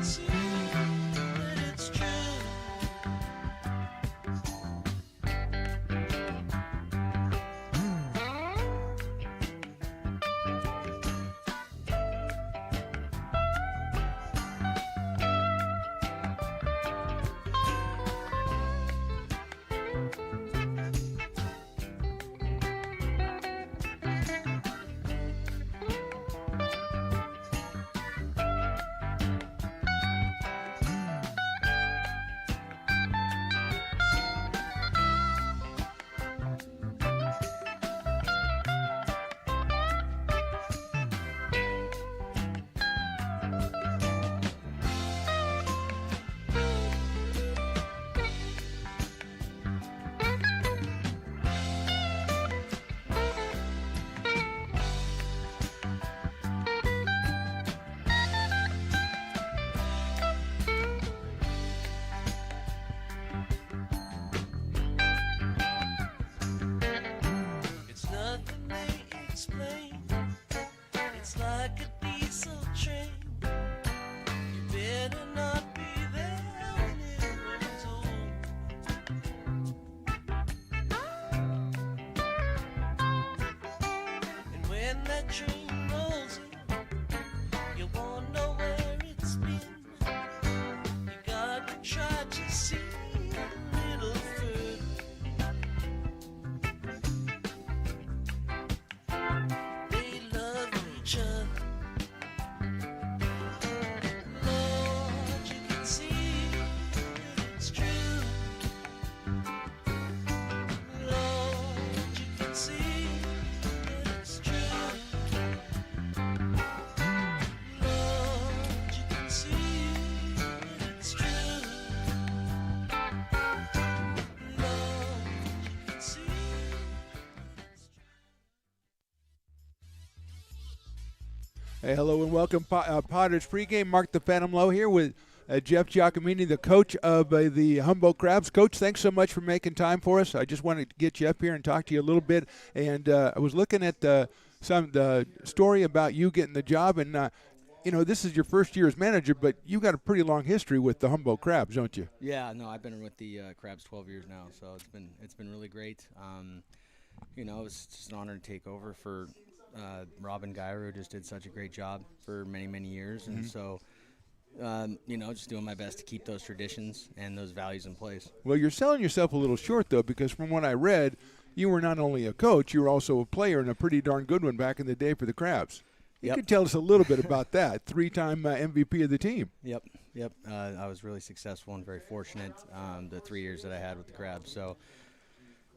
see that it's true. It's nothing they explain. It's like a diesel train. You better not be there when it rolls home. And when that train rolls in, you won't know where it's been. You gotta try to see a little further. They love each other. Lord, you can see that it's true. Lord, you can see that it's true. Lord, you can see that it's true. Lord, you can see that it's true. Hey, hello and welcome, Potters pregame. Mark the Phantom Low here with Jeff Giacomini, the coach of the Humboldt Crabs. Coach, thanks so much for making time for us. I just wanted to get you up here and talk to you a little bit. And I was looking at the story about you getting the job, and this is your first year as manager, but you got a pretty long history with the Humboldt Crabs, don't you? Yeah, no, I've been with the Crabs 12 years now, so it's been really great. It's just an honor to take over for Robin Geyer, who just did such a great job for many, many years, and so just doing my best to keep those traditions and those values in place. Well, you're selling yourself a little short, though, because from what I read, you were not only a coach, you were also a player, and a pretty darn good one back in the day for the Crabs. You Yep. could tell us a little bit about that. Three-time MVP of the team. Yep. I was really successful and very fortunate the 3 years that I had with the Crabs. So,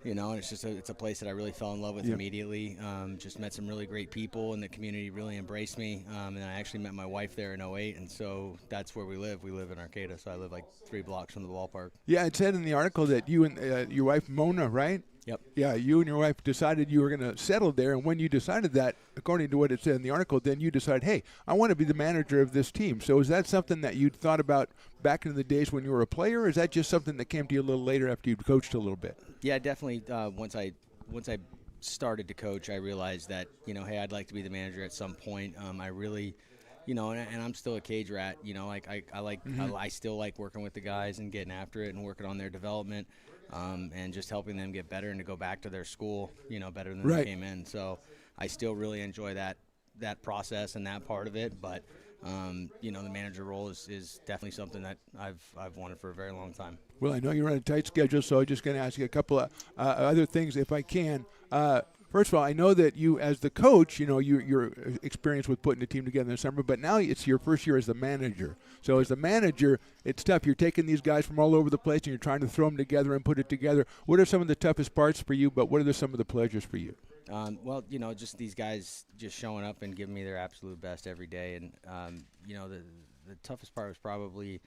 and it's a place that I really fell in love with Yep. immediately. Just met some really great people, and the community really embraced me. And I actually met my wife there in '08, and so that's where we live. We live in Arcata, so I live like 3 blocks from the ballpark. Yeah, it said in the article that you and your wife, Mona, right? Yep. Yeah, you and your wife decided you were going to settle there, and when you decided that, according to what it said in the article, then you decided, hey, I want to be the manager of this team. So is that something that you'd thought about back in the days when you were a player, or is that just something that came to you a little later after you'd coached a little bit? Yeah, definitely. Once I started to coach, I realized that hey, I'd like to be the manager at some point. I really, and I'm still a cage rat. I still like working with the guys and getting after it and working on their development, and just helping them get better and to go back to their school, better than Right. they came in. So I still really enjoy that process and that part of it, but. The manager role is definitely something that I've wanted for a very long time. Well, I know you're on a tight schedule, so I'm just going to ask you a couple of other things if I can. First of all, I know that you, as the coach, your experience with putting a team together in the summer, but now it's your first year as the manager. So as the manager, it's tough. You're taking these guys from all over the place, and you're trying to throw them together and put it together. What are some of the toughest parts for you, but what are some of the pleasures for you? Just these guys just showing up and giving me their absolute best every day. And, the toughest part was probably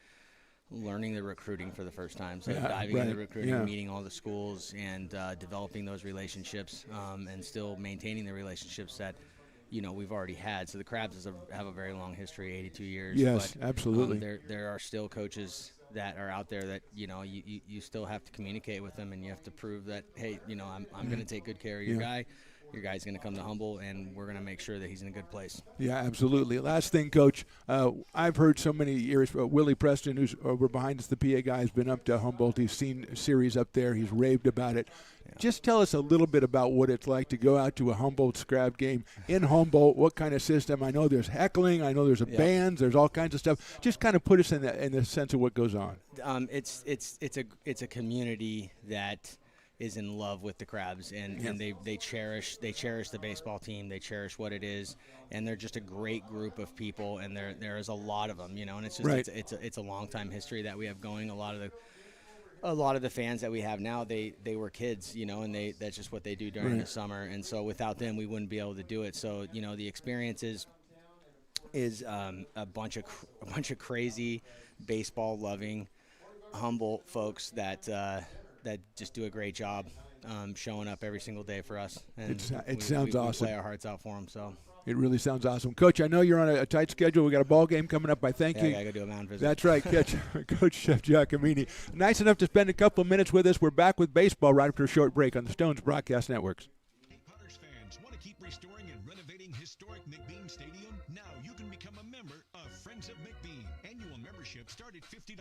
learning the recruiting for the first time. So diving into recruiting, meeting all the schools, and developing those relationships, and still maintaining the relationships that, we've already had. So the Crabs have a very long history, 82 years. Yes, but, absolutely. There are still coaches that are out there that you still have to communicate with them, and you have to prove that, hey, I'm going to take good care of your guy, your guy's going to come to Humboldt, and we're going to make sure that he's in a good place. Yeah, absolutely. Last thing, Coach, I've heard so many years, Willie Preston, who's over behind us, the PA guy, has been up to Humboldt. He's seen a series up there. He's raved about it. Yeah. Just tell us a little bit about what it's like to go out to a Humboldt Scrab game in Humboldt. What kind of system? I know there's heckling. I know there's bands. There's all kinds of stuff. Just kind of put us in the sense of what goes on. It's a community that is in love with the Crabs, and they cherish the baseball team. They cherish what it is, and they're just a great group of people, and there is a lot of them, and it's just it's a long time history that we have going. A lot of the fans that we have now, they were kids, and that's just what they do during the summer, and so without them we wouldn't be able to do it. So the experience is a bunch of crazy baseball loving Humboldt folks that just do a great job showing up every single day for us. And it sounds awesome. We play our hearts out for them. So it really sounds awesome. Coach, I know you're on a tight schedule. We got a ball game coming up. I thank you. I got to go do a mound visit. That's right, Coach Jeff Giacomini. Nice enough to spend a couple of minutes with us. We're back with baseball right after a short break on the Stones Broadcast Networks. Potters fans, want to keep restoring and renovating historic McBean Stadium? Now you can become a member of Friends of McBean. Annual membership start at $50.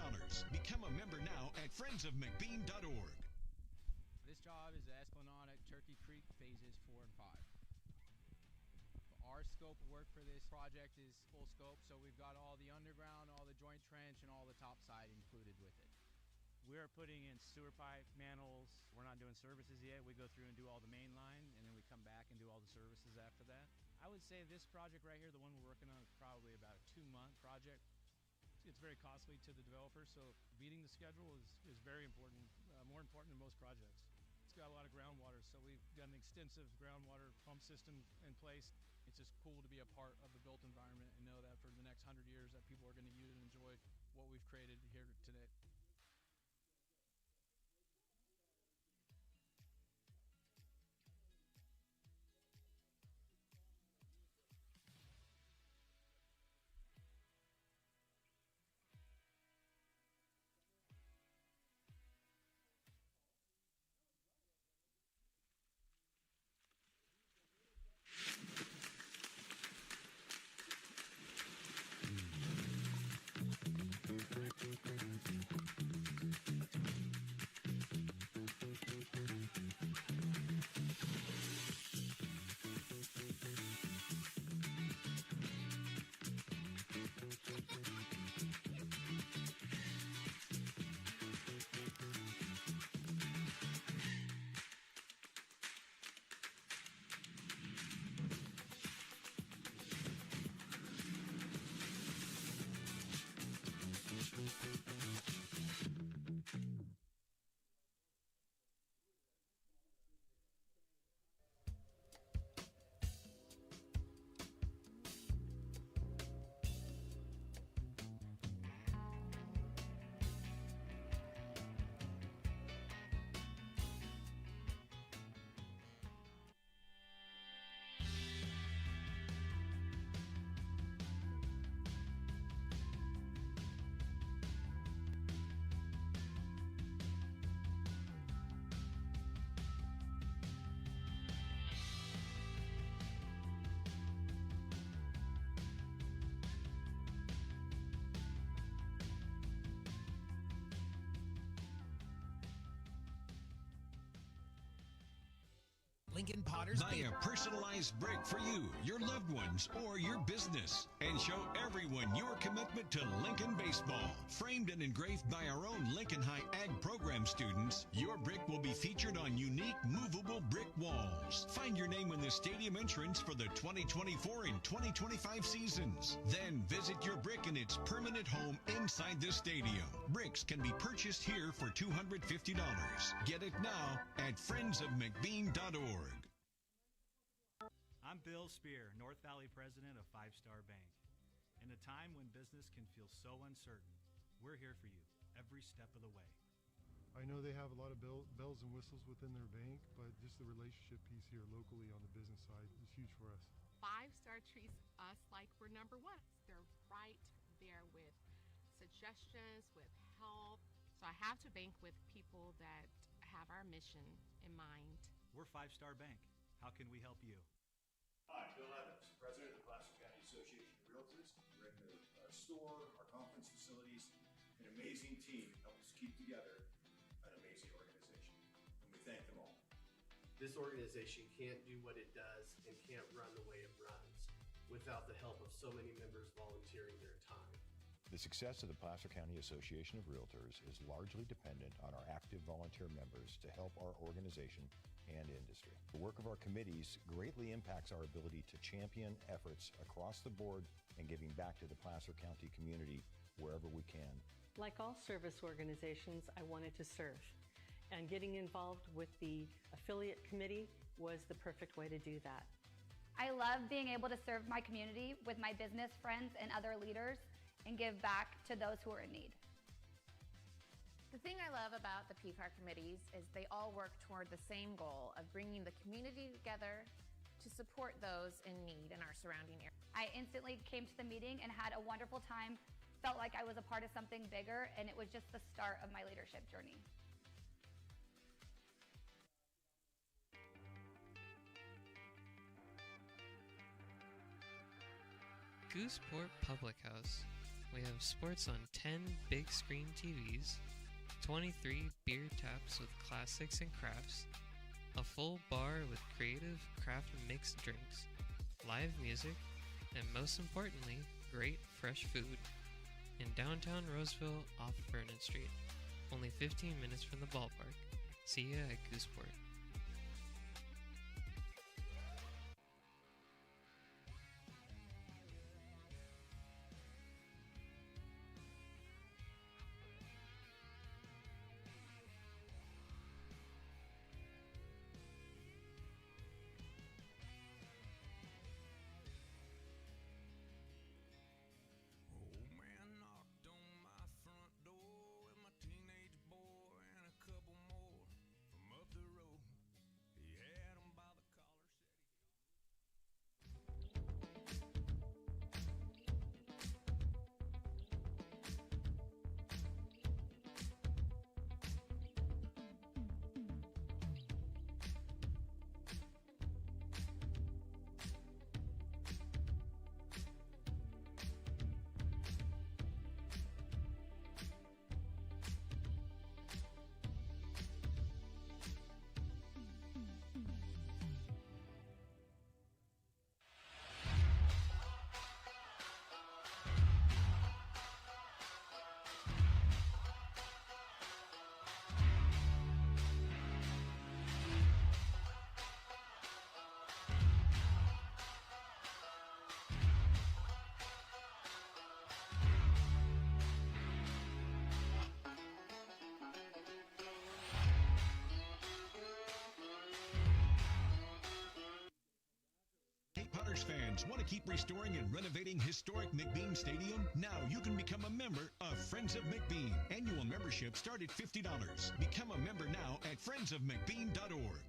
Become a member now at friendsofmcbean.org. This job is the Esplanade at Turkey Creek phases 4 and 5. Our scope of work for this project is full scope, so we've got all the underground, all the joint trench, and all the top side included with it. We're putting in sewer pipe, manholes. We're not doing services yet. We go through and do all the main line, and then we come back and do all the services after that. I would say this project right here, the one we're working on, is probably about a 2-month project. It's very costly to the developer, so beating the schedule is very important, more important than most projects. It's got a lot of groundwater, so we've got an extensive groundwater pump system in place. It's just cool to be a part of the built environment and know that for the next 100 years that people are going to use and enjoy what we've created here today. Lincoln Potters. Buy a personalized brick for you, your loved ones, or your business, and show everyone your commitment to Lincoln baseball. Framed and engraved by our own Lincoln High Ag program students, your brick will be featured on unique movable brick walls. Find your name in the stadium entrance for the 2024 and 2025 seasons. Then visit your brick in its permanent home inside the stadium. Bricks can be purchased here for $250. Get it now at friendsofmcbean.org. I'm Bill Spear, North Valley president of 5 Star Bank. In a time when business can feel so uncertain, we're here for you every step of the way. I know they have a lot of bells and whistles within their bank, but just the relationship piece here locally on the business side is huge for us. 5 Star treats us like we're number one. They're right there with suggestions, with help. So I have to bank with people that have our mission in mind. We're 5 Star Bank. How can we help you? Hi, Bill Evans, President of the Placer County Association of Realtors. We're in our store, our conference facilities, an amazing team help us keep together an amazing organization, and we thank them all. This organization can't do what it does and can't run the way it runs without the help of so many members volunteering their time. The success of the Placer County Association of Realtors is largely dependent on our active volunteer members to help our organization and industry. The work of our committees greatly impacts our ability to champion efforts across the board and giving back to the Placer County community wherever we can. Like all service organizations, I wanted to serve. And getting involved with the affiliate committee was the perfect way to do that. I love being able to serve my community with my business friends and other leaders and give back to those who are in need. The thing I love about the PCAR committees is they all work toward the same goal of bringing the community together to support those in need in our surrounding area. I instantly came to the meeting and had a wonderful time, felt like I was a part of something bigger, and it was just the start of my leadership journey. Gooseport Public House. We have sports on 10 big screen TVs, 23 beer taps with classics and crafts, a full bar with creative craft mixed drinks, live music, and most importantly, great fresh food. In downtown Roseville off Vernon Street, only 15 minutes from the ballpark. See ya at Gooseport. Fans want to keep restoring and renovating historic McBean Stadium? Now you can become a member of Friends of McBean. Annual membership start at $50. Become a member now at friendsofmcbean.org.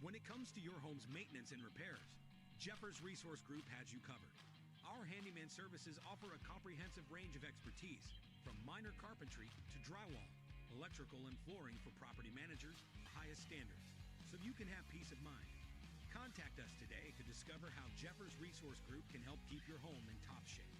When it comes to your home's maintenance and repairs, Jeffers Resource Group has you covered. Our handyman services offer a comprehensive range of expertise, from minor carpentry to drywall, electrical and flooring for property managers, highest standards, so you can have peace of mind. Contact us today to discover how Jeffers Resource Group can help keep your home in top shape.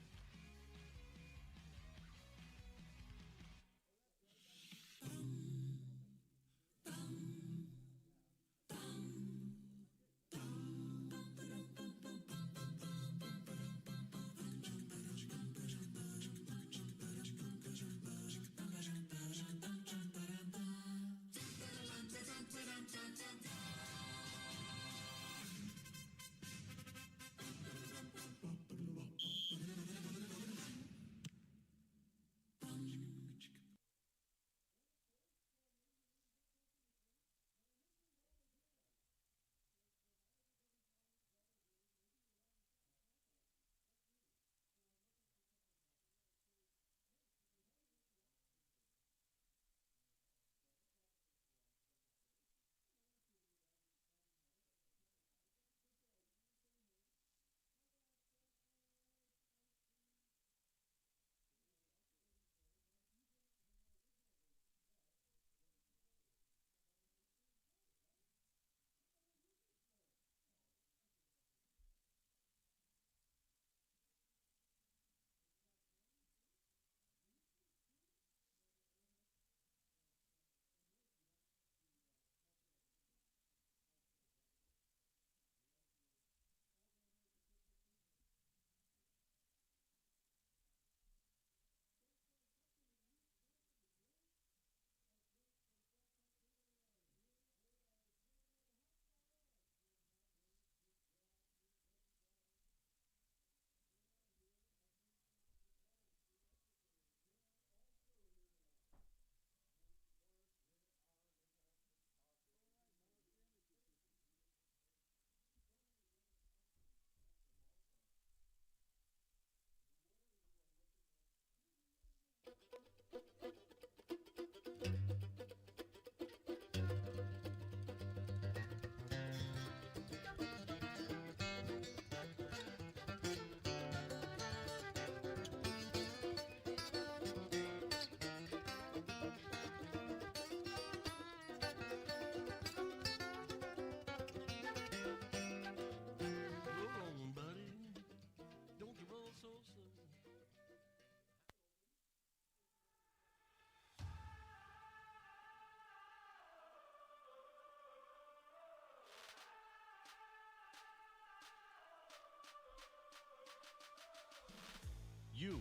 You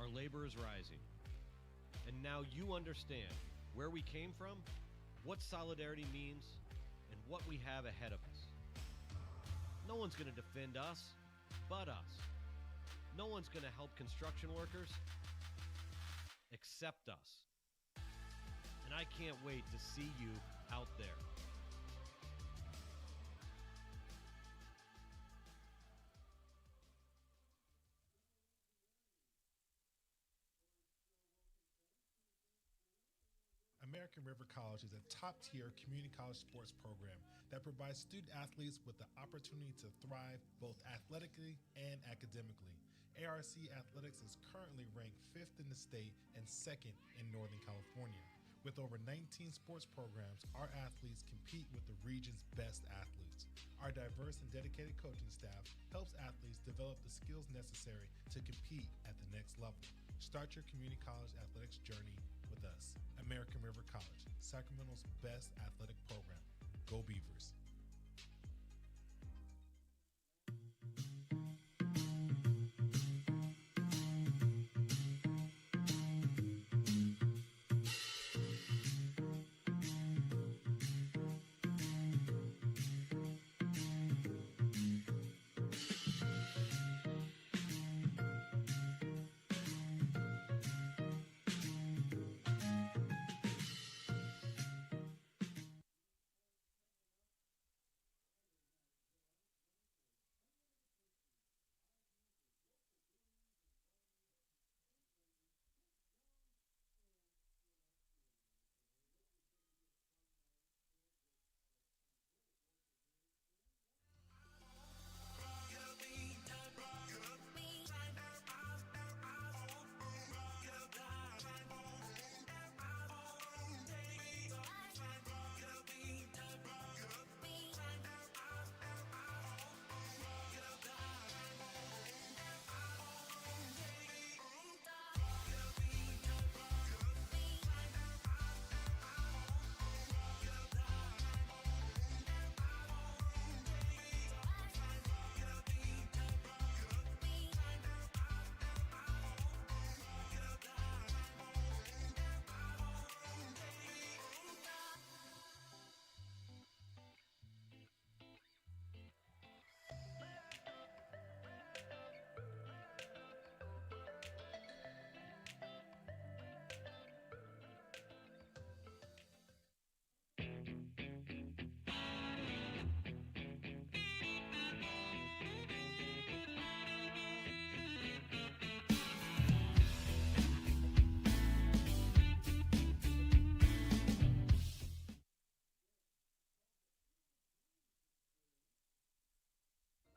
are Laborers Rising. And now you understand where we came from, what solidarity means, and what we have ahead of us. No one's going to defend us but us. No one's going to help construction workers except us. And I can't wait to see you out there. American River College is a top-tier community college sports program that provides student athletes with the opportunity to thrive both athletically and academically. ARC Athletics is currently ranked 5th in the state and 2nd in Northern California. With over 19 sports programs, our athletes compete with the region's best athletes. Our diverse and dedicated coaching staff helps athletes develop the skills necessary to compete at the next level. Start your community college athletics journey with us. American River College, Sacramento's best athletic program. Go Beavers.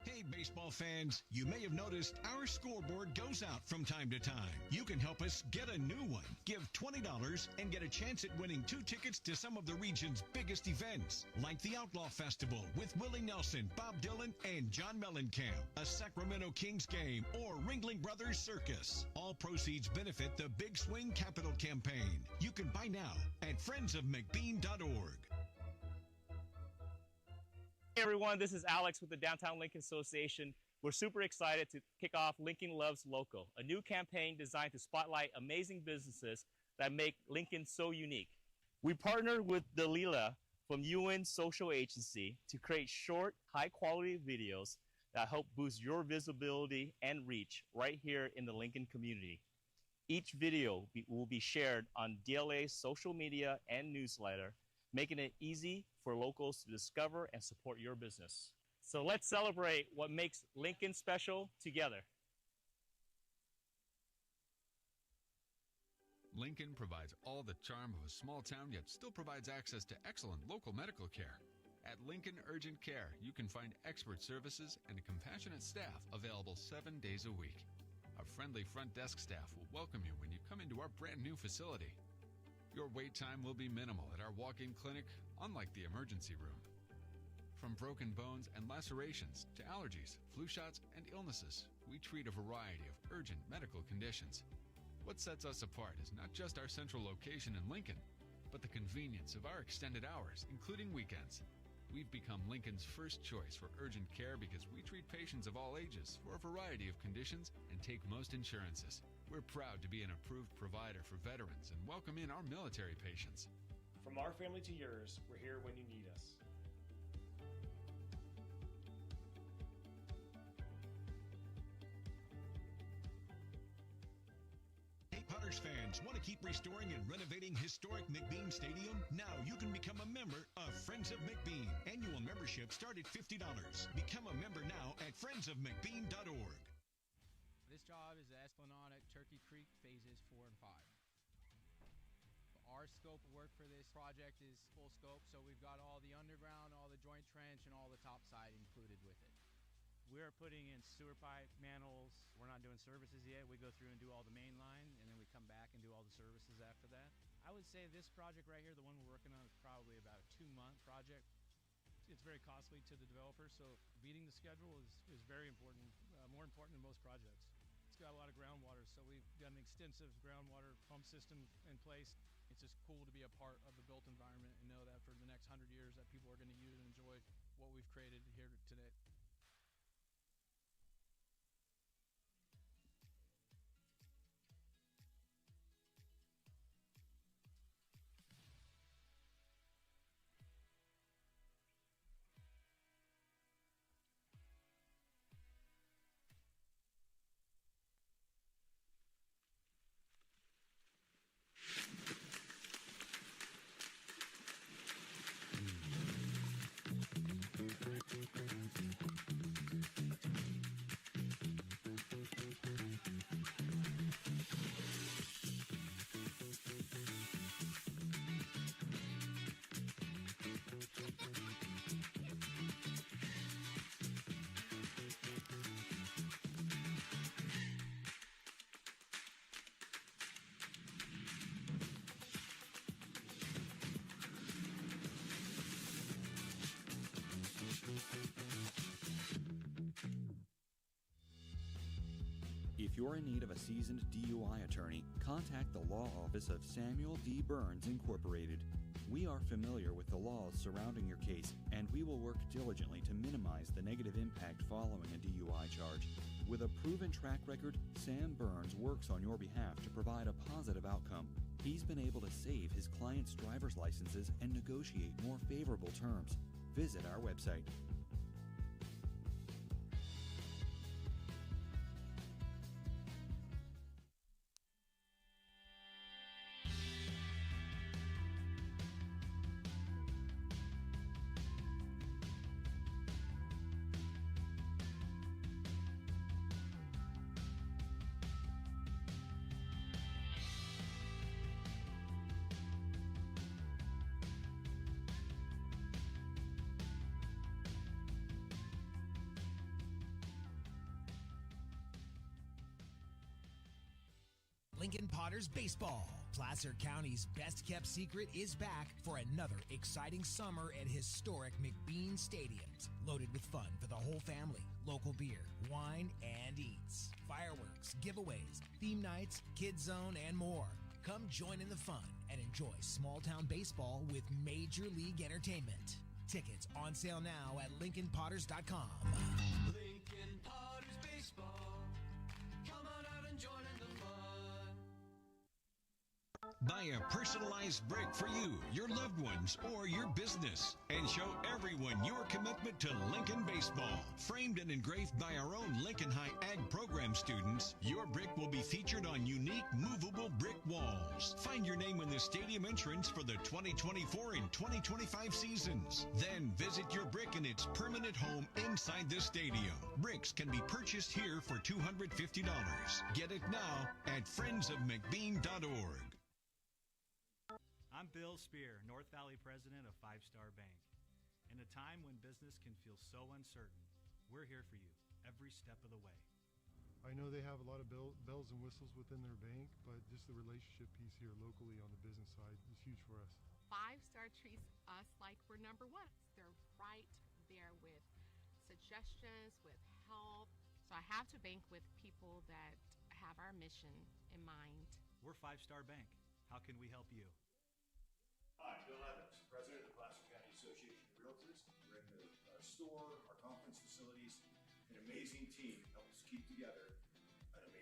Hey, baseball fans, you may have noticed our scoreboard goes out from time to time. You can help us get a new one. Give $20 and get a chance at winning 2 tickets to some of the region's biggest events, like the Outlaw Festival with Willie Nelson, Bob Dylan, and John Mellencamp, a Sacramento Kings game, or Ringling Brothers Circus. All proceeds benefit the Big Swing Capital Campaign. You can buy now at friendsofmcbean.org. Hey everyone, this is Alex with the Downtown Lincoln Association. We're super excited to kick off Lincoln Loves Local, a new campaign designed to spotlight amazing businesses that make Lincoln so unique. We partnered with Dalila from UN Social Agency to create short, high-quality videos that help boost your visibility and reach right here in the Lincoln community. Each video will be shared on DLA's social media and newsletter, making it easy for locals to discover and support your business. So let's celebrate what makes Lincoln special together. Lincoln provides all the charm of a small town, yet still provides access to excellent local medical care. At Lincoln Urgent Care, you can find expert services and a compassionate staff available 7 days a week. Our friendly front desk staff will welcome you when you come into our brand new facility. Your wait time will be minimal at our walk-in clinic, unlike the emergency room. From broken bones and lacerations to allergies, flu shots, and illnesses, we treat a variety of urgent medical conditions. What sets us apart is not just our central location in Lincoln, but the convenience of our extended hours, including weekends. We've become Lincoln's first choice for urgent care because we treat patients of all ages for a variety of conditions and and take most insurances. We're proud to be an approved provider for veterans and welcome in our military patients. From our family to yours, we're here when you need us. Hey, Potters fans, want to keep restoring and renovating historic McBean Stadium? Now you can become a member of Friends of McBean. Annual membership start at $50. Become a member now at friendsofmcbean.org. This job is the Esplanade at Turkey Creek phases 4 and 5. Our scope of work for this project is full scope, so we've got all the underground, all the joint trench, and all the top side included with it. We're putting in sewer pipe, manholes. We're not doing services yet. We go through and do all the main line, and then we come back and do all the services after that. I would say this project right here, the one we're working on, is probably about a 2-month project. It's very costly to the developer, so beating the schedule is very important, more important than most projects. It's got a lot of groundwater, so we've got an extensive groundwater pump system in place. It's just cool to be a part of the built environment and know that for the next 100 years that people are going to use and enjoy what we've created here today. If you're in need of a seasoned DUI attorney, contact the law office of Samuel D. Burns Incorporated. We are familiar with the laws surrounding your case, and we will work diligently to minimize the negative impact following a DUI charge. With a proven track record, Sam Burns works on your behalf to provide a positive outcome. He's been able to save his clients' driver's licenses and negotiate more favorable terms. Visit our website. Lincoln Potters Baseball. Placer County's best-kept secret is back for another exciting summer at historic McBean Stadiums, loaded with fun for the whole family, local beer, wine, and eats, fireworks, giveaways, theme nights, kids zone, and more. Come join in the fun and enjoy small-town baseball with Major League Entertainment. Tickets on sale now at LincolnPotters.com. Lincoln Potters Baseball. Come on out and join in the fun. Buy a personalized brick for you, your loved ones, or your business, and show everyone your commitment to Lincoln baseball. Framed and engraved by our own Lincoln High Ag program students, your brick will be featured on unique movable brick walls. Find your name in the stadium entrance for the 2024 and 2025 seasons. Then visit your brick in its permanent home inside the stadium. Bricks can be purchased here for $250. Get it now at friendsofmcbean.org. I'm Bill Spear, North Valley President of 5 Star Bank. In a time when business can feel so uncertain, we're here for you every step of the way. I know they have a lot of bells and whistles within their bank, but just the relationship piece here locally on the business side is huge for us. 5 Star treats us like we're number one. They're right there with suggestions, with help. So I have to bank with people that have our mission in mind. We're 5 Star Bank. How can we help you? Hi, Bill Evans, President of the Placer County Association of Realtors. We're in the store, our conference facilities, an amazing team help us keep together an amazing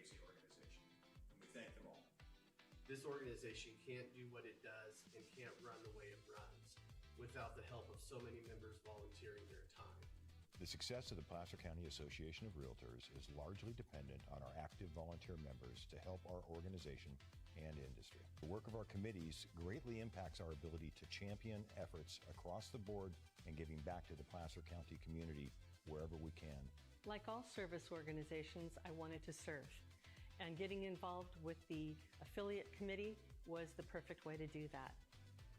This organization can't do what it does and can't run the way it runs without the help of so many members volunteering their time. The success of the Placer County Association of Realtors is largely dependent on our active volunteer members to help our organization and industry. The work of our committees greatly impacts our ability to champion efforts across the board and giving back to the Placer County community wherever we can. Like all service organizations, I wanted to serve. And getting involved with the affiliate committee was the perfect way to do that.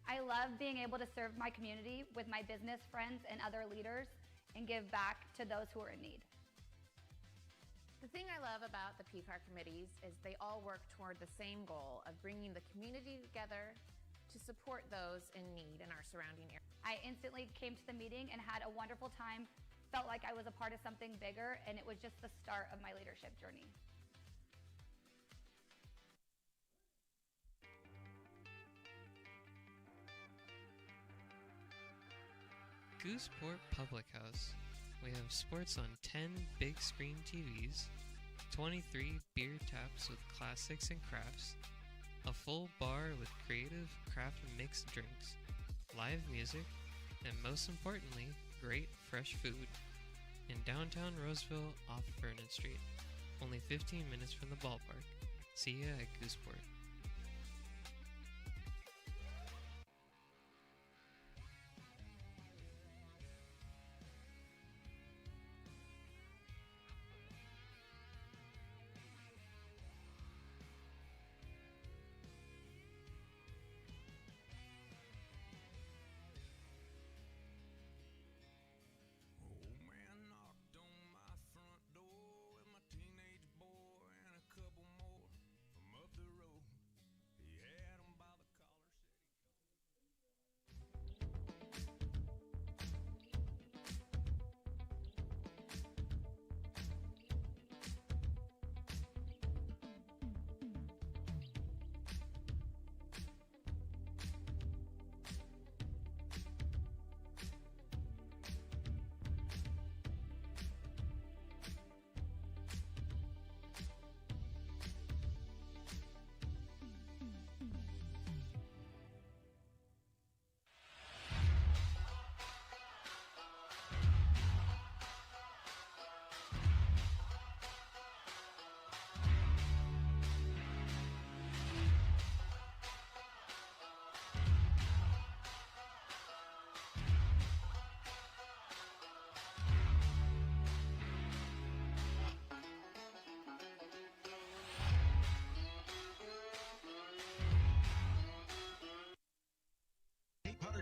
I love being able to serve my community with my business friends and other leaders and give back to those who are in need. The thing I love about the PCAR committees is they all work toward the same goal of bringing the community together to support those in need in our surrounding area. I instantly came to the meeting and had a wonderful time, felt like I was a part of something bigger, and it was just the start of my leadership journey. Gooseport Public House. We have sports on 10 big screen TVs, 23 beer taps with classics and crafts, a full bar with creative craft mixed drinks, live music, and most importantly, great fresh food. In downtown Roseville off Vernon Street, only 15 minutes from the ballpark. See ya at Gooseport.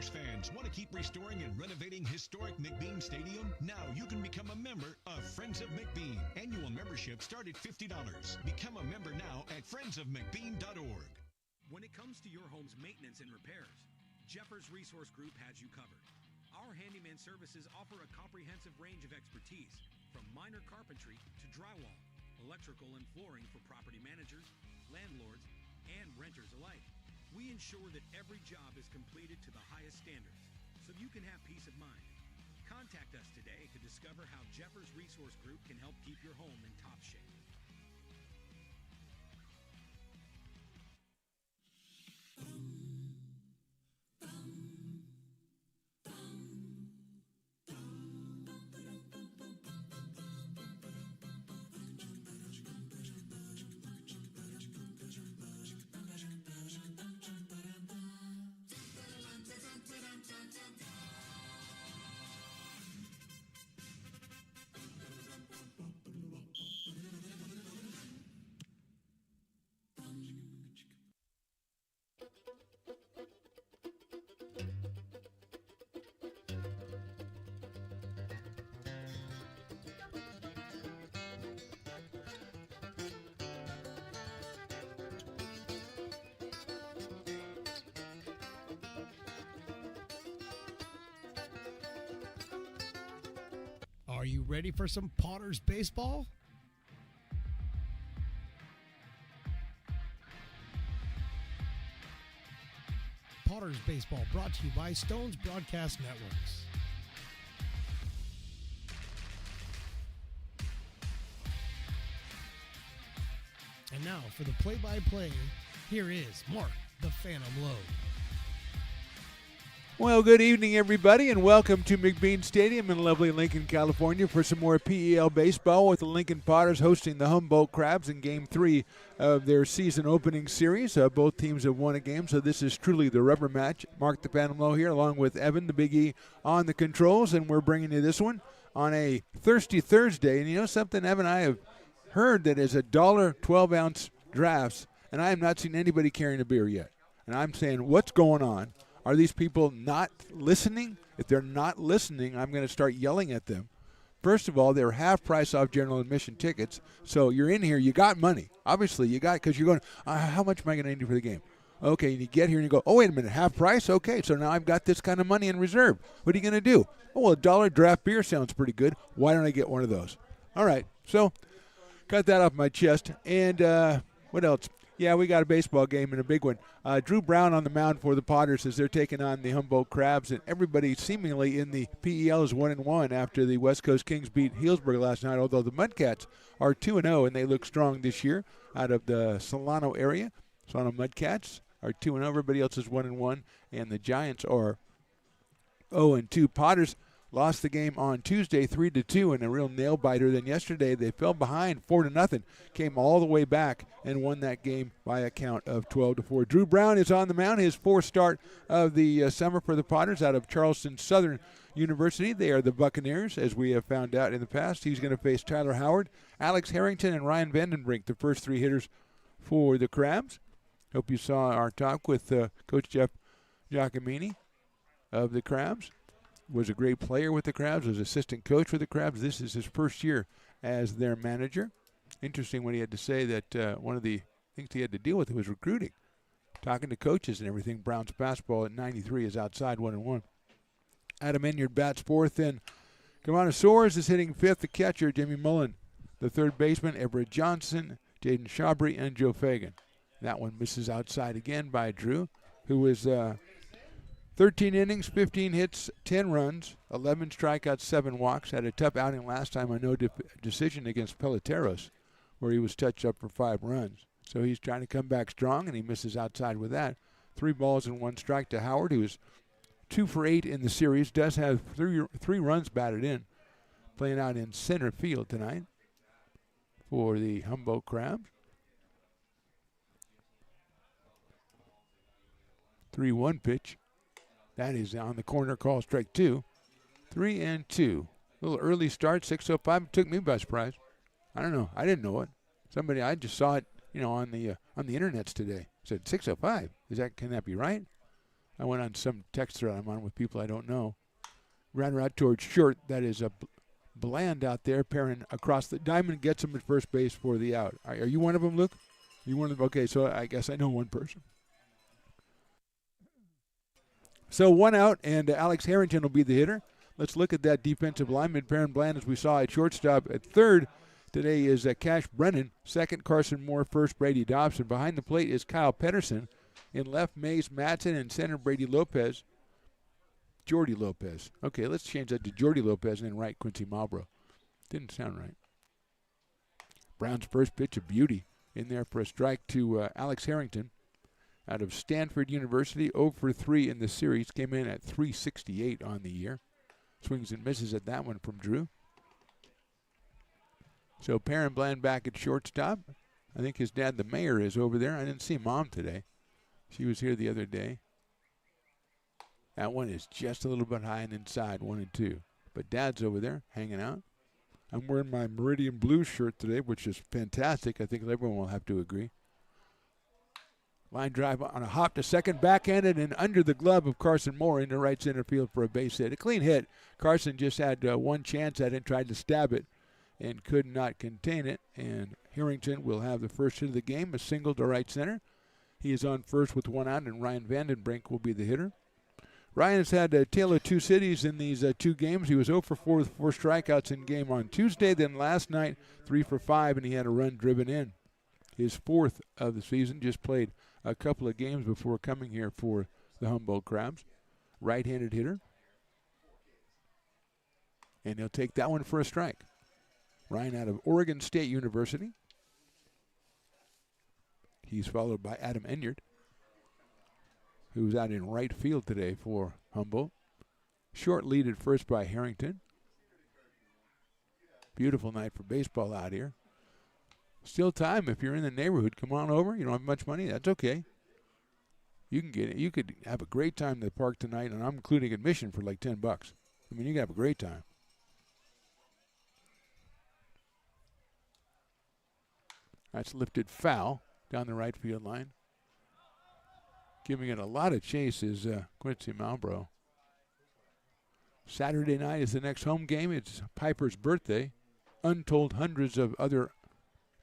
Fans want to keep restoring and renovating historic McBean Stadium? Now you can become a member of Friends of McBean. Annual membership start at $50. Become a member now at friendsofmcbean.org. When it comes to your home's maintenance and repairs, Jeffers Resource Group has you covered. Our handyman services offer a comprehensive range of expertise, from minor carpentry to drywall, electrical and flooring for property managers, landlords, and renters alike. We ensure that every job is completed to the highest standards, so you can have peace of mind. Contact us today to discover how Jeffers Resource Group can help keep your home in top shape. Are you ready for some Potters baseball? Potters baseball brought to you by Stones Broadcast Networks. And now for the play-by-play here is Mark the Phantom Lowe. Well, good evening, everybody, and welcome to McBean Stadium in lovely Lincoln, California for some more PEL baseball with the Lincoln Potters hosting the Humboldt Crabs in Game 3 of their season opening series. Both teams have won a game, so this is truly the rubber match. Mark the Phantom Lowe here, along with Evan, the Big E, on the controls, and we're bringing you this one on a Thirsty Thursday. And you know something, Evan, I have heard that is $1 12-ounce drafts, and I have not seen anybody carrying a beer yet. And I'm saying, what's going on? Are these people not listening? If they're not listening, I'm going to start yelling at them. First of all, they're half price off general admission tickets. So you're in here, you got money. Obviously, you got, because you're going, how much am I going to need for the game? Okay, and you get here and you go, oh, wait a minute, half price? Okay, so now I've got this kind of money in reserve. What are you going to do? Oh, well, $1 draft beer sounds pretty good. Why don't I get one of those? All right, so got that off my chest. And what else? Yeah, we got a baseball game and a big one. Drew Brown on the mound for the Potters as they're taking on the Humboldt Crabs, and everybody seemingly in the PEL is 1-1 after the West Coast Kings beat Healdsburg last night, although the Mudcats are 2-0, and they look strong this year out of the Solano area. Solano Mudcats are 2-0. Everybody else is 1-1, and the Giants are 0-2. Potters lost the game on Tuesday 3-2 in a real nail biter. Then yesterday they fell behind 4-0, came all the way back and won that game by a count of 12-4. Drew Brown is on the mound, his fourth start of the summer for the Potters out of Charleston Southern University. They are the Buccaneers, as we have found out in the past. He's going to face Tyler Howard, Alex Harrington, and Ryan Vandenbrink, the first three hitters for the Crabs. Hope you saw our talk with Coach Jeff Giacomini of the Crabs. Was a great player with the Crabs, was assistant coach with the Crabs. This is his first year as their manager. Interesting what he had to say, that one of the things he had to deal with was recruiting. Talking to coaches and everything. Browns basketball at 93 is outside 1-1. Adam Enyard bats fourth, and Kamana Soares is hitting fifth. The catcher, Jimmy Mullen. The third baseman, Everett Johnson, Jaden Shabry, and Joe Fagan. That one misses outside again by Drew, who was 13 innings, 15 hits, 10 runs, 11 strikeouts, 7 walks. Had a tough outing last time, a no decision against Peleteros, where he was touched up for 5 runs. So he's trying to come back strong, and he misses outside with that. 3 balls and 1 strike to Howard, who is 2 for 8 in the series, does have three runs batted in, playing out in center field tonight for the Humboldt Crabs. 3-1 pitch. That is on the corner, call strike 2. 3-2. A little early start, 6:05. It took me by surprise. I don't know. I didn't know it. I just saw it, on the internets today. It said 6:05. Can that be right? I went on some text thread I'm on with people I don't know. Ran right towards short. That is a Bland out there, pairing across the diamond, gets him at first base for the out. Are you one of them, Luke? You one of them? Okay, so I guess I know one person. So 1 out, and Alex Harrington will be the hitter. Let's look at that defensive lineman, Perrin Bland, as we saw at shortstop. At third today is Cash Brennan. Second, Carson Moore. First, Brady Dobson. Behind the plate is Kyle Pedersen. In left, Mays Matson. And center, Jordy Lopez. Okay, let's change that to Jordy Lopez, and then right, Quincy Marlboro. Didn't sound right. Brown's first pitch, a beauty, in there for a strike to Alex Harrington. Out of Stanford University, 0 for 3 in the series. Came in at 368 on the year. Swings and misses at that one from Drew. So Perrin Bland back at shortstop. I think his dad, the mayor, is over there. I didn't see Mom today. She was here the other day. That one is just a little bit high and inside, 1-2. But Dad's over there hanging out. I'm wearing my Meridian Blue shirt today, which is fantastic. I think everyone will have to agree. Line drive on a hop to second, backhanded and under the glove of Carson Moore into right center field for a base hit. A clean hit. Carson just had one chance at it, tried to stab it, and could not contain it. And Harrington will have the first hit of the game, a single to right center. He is on first with 1 out, and Ryan Vandenbrink will be the hitter. Ryan has had a tale of two cities in these 2 games. He was 0 for 4 with 4 strikeouts in game on Tuesday. Then last night, 3 for 5, and he had a run driven in. His 4th of the season, just played a couple of games before coming here for the Humboldt Crabs. Right-handed hitter. And he'll take that one for a strike. Ryan out of Oregon State University. He's followed by Adam Enyart, who's out in right field today for Humboldt. Short lead at first by Harrington. Beautiful night for baseball out here. Still time if you're in the neighborhood. Come on over. You don't have much money. That's okay. You can get it. You could have a great time in the park tonight, and I'm including admission for like $10. I mean, you can have a great time. That's lifted foul down the right field line. Giving it a lot of chase is Quincy Malbrough. Saturday night is the next home game. It's Piper's birthday. Untold hundreds of other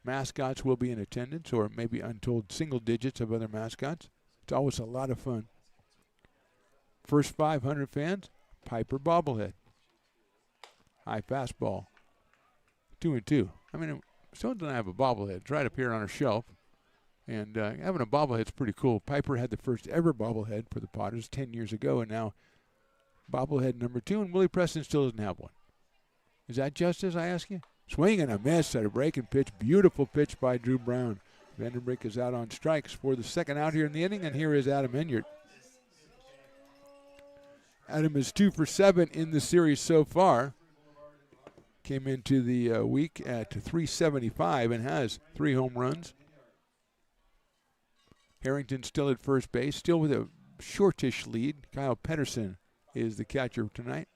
mascots will be in attendance, or maybe untold single digits of other mascots. It's always a lot of fun. First 500 fans, Piper bobblehead. High fastball. 2-2. I mean, someone doesn't have a bobblehead. It's right up here on our shelf. And having a bobblehead's pretty cool. Piper had the first ever bobblehead for the Potters 10 years ago, and now bobblehead number 2, and Willie Preston still doesn't have one. Is that justice, I ask you? Swing and a miss at a breaking pitch. Beautiful pitch by Drew Brown. Vanderbrink is out on strikes for the second out here in the inning, and here is Adam Enyart. Adam is 2 for 7 in the series so far. Came into the week at 375 and has 3 home runs. Harrington still at first base, still with a shortish lead. Kyle Pedersen is the catcher tonight.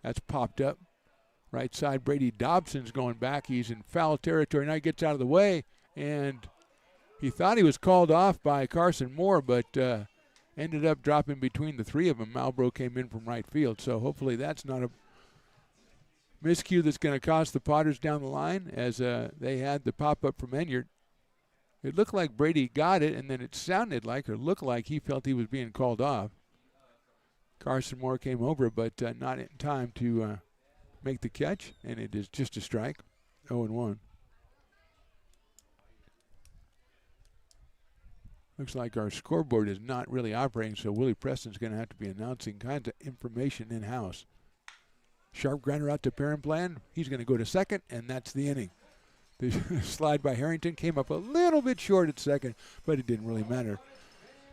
That's popped up. Right side, Brady Dobson's going back. He's in foul territory. Now he gets out of the way, and he thought he was called off by Carson Moore, but ended up dropping between the 3 of them. Malbrough came in from right field, so hopefully that's not a miscue that's going to cost the Potters down the line, as they had the pop-up from Enyart. It looked like Brady got it, and then it sounded like, or looked like, he felt he was being called off. Carson Moore came over, but not in time to make the catch, and it is just a strike. 0-1. Looks like our scoreboard is not really operating, so Willie Preston's going to have to be announcing kinds of information in-house. Sharp grinder out to Perrin-Plan. He's going to go to second, and that's the inning. The slide by Harrington came up a little bit short at second, but it didn't really matter.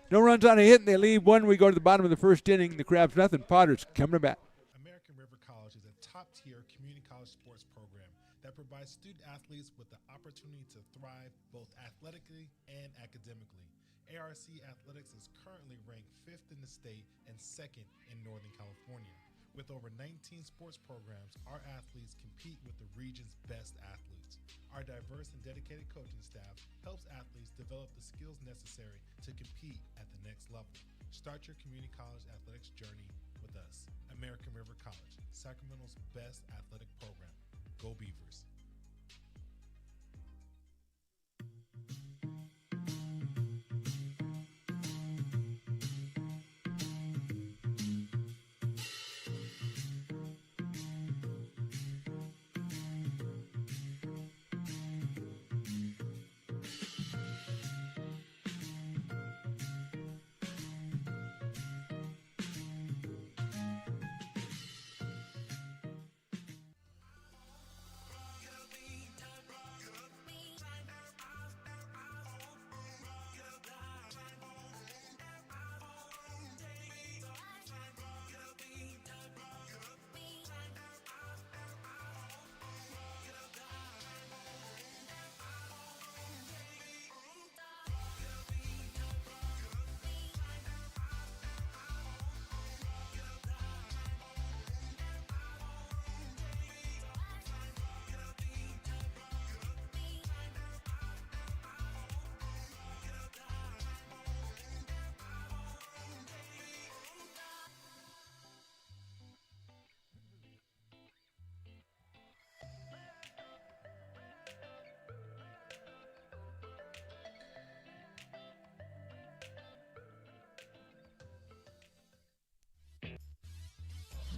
No runs on a hit, and they leave one. We go to the bottom of the first inning. The Crabs nothing. Potters coming back. American River College is a top-tier community college sports program that provides student athletes with the opportunity to thrive both athletically and academically. ARC Athletics is currently ranked 5th in the state and 2nd in Northern California. With over 19 sports programs, our athletes compete with the region's best athletes. Our diverse and dedicated coaching staff helps athletes develop the skills necessary to compete at the next level. Start your community college athletics journey with us. American River College, Sacramento's best athletic program. Go Beavers.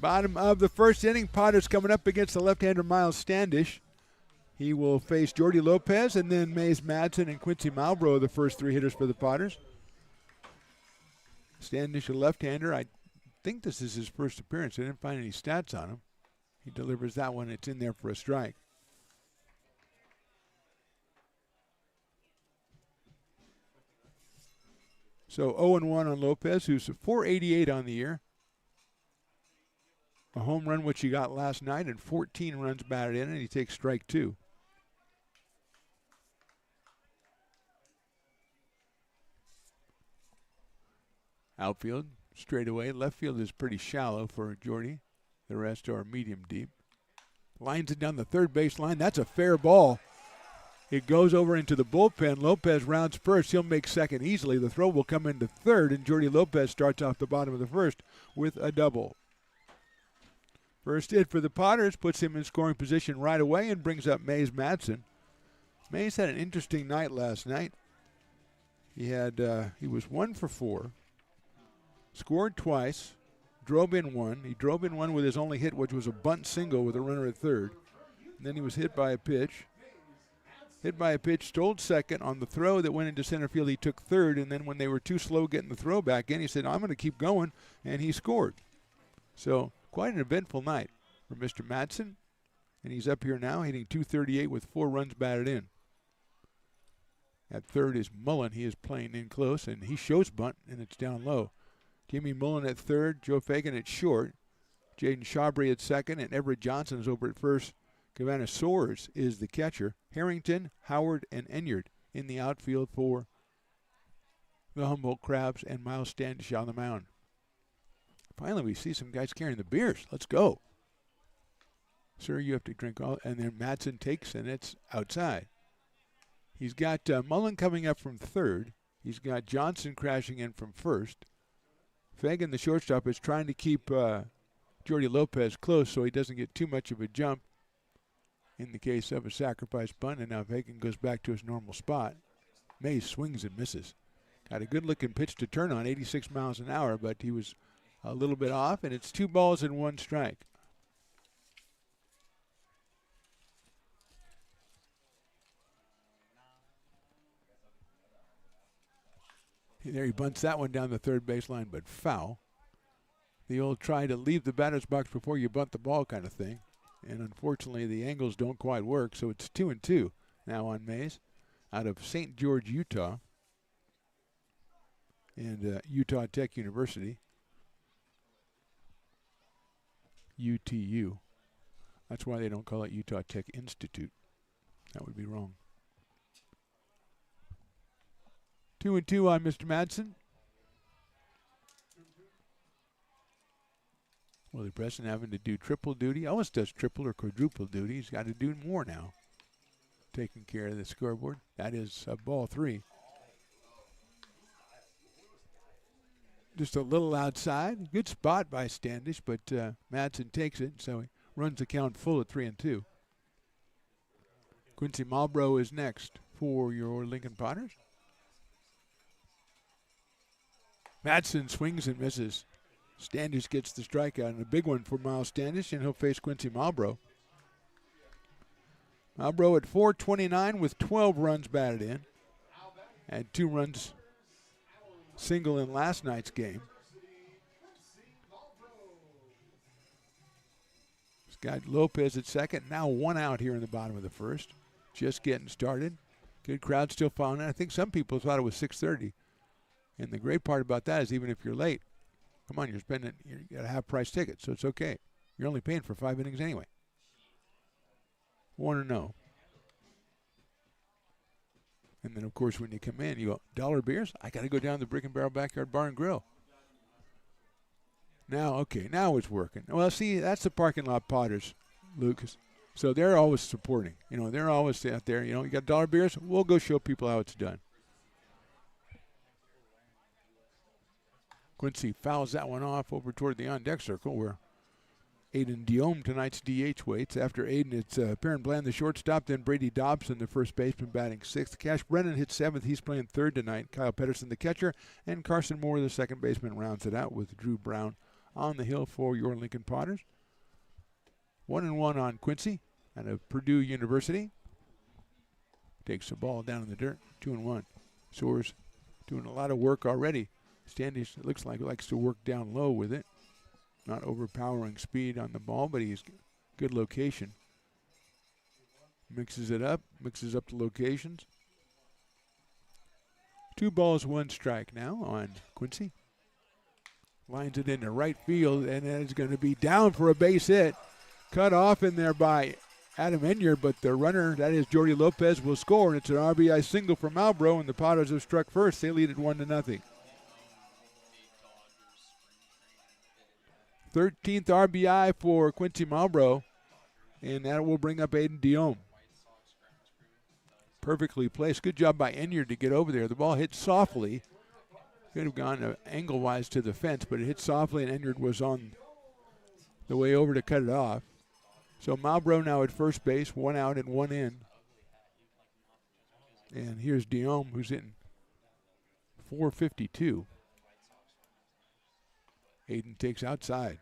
Bottom of the first inning, Potters coming up against the left-hander Miles Standish. He will face Jordy Lopez and then Mays Madsen and Quincy Malbrough, the first 3 hitters for the Potters. Standish, a left-hander. I think this is his first appearance. I didn't find any stats on him. He delivers that one. It's in there for a strike. So 0-1 on Lopez, who's .488 on the year. A home run, which he got last night, and 14 runs batted in, and he takes strike 2. Outfield, straight away. Left field is pretty shallow for Jordy. The rest are medium deep. Lines it down the third base line. That's a fair ball. It goes over into the bullpen. Lopez rounds first. He'll make second easily. The throw will come into third, and Jordy Lopez starts off the bottom of the first with a double. First hit for the Potters puts him in scoring position right away and brings up Mays Madsen. Mays had an interesting night last night. He was 1 for 4. Scored twice, drove in one. He drove in one with his only hit, which was a bunt single with a runner at third. And then he was hit by a pitch. Stole second on the throw that went into center field. He took third, and then when they were too slow getting the throw back in, he said, I'm going to keep going, and he scored. So quite an eventful night for Mr. Madsen, and he's up here now hitting .238 with 4 runs batted in. At third is Mullen. He is playing in close, and he shows bunt, and it's down low. Jimmy Mullen at third, Joe Fagan at short, Jaden Shabry at second, and Everett Johnson is over at first. Savannah Soares is the catcher. Harrington, Howard, and Enyard in the outfield for the Humboldt Crabs, and Miles Standish on the mound. Finally, we see some guys carrying the beers. Let's go. Sir, you have to drink all. And then Madsen takes, and it's outside. He's got Mullen coming up from third. He's got Johnson crashing in from first. Fagan, the shortstop, is trying to keep Jordy Lopez close so he doesn't get too much of a jump in the case of a sacrifice bunt. And now Fagan goes back to his normal spot. Mays swings and misses. Got a good-looking pitch to turn on, 86 miles an hour, but he was a little bit off, and it's 2 balls and 1 strike. There he bunts that one down the third baseline, but foul. The old try to leave the batter's box before you bunt the ball kind of thing. And unfortunately, the angles don't quite work, so it's 2-2 now on Mays out of St. George, Utah, and Utah Tech University. UTU. That's why they don't call it Utah Tech Institute. That would be wrong. 2-2 on Mr. Madsen. Willie Preston having to do triple duty. Almost does triple or quadruple duty. He's got to do more now. Taking care of the scoreboard. That is ball 3. Just a little outside. Good spot by Standish, but Madsen takes it, so he runs the count full at 3-2. Quincy Malbrough is next for your Lincoln Potters. Madsen swings and misses. Standish gets the strikeout, and a big one for Miles Standish, and he'll face Quincy Malbrough. Malbrough at .429 with 12 runs batted in. Had 2 runs single in last night's game. He's got Lopez at second. Now 1 out here in the bottom of the first. Just getting started. Good crowd still following it. I think some people thought it was 6:30. And the great part about that is even if you're late, come on, you got a half-price ticket, so it's okay. You're only paying for 5 innings anyway. 1-0. And then, of course, when you come in, you go, $1 beers? I got to go down to the Brick and Barrel Backyard Bar and Grill. Now, okay, now it's working. Well, see, that's the parking lot Potters, Lucas. So they're always supporting. They're always out there. You got $1 beers? We'll go show people how it's done. Quincy fouls that one off over toward the on-deck circle where Aiden Diome, tonight's DH, waits. After Aiden, it's Perrin Bland, the shortstop, then Brady Dobson, the first baseman, batting 6th. Cash Brennan hits 7th. He's playing 3rd tonight. Kyle Pedersen, the catcher, and Carson Moore, the second baseman, rounds it out with Drew Brown on the hill for your Lincoln Potters. 1-1 on Quincy out of Purdue University. Takes the ball down in the dirt. 2-1. Soares doing a lot of work already. Standish, it looks like, likes to work down low with it. Not overpowering speed on the ball, but he's good location. Mixes it up, mixes up the locations. 2 balls, 1 strike now on Quincy. Lines it into right field, and that is going to be down for a base hit. Cut off in there by Adam Enyard, but the runner, that is Jordy Lopez, will score, and it's an RBI single for Marlboro, and the Potters have struck first. They lead it 1-0. 13th RBI for Quincy Marlboro, and that will bring up Aiden Diome. Perfectly placed. Good job by Enyard to get over there. The ball hit softly. Could have gone angle-wise to the fence, but it hit softly, and Enyard was on the way over to cut it off. So Marlboro now at first base, 1 out and 1 in. And here's Diome, who's hitting .452. Aiden takes outside.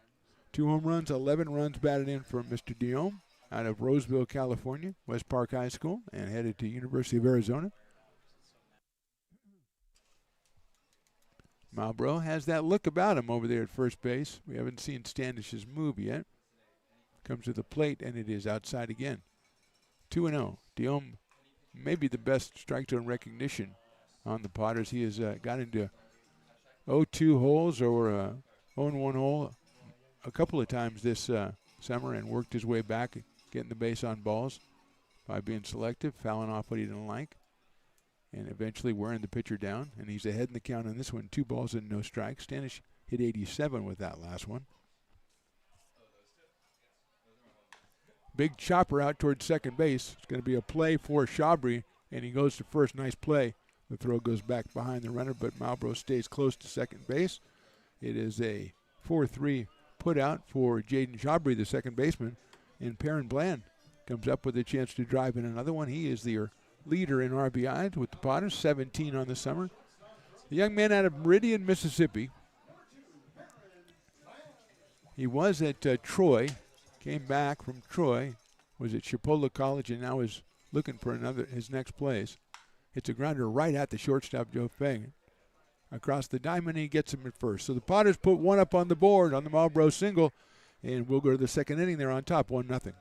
2 home runs, 11 runs batted in for Mr. Diome out of Roseville, California, West Park High School, and headed to University of Arizona. Marlboro has that look about him over there at first base. We haven't seen Standish's move yet. Comes to the plate, and it is outside again. 2-0. Diome may be the best strike zone recognition on the Potters. He has got into 0-2 holes or 0-1 hole a couple of times this summer and worked his way back, getting the base on balls by being selective, fouling off what he didn't like, and eventually wearing the pitcher down. And he's ahead in the count on this one. 2 balls and no strikes. Standish hit 87 with that last one. Big chopper out towards second base. It's going to be a play for Chabry, and he goes to first. Nice play. The throw goes back behind the runner, but Marlboro stays close to second base. It is a 4-3 put out for Jaden Chabry, the second baseman, and Perrin Bland comes up with a chance to drive in another one. He is the leader in RBIs with the Potters, 17 on the summer. The young man out of Meridian, Mississippi. He was at Troy. Came back from Troy, was at Chipola College, and now is looking for his next place. It's a grounder right at the shortstop, Joe Fagan. Across the diamond, he gets him at first. So the Potters put 1 up on the board on the Marlboro single, and we'll go to the second inning. They're on top, 1-0.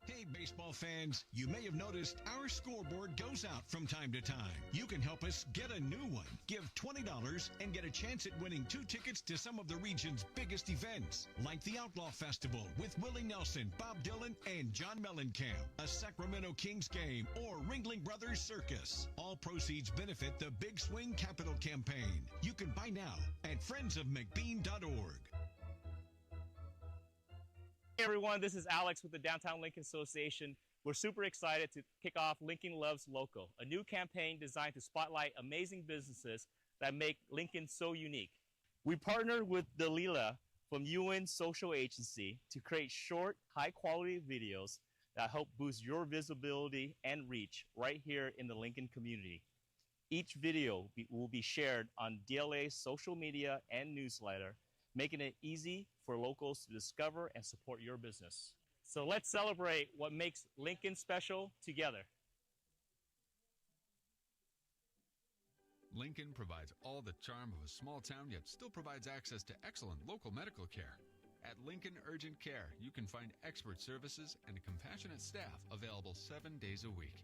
Hey, baseball fans, you may have noticed our scoreboard goes out from time to time. You can help us get a new one. Give $20 and get a chance at winning 2 tickets to some of the region's biggest events, like the Outlaw Festival with Willie Nelson, Bob Dylan, and John Mellencamp, a Sacramento Kings game, or Ringling Brothers Circus. All proceeds benefit the Big Swing Capital Campaign. You can buy now at friendsofmcbean.org. Hey everyone, this is Alex with the Downtown Lincoln Association. We're super excited to kick off Lincoln Loves Local, a new campaign designed to spotlight amazing businesses that make Lincoln so unique. We partnered with Dalila from UN Social Agency to create short, high-quality videos that help boost your visibility and reach right here in the Lincoln community. Each video will be shared on DLA's social media and newsletter, making it easy for locals to discover and support your business. So let's celebrate what makes Lincoln special together. Lincoln provides all the charm of a small town, yet still provides access to excellent local medical care. At Lincoln Urgent Care, you can find expert services and a compassionate staff available 7 days a week.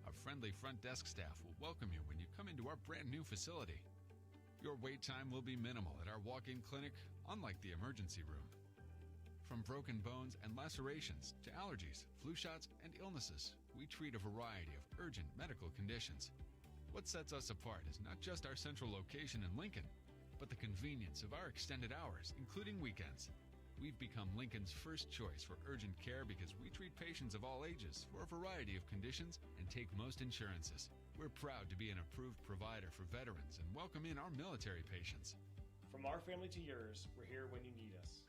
A friendly front desk staff will welcome you when you come into our brand new facility. Your wait time will be minimal at our walk-in clinic, unlike the emergency room. From broken bones and lacerations to allergies, flu shots, and illnesses, we treat a variety of urgent medical conditions. What sets us apart is not just our central location in Lincoln, but the convenience of our extended hours, including weekends. We've become Lincoln's first choice for urgent care because we treat patients of all ages for a variety of conditions and take most insurances. We're proud to be an approved provider for veterans and welcome in our military patients. From our family to yours, we're here when you need us.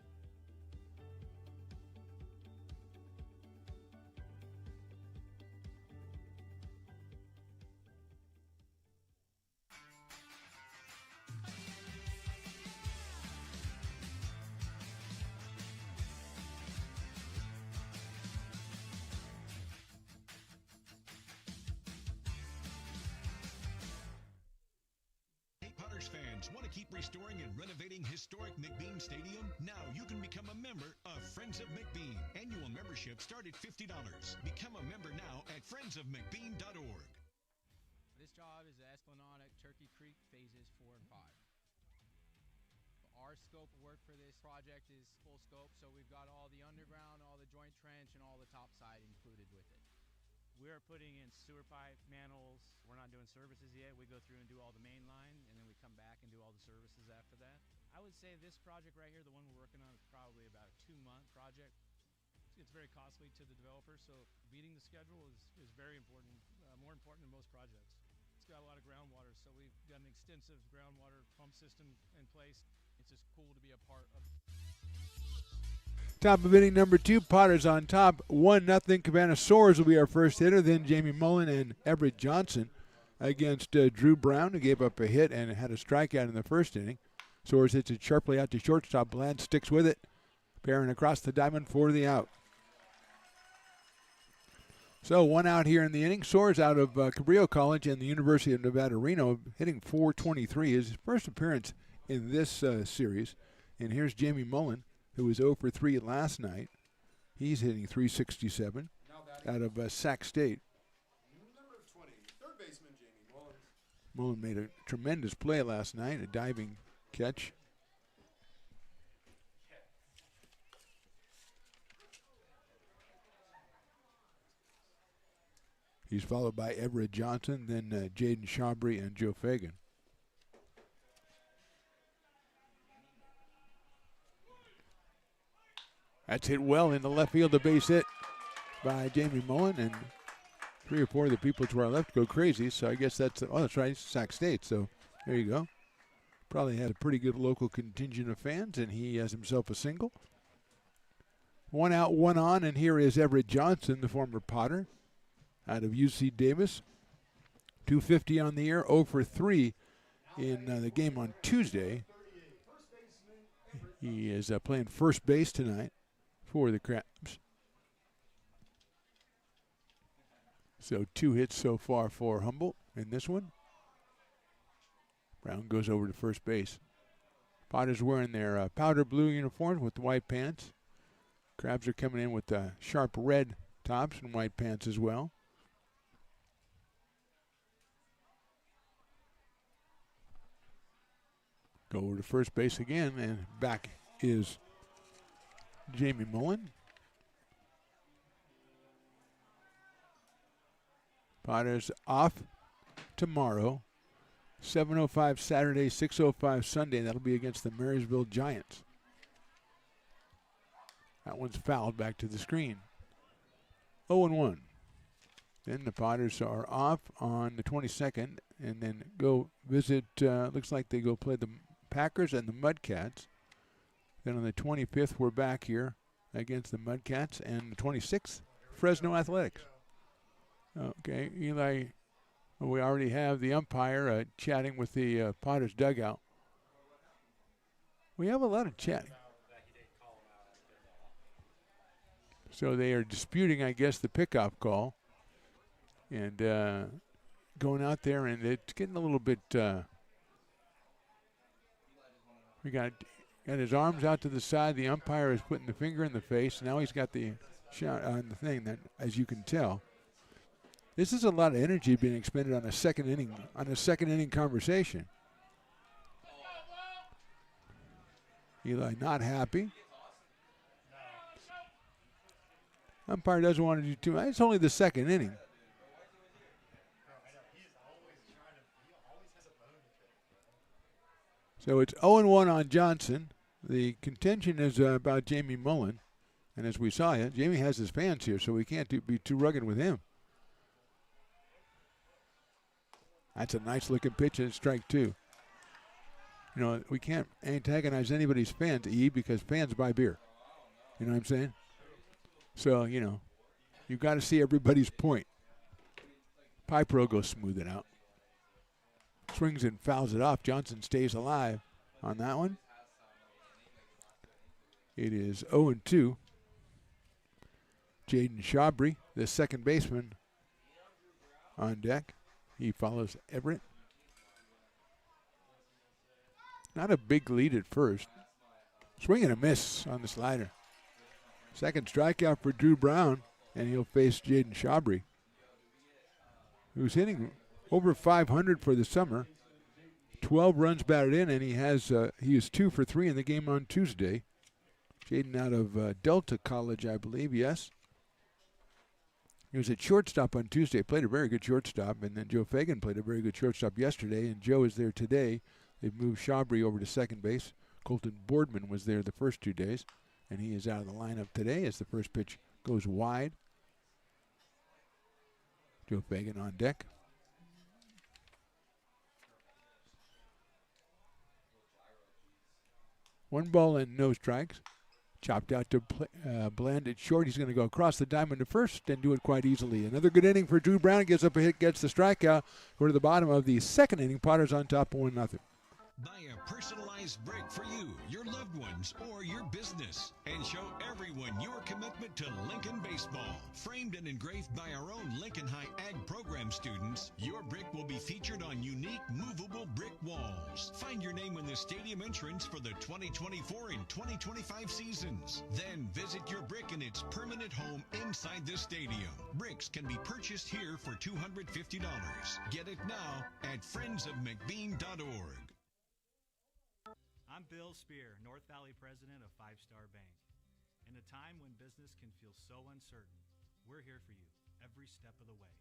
Fans want to keep restoring and renovating historic McBean Stadium? Now you can become a member of Friends of McBean. Annual membership start at $50. Become a member now at friendsofmcbean.org. This job is the Esplanade Turkey scope of work for this project is full scope, so we've got all the underground, all the joint trench, and all the top side included with it. We're putting in sewer pipe, manholes. We're not doing services yet. We go through and do all the main line, and then we come back and do all the services after that. I would say this project right here, the one we're working on, is probably about a 2-month project. It's very costly to the developer, so beating the schedule is very important, more important than most projects. It's got a lot of groundwater, so we've got an extensive groundwater pump system in place. It's just cool to be a part of. Top of inning number 2, Potters on top, 1-0. Cabana Soares will be our first hitter. Then Jamie Mullen and Everett Johnson against Drew Brown, who gave up a hit and had a strikeout in the first inning. Soares hits it sharply out to shortstop. Bland sticks with it, bearing across the diamond for the out. So 1 out here in the inning. Soares out of Cabrillo College and the University of Nevada, Reno, hitting .423. His first appearance in this series. And here's Jamie Mullen, who was 0 for 3 last night. He's hitting .367 out of Sac State. Number 20, third baseman Jamie Mullen. Mullen made a tremendous play last night, a diving catch. He's followed by Everett Johnson, then Jaden Shabry and Joe Fagan. That's hit well into left field, a base hit by Jamie Mullen, and 3 or 4 of the people to our left go crazy, so I guess that's right, Sac State, so there you go. Probably had a pretty good local contingent of fans, and he has himself a single. 1 out, 1 on, and here is Everett Johnson, the former Potter, out of UC Davis. .250 on the year, 0 for 3 in the game on Tuesday. He is playing first base tonight for the Crabs. So 2 hits so far for Humboldt in this one. Brown goes over to first base. Potters wearing their powder blue uniforms with the white pants. Crabs are coming in with sharp red tops and white pants as well. Go over to first base again, and back is Jamie Mullen. Potters off tomorrow. 7:05 Saturday, 6:05 Sunday. That'll be against the Marysville Giants. That one's fouled back to the screen. 0-1. Then the Potters are off on the 22nd and then go visit, looks like they go play the Packers and the Mudcats. Then on the 25th, we're back here against the Mudcats, and the 26th, Fresno Athletics. Okay, Eli, we already have the umpire chatting with the Potters dugout. We have a lot of chatting. So they are disputing, I guess, the pickoff call. And going out there, and it's getting a little bit, we got his arms out to the side. The umpire is putting the finger in the face. Now he's got the shot on the thing that, as you can tell, this is a lot of energy being expended on a second inning conversation. Eli not happy. Umpire doesn't want to do too much. It's only the second inning. So it's 0-1 on Johnson. The contention is about Jamie Mullen. And as we saw, Jamie has his fans here, so we can't be too rugged with him. That's a nice-looking pitch, and strike 2. You know, we can't antagonize anybody's fans, because fans buy beer. You know what I'm saying? So, you know, you've got to see everybody's point. Piper will go smooth it out. Swings and fouls it off. Johnson stays alive on that one. It is 0-2. Jaden Shabry, the second baseman, on deck. He follows Everett. Not a big lead at first. Swing and a miss on the slider. Second strikeout for Drew Brown, and he'll face Jaden Shabry, who's hitting over 500 for the summer. 12 runs batted in, and he is 2 for 3 in the game on Tuesday. Jaden out of Delta College, I believe, yes. He was at shortstop on Tuesday, played a very good shortstop, and then Joe Fagan played a very good shortstop yesterday, and Joe is there today. They've moved Shabry over to second base. Colton Boardman was there the first 2 days, and he is out of the lineup today as the first pitch goes wide. Joe Fagan on deck. One ball and no strikes. Chopped out to Bland at short. He's going to go across the diamond to first and do it quite easily. Another good inning for Drew Brown. Gives up a hit, gets the strikeout. We're to the bottom of the second inning. Potters on top 1-0. Buy a personalized brick for you, your loved ones, or your business, and show everyone your commitment to Lincoln baseball. Framed and engraved by our own Lincoln High Ag program students, your brick will be featured on unique movable brick walls. Find your name in the stadium entrance for the 2024 and 2025 seasons. Then visit your brick in its permanent home inside the stadium. Bricks can be purchased here for $250. Get it now at friendsofmcbean.org. I'm Bill Spear, North Valley president of Five Star Bank. In a time when business can feel so uncertain, we're here for you every step of the way.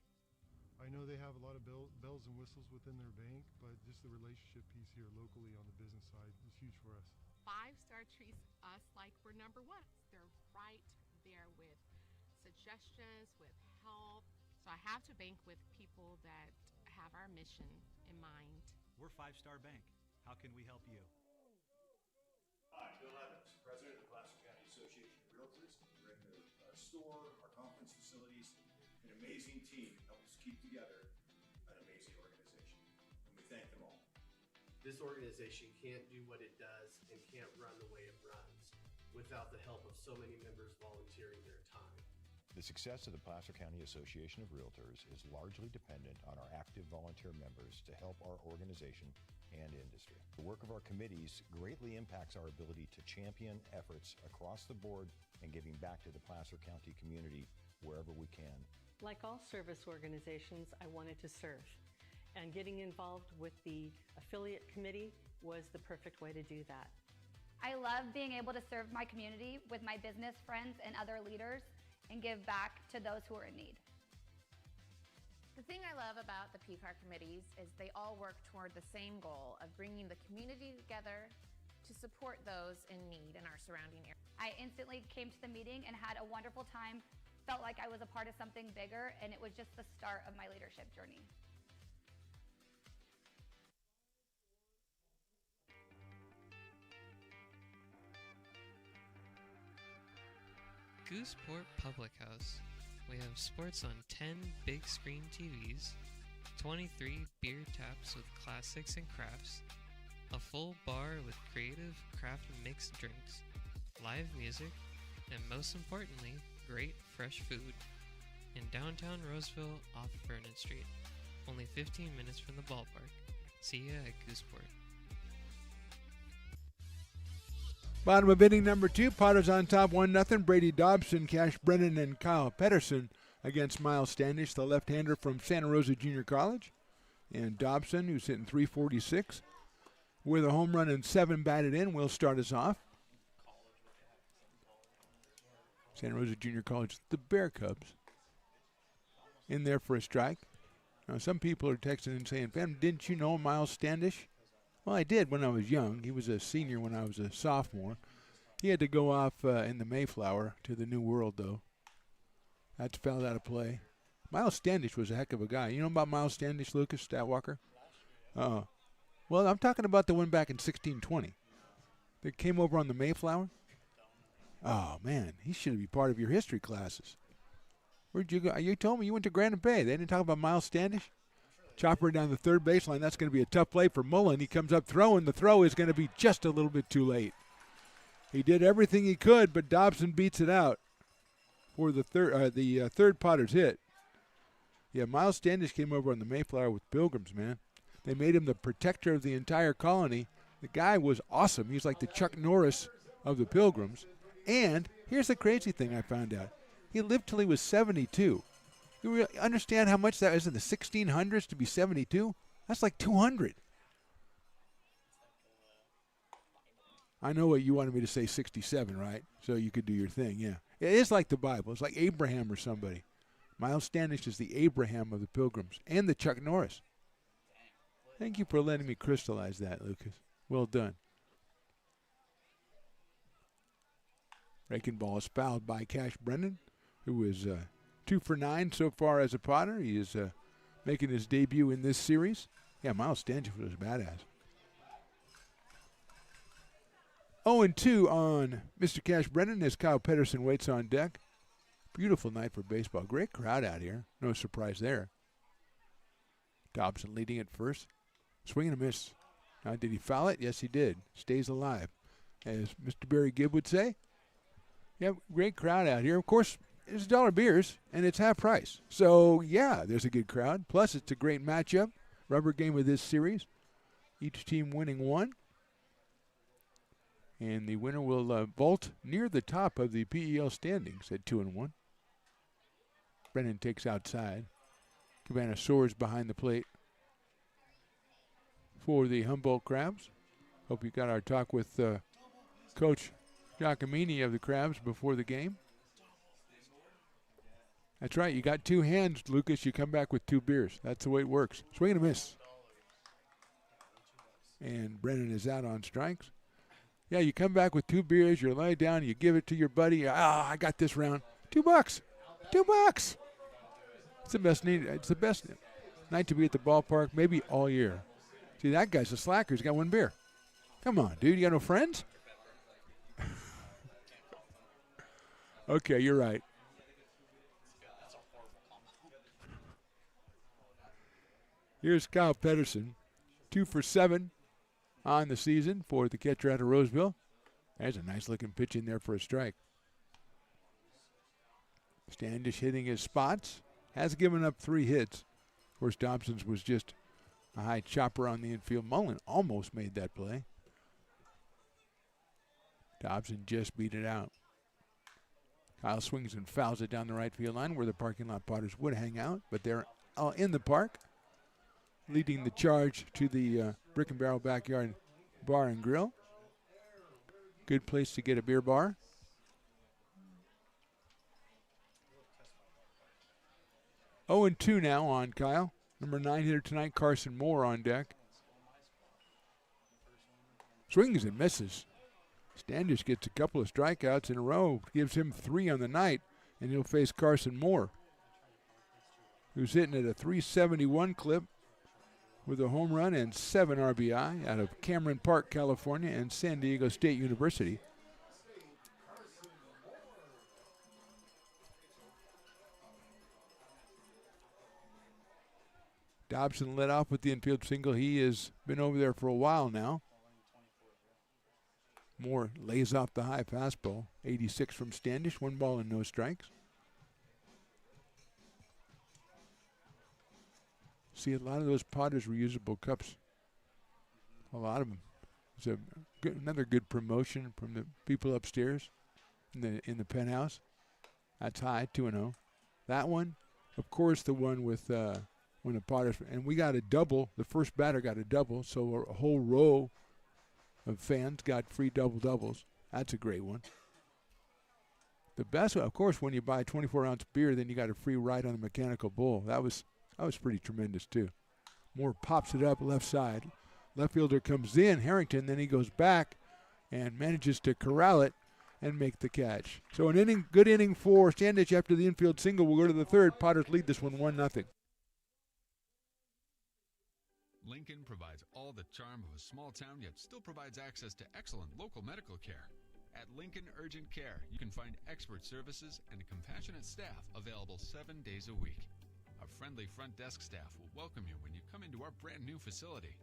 I know they have a lot of bells and whistles within their bank, but just the relationship piece here locally on the business side is huge for us. 5 Star treats us like we're number one. They're right there with suggestions, with help. So I have to bank with people that have our mission in mind. We're Five Star Bank. How can we help you? Hi, Bill Evans, president of the Placer County Association of Realtors. We're in the store, our conference facilities, an amazing team help us keep together an amazing organization. And we thank them all. This organization can't do what it does and can't run the way it runs without the help of so many members volunteering their time. The success of the Placer County Association of Realtors is largely dependent on our active volunteer members to help our organization and industry. The work of our committees greatly impacts our ability to champion efforts across the board and giving back to the Placer County community wherever we can. Like all service organizations, I wanted to serve. And getting involved with the affiliate committee was the perfect way to do that. I love being able to serve my community with my business friends and other leaders and give back to those who are in need. The thing I love about the PCAR committees is they all work toward the same goal of bringing the community together to support those in need in our surrounding area. I instantly came to the meeting and had a wonderful time, felt like I was a part of something bigger, and it was just the start of my leadership journey. Gooseport Public House. We have sports on 10 big screen TVs, 23 beer taps with classics and crafts, a full bar with creative craft mixed drinks, live music, and most importantly, great fresh food. In downtown Roseville off Vernon Street, only 15 minutes from the ballpark. See ya at Gooseport. Bottom of inning number 2. Potters on top 1-0. Brady Dobson, Cash Brennan, and Kyle Pedersen against Miles Standish, the left-hander from Santa Rosa Junior College. And Dobson, who's hitting .346, with a home run and 7 batted in, will start us off. Santa Rosa Junior College, the Bear Cubs, in there for a strike. Now, some people are texting and saying, "Ben, didn't you know Miles Standish?" Well, I did when I was young. He was a senior when I was a sophomore. He had to go off in the Mayflower to the New World, though. That's fell out of play. Miles Standish was a heck of a guy. You know about Miles Standish, Lucas Statwalker? Well, I'm talking about the one back in 1620 that came over on the Mayflower. Oh, man, he should be part of your history classes. Where'd you go? You told me you went to Granite Bay. They didn't talk about Miles Standish? Chopper down the third baseline. That's going to be a tough play for Mullen. He comes up throwing. The throw is going to be just a little bit too late. He did everything he could, but Dobson beats it out for the third Potters hit. Yeah, Miles Standish came over on the Mayflower with Pilgrims, man. They made him the protector of the entire colony. The guy was awesome. He's like the Chuck Norris of the Pilgrims. And here's the crazy thing I found out. He lived till he was 72. You really understand how much that is in the 1600s to be 72? That's like 200. I know what you wanted me to say, 67, right? So you could do your thing, yeah. It is like the Bible. It's like Abraham or somebody. Miles Standish is the Abraham of the Pilgrims and the Chuck Norris. Thank you for letting me crystallize that, Lucas. Well done. Breaking ball is fouled by Cash Brennan, who is 2 for 9 so far as a Potter. He is making his debut in this series. Yeah, Miles Standish was badass. 0-2 on Mr. Cash Brennan as Kyle Pedersen waits on deck. Beautiful night for baseball. Great crowd out here. No surprise there. Dobson leading at first. Swing and a miss. Now, did he foul it? Yes, he did. Stays alive. As Mr. Barry Gibb would say. Yeah, great crowd out here. Of course, it's $1 beers, and it's half price. So, yeah, there's a good crowd. Plus, it's a great matchup. Rubber game of this series. Each team winning one. And the winner will vault near the top of the PEL standings at 2-1. Brennan takes outside. Cabana soars behind the plate for the Humboldt Crabs. Hope you got our talk with Coach Giacomini of the Crabs before the game. That's right. You got 2 hands, Lucas. You come back with 2 beers. That's the way it works. Swing and a miss. And Brennan is out on strikes. Yeah, you come back with 2 beers. You lay down. You give it to your buddy. I got this round. $2. $2. It's the best need. It's the best night to be at the ballpark, maybe all year. See, that guy's a slacker. He's got 1 beer. Come on, dude. You got no friends? Okay, you're right. Here's Kyle Pedersen, 2 for 7 on the season for the catcher out of Roseville. There's a nice-looking pitch in there for a strike. Standish hitting his spots. Has given up 3 hits. Of course, Dobson's was just a high chopper on the infield. Mullen almost made that play. Dobson just beat it out. Kyle swings and fouls it down the right field line where the parking lot Potters would hang out, but they're in the park, leading the charge to the Brick and Barrel Backyard Bar and Grill. Good place to get a beer bar. Oh, and 2 now on Kyle. Number 9 hitter tonight, Carson Moore on deck. Swings and misses. Standish gets a couple of strikeouts in a row, gives him 3 on the night, and he'll face Carson Moore, who's hitting at a .371 clip with a home run and 7 RBI out of Cameron Park, California, and San Diego State University. Dobson led off with the infield single. He has been over there for a while now. Moore lays off the high fastball. 86 from Standish, 1 ball and no strikes. See, a lot of those Potters reusable cups. A lot of them. It's another good promotion from the people upstairs in the penthouse. That's high, 2-0. That one, of course, the one with when the Potters, and we got a double. The first batter got a double, so a whole row of fans got free doubles. That's a great one. The best one, of course, when you buy a 24-ounce beer, then you got a free ride on the mechanical bull. That was pretty tremendous too. Moore pops it up left side. Left fielder comes in, Harrington, then he goes back and manages to corral it and make the catch. So good inning for Standish after the infield single. We'll go to the third. Potters lead this one 1-0. Lincoln provides all the charm of a small town, yet still provides access to excellent local medical care. At Lincoln Urgent Care, you can find expert services and a compassionate staff available 7 days a week. Our friendly front desk staff will welcome you when you come into our brand new facility.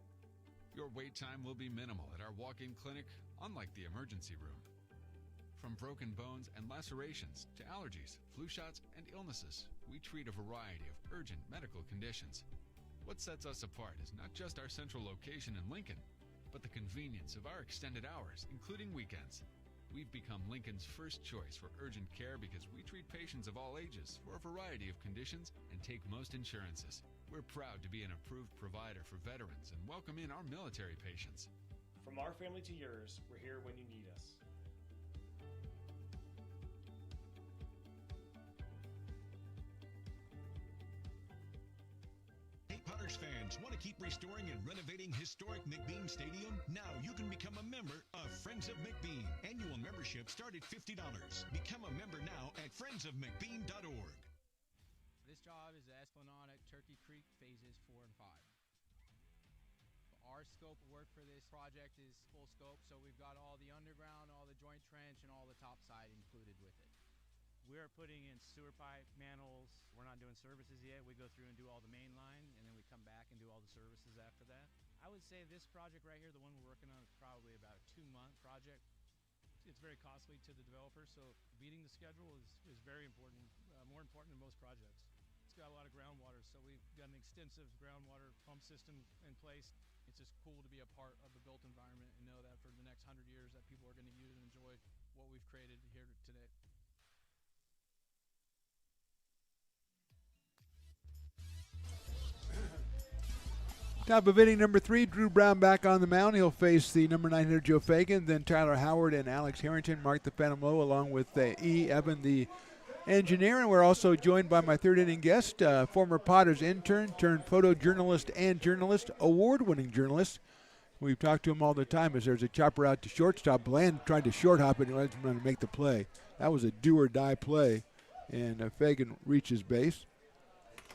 Your wait time will be minimal at our walk-in clinic, unlike the emergency room. From broken bones and lacerations to allergies, flu shots, and illnesses, we treat a variety of urgent medical conditions. What sets us apart is not just our central location in Lincoln, but the convenience of our extended hours, including weekends. We've become Lincoln's first choice for urgent care because we treat patients of all ages for a variety of conditions and take most insurances. We're proud to be an approved provider for veterans and welcome in our military patients. From our family to yours, we're here when you need us. Hey, Potters fans, want to keep restoring and renovating historic McBean Stadium? Now you can become a member of Friends of McBean. Annual membership start at $50. Become a member now at friendsofmcbean.org. This job is the Esplanade at Turkey Creek phases 4 and 5. Our scope of work for this project is full scope, so we've got all the underground, all the joint trench, and all the top side included with it. We're putting in sewer pipe, manholes. We're not doing services yet. We go through and do all the main line, and then we come back and do all the services after that. I would say this project right here, the one we're working on, is probably about a 2-month project. It's very costly to the developer, so beating the schedule is very important, more important than most projects. It's got a lot of groundwater, so we've got an extensive groundwater pump system in place. It's just cool to be a part of the built environment and know that for the next 100 years that people are going to use and enjoy what we've created here today. Top of inning number 3, Drew Brown back on the mound. He'll face the number 9 hitter, Joe Fagan. Then Tyler Howard and Alex Harrington, Mark the Phantom Low, along with E. Evan, the engineer. And we're also joined by my third inning guest, former Potters intern turned photojournalist and journalist, award-winning journalist. We've talked to him all the time as there's a chopper out to shortstop. Bland tried to short hop it and let him make the play. That was a do-or-die play, and Fagan reaches base.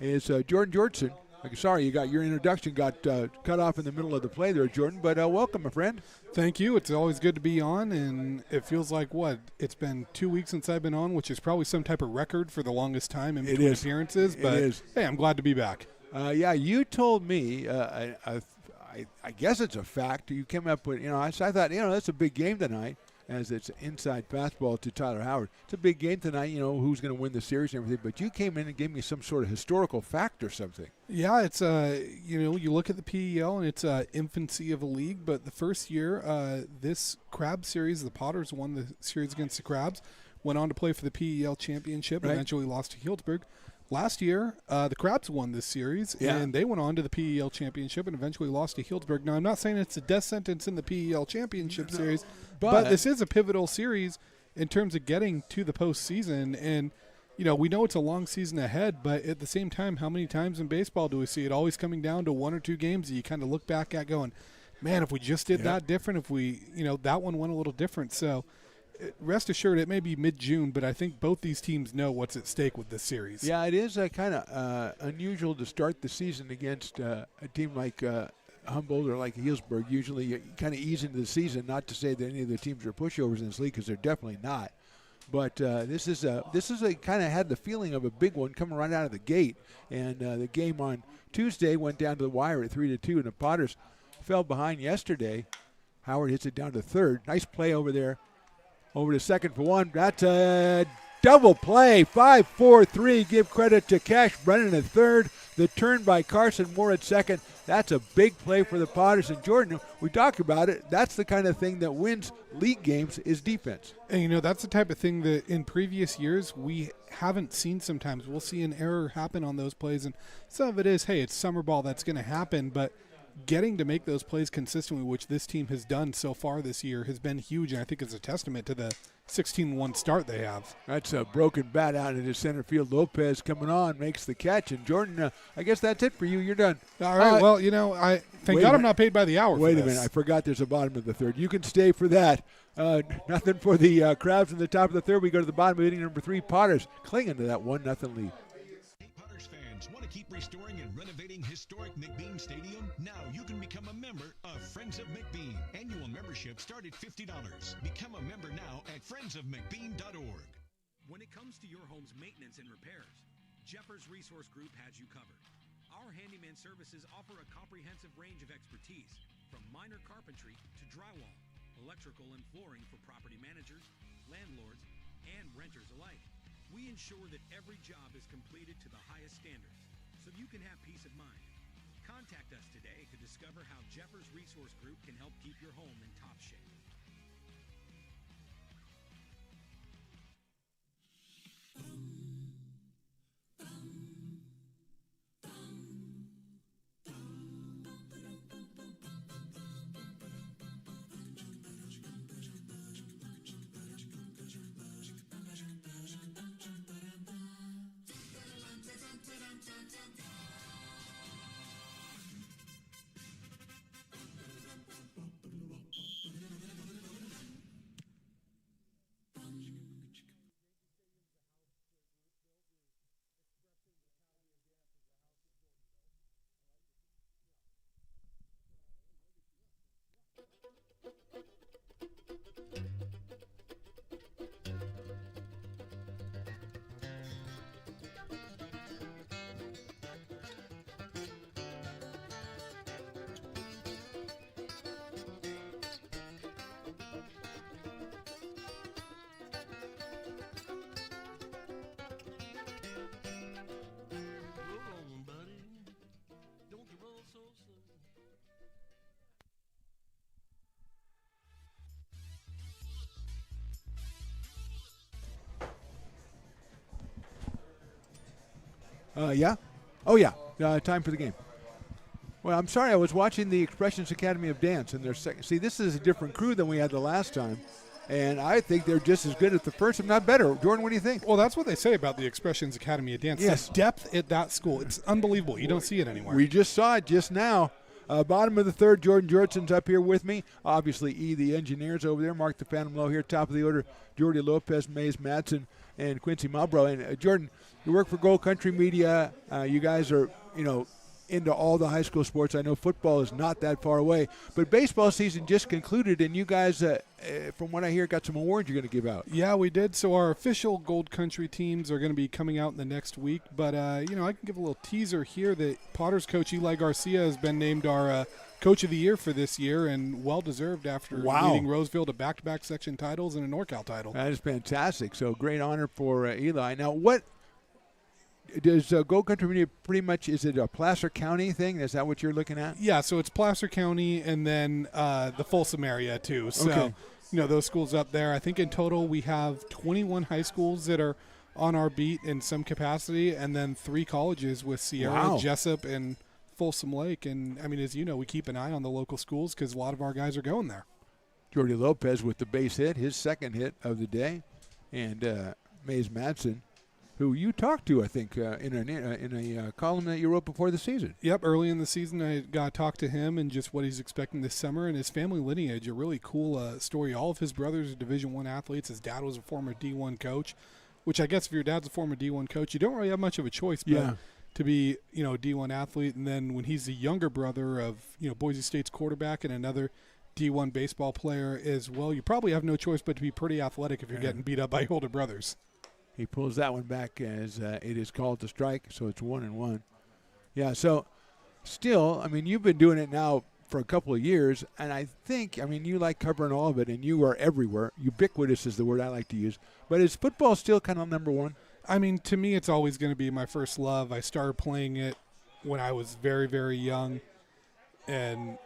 It's Jordan Georgeson. Sorry, your introduction got cut off in the middle of the play there, Jordan, but welcome, my friend. Thank you. It's always good to be on, and it feels like, it's been 2 weeks since I've been on, which is probably some type of record for the longest time in between appearances, but hey, I'm glad to be back. You told me, I guess it's a fact, you came up with, I thought, that's a big game tonight, as it's inside fastball to Tyler Howard. It's a big game tonight, who's going to win the series and everything, but you came in and gave me some sort of historical fact or something. Yeah, it's, you look at the PEL and it's infancy of a league, but the first year, this Crab series, the Potters won the series against the Crabs, went on to play for the PEL championship, and eventually lost to Healdsburg. Last year, the Crabs won this series, and they went on to the PEL championship and eventually lost to Healdsburg. Now, I'm not saying it's a death sentence in the PEL championship series, but this is a pivotal series in terms of getting to the postseason. And, we know it's a long season ahead, but at the same time, how many times in baseball do we see it always coming down to 1 or 2 games that you kind of look back at going, man, if we just did that different, if we, that one went a little different. So, rest assured, it may be mid-June, but I think both these teams know what's at stake with this series. Yeah, it is kind of unusual to start the season against a team like Humboldt or like Healdsburg. Usually you kind of ease into the season, not to say that any of the teams are pushovers in this league, because they're definitely not. But this is a kind of had the feeling of a big one coming right out of the gate. And the game on Tuesday went down to the wire at 3-2, and the Potters fell behind yesterday. Howard hits it down to third. Nice play over there. Over to second for one. That's a double play. 5-4-3. Give credit to Cash Brennan at third. The turn by Carson Moore at second. That's a big play for the Potters. And Jordan, we talk about it. That's the kind of thing that wins league games is defense. And, that's the type of thing that in previous years we haven't seen sometimes. We'll see an error happen on those plays. And some of it is, hey, it's summer ball. That's going to happen. But getting to make those plays consistently, which this team has done so far this year, has been huge, and I think it's a testament to the 16-1 start they have. That's a broken bat out into center field. Lopez coming on, makes the catch, and Jordan, I guess that's it for you. You're done. All right, well, I thank God I'm not paid by the hour Wait a minute, I forgot there's a bottom of the third. You can stay for that. Nothing for the Crabs in the top of the third. We go to the bottom of inning number 3. Potters clinging to that 1-0 lead. Potters fans, want to keep restoring and renovating historic McBean Stadium? Now you can become a member of Friends of McBean. Annual membership start at $50. Become a member now at friendsofmcbean.org. When it comes to your home's maintenance and repairs, Jeffers Resource Group has you covered. Our handyman services offer a comprehensive range of expertise, from minor carpentry to drywall, electrical and flooring for property managers, landlords, and renters alike. We ensure that every job is completed to the highest standards, so you can have peace of mind. Contact us today to discover how Jeffers Resource Group can help keep your home in top shape. Yeah. Oh, yeah. Time for the game. Well, I'm sorry. I was watching the Expressions Academy of Dance, and their second. See, this is a different crew than we had the last time, and I think they're just as good at the first, if not better. Jordan, what do you think? Well, that's what they say about the Expressions Academy of Dance. Yes. The depth at that school, it's unbelievable. You don't see it anywhere. We just saw it just now. Bottom of the third, Jordan Jortson's up here with me. Obviously, the engineers over there. Mark the Phantom Low here. Top of the order, Jordy Lopez, Mays Madsen, and Quincy Malbrough. And Jordan, you work for Gold Country Media. You guys are, into all the high school sports. I know football is not that far away, but baseball season just concluded, and you guys, from what I hear, got some awards you're going to give out. Yeah, we did. So our official Gold Country teams are going to be coming out in the next week, but, I can give a little teaser here that Potters coach Eli Garcia has been named our Coach of the Year for this year, and well-deserved after leading Roseville to back-to-back section titles and a NorCal title. That is fantastic. So great honor for Eli. Now, what does Gold Country Media pretty much, is it a Placer County thing? Is that what you're looking at? Yeah, so it's Placer County and then the Folsom area too. So, okay. Those schools up there. I think in total we have 21 high schools that are on our beat in some capacity, and then 3 colleges with Sierra, Jessup, and Folsom Lake. And, as you know, we keep an eye on the local schools because a lot of our guys are going there. Jordy Lopez with the base hit, his second hit of the day, and Mays Madsen, who you talked to, I think, in a column that you wrote before the season. Yep, early in the season I got to talk to him and just what he's expecting this summer and his family lineage. A really cool story. All of his brothers are Division I athletes. His dad was a former D1 coach, which I guess if your dad's a former D1 coach, you don't really have much of a choice but to be, a D1 athlete. And then when he's the younger brother of, Boise State's quarterback and another D1 baseball player as well, you probably have no choice but to be pretty athletic if you're getting beat up by older brothers. He pulls that one back as it is called to strike, so it's 1-1. Yeah, so still, you've been doing it now for a couple of years, and I think, you like covering all of it, and you are everywhere. Ubiquitous is the word I like to use. But is football still kind of number one? To me, it's always going to be my first love. I started playing it when I was very, very young, and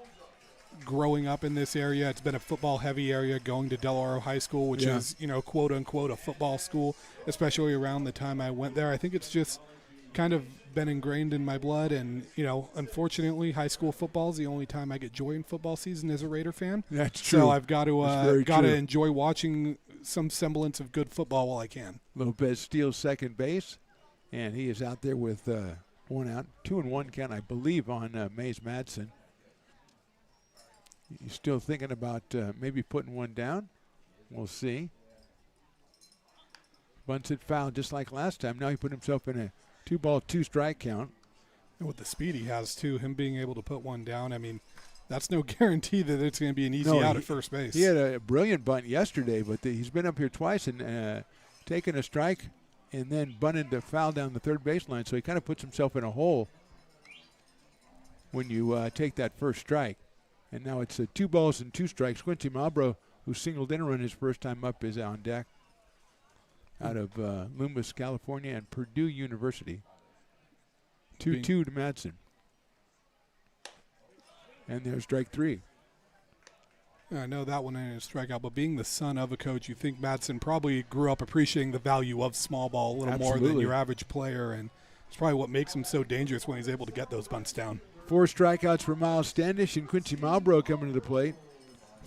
growing up in this area, it's been a football-heavy area, going to Del Oro High School, which is, quote-unquote, a football school, especially around the time I went there. I think it's just kind of been ingrained in my blood, and, unfortunately, high school football is the only time I get joy in football season as a Raider fan. That's true. So I've got to enjoy watching some semblance of good football while I can. Lopez steals second base, and he is out there with one out, 2-1 count, I believe, on Mays Madsen. He's still thinking about maybe putting one down. We'll see. Bunts it foul just like last time. Now he put himself in a 2-ball, 2-strike count. And with the speed he has, too, him being able to put one down, that's no guarantee that it's going to be an easy out at first base. He had a brilliant bunt yesterday, but he's been up here twice and taken a strike and then bunted the foul down the third baseline. So he kind of puts himself in a hole when you take that first strike. And now it's 2 balls and 2 strikes. Quincy Malbrough, who singled in a run his first time up, is on deck out of Loomis, California, and Purdue University. 2-2 to Madsen. And there's strike 3. I know that one ain't a strikeout, but being the son of a coach, you think Madsen probably grew up appreciating the value of small ball a little more than your average player, and it's probably what makes him so dangerous when he's able to get those bunts down. 4 strikeouts for Miles Standish and Quincy Malbrough coming to the plate.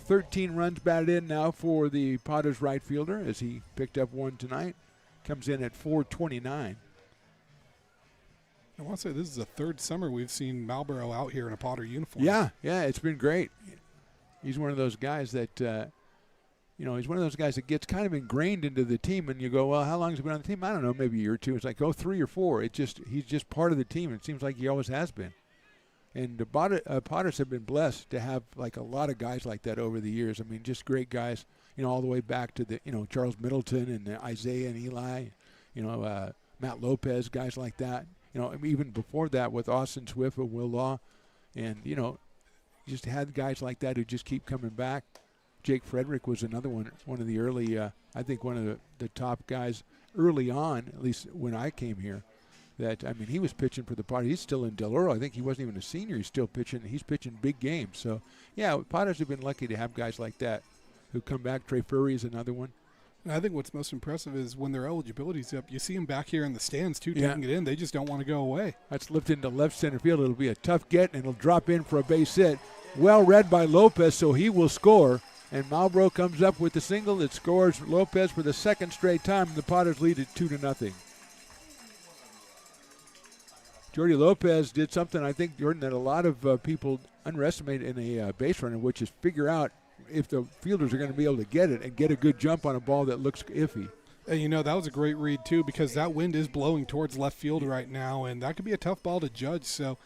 13 runs batted in now for the Potters right fielder as he picked up one tonight. Comes in at 429. I want to say this is the third summer we've seen Malbrough out here in a Potter uniform. Yeah, it's been great. He's one of those guys that, he's one of those guys that gets kind of ingrained into the team, and you go, well, how long has he been on the team? I don't know, maybe a year or two. It's like, 3 or 4. He's just part of the team. It seems like he always has been. And the Potters have been blessed to have like a lot of guys like that over the years. Just great guys, all the way back to the, Charles Middleton and Isaiah and Eli, Matt Lopez, guys like that. Even before that with Austin Swift and Will Law. And, just had guys like that who just keep coming back. Jake Frederick was another one of the early, I think one of the top guys early on, at least when I came here. That, he was pitching for the Potters. He's still in Del Oro. I think he wasn't even a senior. He's still pitching. He's pitching big games. So, yeah, Potters have been lucky to have guys like that who come back. Trey Furry is another one. And I think what's most impressive is when their eligibility's up, you see them back here in the stands, too, Yeah. taking it in. They just don't want to go away. That's lifted into left center field. It'll be a tough get, and it'll drop in for a base hit. Well read by Lopez, so he will score. And Malbrough comes up with the single that scores Lopez for the second straight time. The Potters lead it 2-0. Jordy Lopez did something, I think, Jordan, that a lot of people underestimate in a base runner, which is figure out if the fielders are going to be able to get it and get a good jump on a ball that looks iffy. And, you know, that was a great read, too, because that wind is blowing towards left field right now, and that could be a tough ball to judge. So,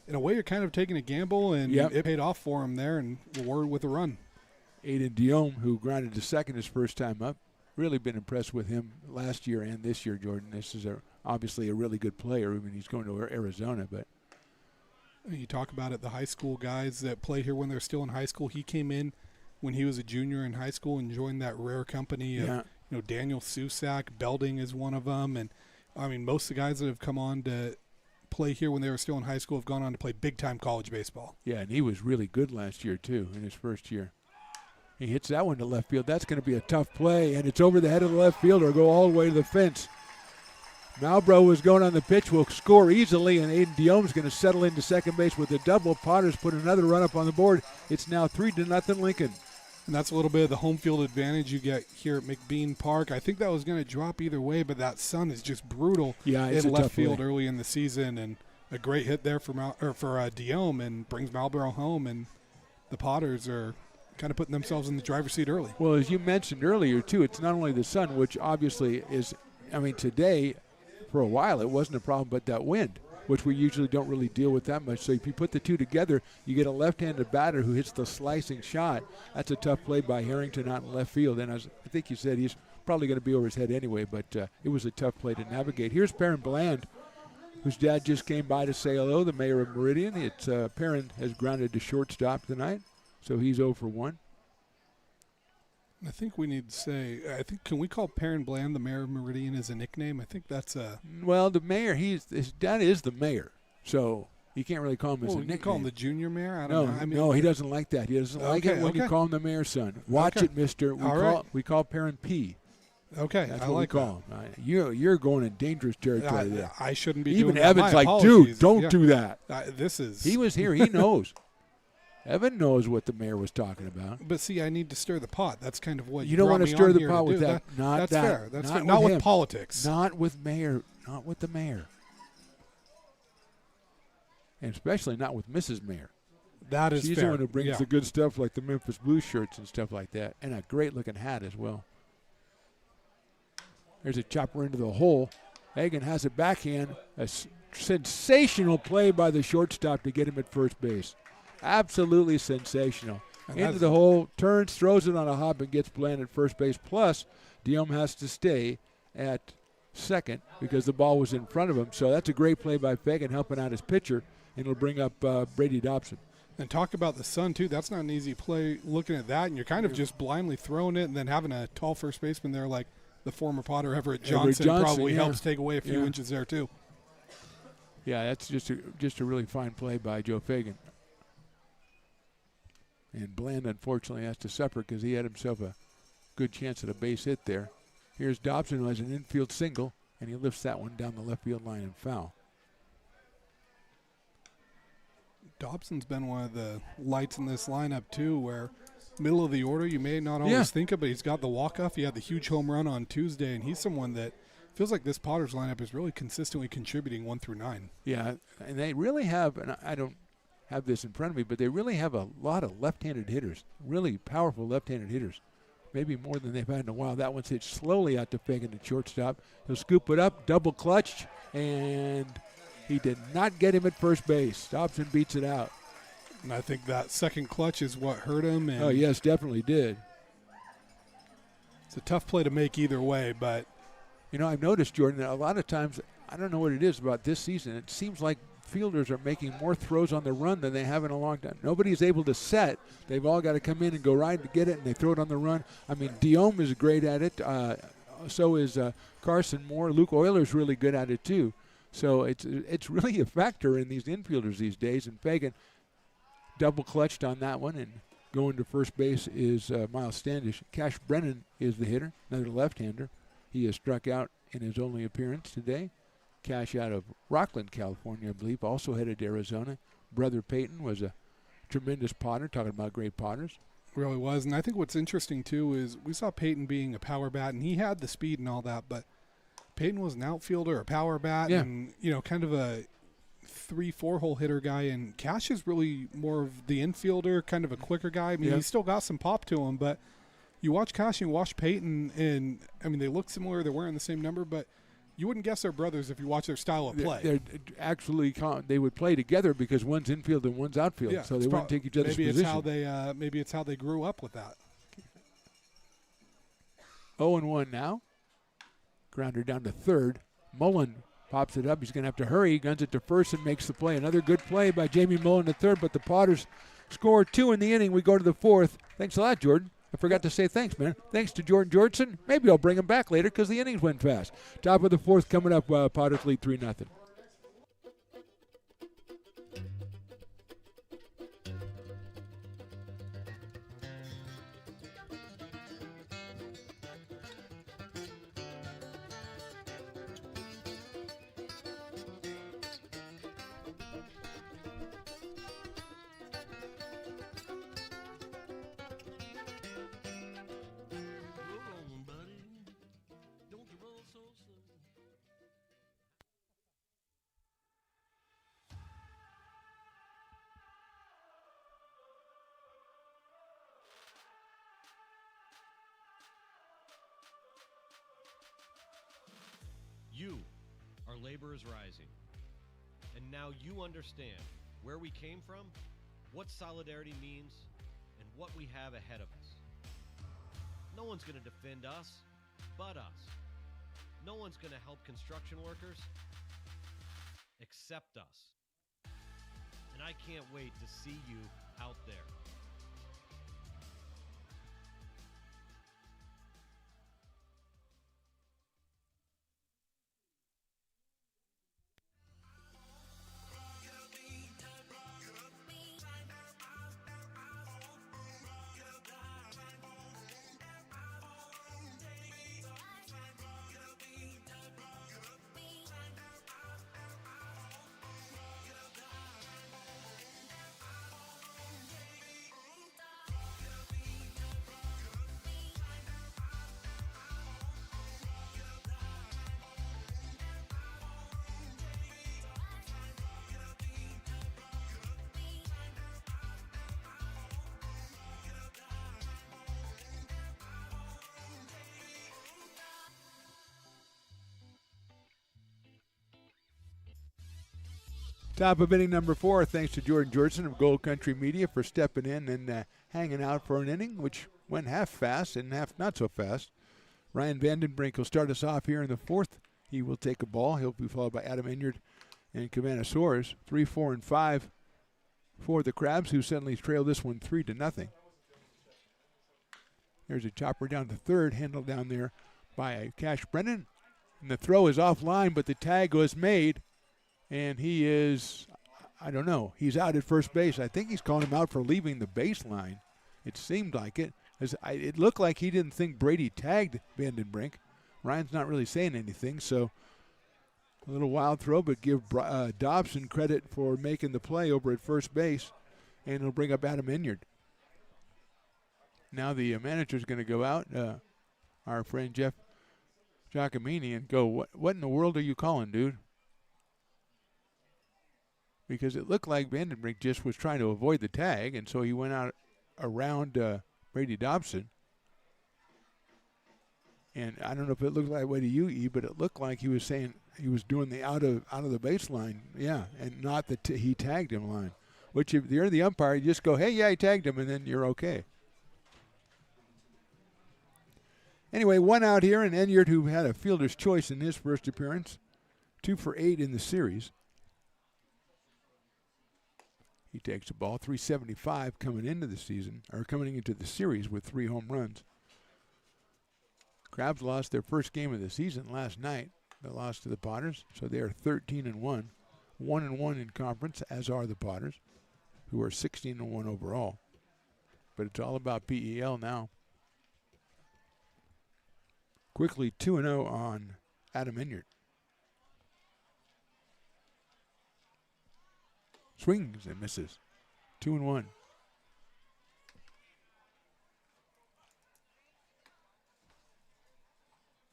in a way, you're kind of taking a gamble, and it paid off for him there and rewarded with a run. Aiden Diome, who grounded to second his first time up, really been impressed with him last year and this year, Jordan. This is obviously a really good player. I mean, he's going to Arizona, but you talk about it, the high school guys that play here when they're still in high school. He came in when he was a junior in high school and joined that rare company of, Daniel Susak. Belding is one of them. And, I mean, most of the guys that have come on to play here when they were still in high school have gone on to play big-time college baseball. Yeah, and he was really good last year, too, in his first year. He hits that one to left field. That's going to be a tough play, and it's over the head of the left fielder. Go all the way to the fence. Malbrough was going on the pitch, will score easily, and Aiden Diome's going to settle into second base with a double. Potters put another run up on the board. It's now 3-0 Lincoln. And that's a little bit of the home field advantage you get here at McBean Park. I think that was going to drop either way, but that sun is just brutal in left field early in the season, and a great hit there for Diome, and brings Malbrough home, and the Potters are kind of putting themselves in the driver's seat early. Well, as you mentioned earlier, too, it's not only the sun, which obviously is, I mean, today, for a while, it wasn't a problem, but that wind, which we usually don't really deal with that much. So if you put the two together, you get a left-handed batter who hits the slicing shot. That's a tough play by Harrington out in left field. And as I think you said, he's probably going to be over his head anyway, but it was a tough play to navigate. Here's Perrin Bland, whose dad just came by to say hello, the mayor of Meridian. It's Perrin has grounded to shortstop tonight, so he's 0 for 1. I think we need to say, can we call Perrin Bland the mayor of Meridian as a nickname? I think that's a... Well, the mayor, his dad is the mayor, so you can't really call him as a nickname. You call him the junior mayor? I don't know. I mean, no, he doesn't like that. He doesn't like it when you call him the mayor's son. Watch it, mister. We call Perrin P. Okay, that's I what like we call him. You're going in dangerous territory there. I shouldn't be Even doing Evan's that. like, dude, don't do that. He was here. He knows. Evan knows what the mayor was talking about. But see, I need to stir the pot. That's kind of what you don't want to stir the pot with that. That's fair. That's fair. Not with politics. Not with mayor. Not with the mayor. And especially not with Mrs. Mayor. That is She's fair. the one who brings the good stuff like the Memphis Blues shirts and stuff like that. And a great-looking hat as well. There's a chopper into the hole. Hagan has it backhand. A sensational play by the shortstop to get him at first base. Absolutely sensational. Into the hole, turns, throws it on a hop, and gets Bland at first base. Plus, Diome has to stay at second because the ball was in front of him. So that's a great play by Fagan helping out his pitcher, and it'll bring up Brady Dobson. And talk about the sun, too. That's not an easy play looking at that, and you're kind of just blindly throwing it and then having a tall first baseman there like the former Potter Everett Johnson probably helps take away a few inches there, too. Yeah, that's just a really fine play by Joe Fagan. And Bland, unfortunately, has to suffer because he had himself a good chance at a base hit there. Here's Dobson, who has an infield single, and he lifts that one down the left field line and foul. Dobson's been one of the lights in this lineup, too, where middle of the order you may not always think of, but he's got the walk-off. He had the huge home run on Tuesday, and he's someone that feels like this Potters lineup is really consistently contributing 1 through 9. Yeah, and they really have, and I don't have this in front of me, but they really have a lot of left-handed hitters, really powerful left-handed hitters, maybe more than they've had in a while. That one's hit slowly out to Fagan at shortstop. He'll scoop it up, double clutched, and he did not get him at first base. Dobson beats it out. And I think that second clutch is what hurt him. And oh, yes, definitely did. It's a tough play to make either way, but. You know, I've noticed, Jordan, that a lot of times, I don't know what it is about this season, it seems like fielders are making more throws on the run than they have in a long time. Nobody's able to set. They've all got to come in and go right to get it, and they throw it on the run. I mean, Diome is great at it. So is Carson Moore. Luke Euler's really good at it, too. So it's really a factor in these infielders these days, and Fagan double clutched on that one and Going to first base is Miles Standish. Cash Brennan is the hitter, another left-hander. He has struck out in his only appearance today. Cash out of Rockland, California, I believe, also headed to Arizona. Brother Peyton was a tremendous potter, talking about great potters. Really was. And I think what's interesting, too, is we saw Peyton being a power bat, and he had the speed and all that, but Peyton was an outfielder, a power bat, and, kind of a 3-4 hole hitter guy. And Cash is really more of the infielder, kind of a quicker guy. I mean, he's still got some pop to him, but you watch Cash and you watch Peyton, and, I mean, they look similar. They're wearing the same number, but you wouldn't guess they're brothers if you watch their style of play. They're actually, they would play together because one's infield and one's outfield, so they wouldn't take each other's position. Maybe it's how they grew up with that. 0-1 now. Grounder down to third. Mullen pops it up. He's going to have to hurry. He guns it to first and makes the play. Another good play by Jamie Mullen to third, but the Potters score 2 in the inning. We go to the fourth. Thanks a lot, Jordan. I forgot to say thanks, man. Thanks to Jordan Georgeson. Maybe I'll bring him back later because the innings went fast. Top of the fourth coming up. Potters lead 3-0. You are Laborers Rising. And now you understand where we came from, what solidarity means, and what we have ahead of us. No one's going to defend us but us. No one's going to help construction workers except us. And I can't wait to see you out there. Top of inning number 4, thanks to Jordan Georgeson of Gold Country Media for stepping in and hanging out for an inning, which went half fast and half not so fast. Ryan Vandenbrink will start us off here in the 4th. He will take a ball. He'll be followed by Adam Enyard and Cabana Soares. 3, 4, and 5 for the Crabs, who suddenly trail this one 3-0. There's a chopper down to third, handled down there by Cash Brennan. And the throw is offline, but the tag was made. And he is, I don't know, he's out at first base. I think he's calling him out for leaving the baseline. It seemed like it. It looked like he didn't think Brady tagged Vandenbrink. Ryan's not really saying anything, so a little wild throw, but give Dobson credit for making the play over at first base, and it'll bring up Adam Enyard. Now the manager's going to go out, our friend Jeff Giacomini, and go, what in the world are you calling, dude? Because it looked like Vandenbrink just was trying to avoid the tag, and so he went out around Brady Dobson. And I don't know if it looked that way to you, E, but it looked like he was saying he was doing the out of the baseline, and not the he tagged him line. Which if you're the umpire, you just go, hey, yeah, he tagged him, and then you're okay. Anyway, 1 out here, and Enyard, who had a fielder's choice in his first appearance, 2 for 8 in the series. He takes the ball, 375 coming into the season, or coming into the series with 3 home runs. Crabs lost their first game of the season last night. They lost to the Potters, so they are 13-1, 1-1 in conference, as are the Potters, who are 16-1 overall. but it's all about PEL now. Quickly 2-0 on Adam Inyard. Swings and misses. 2-1.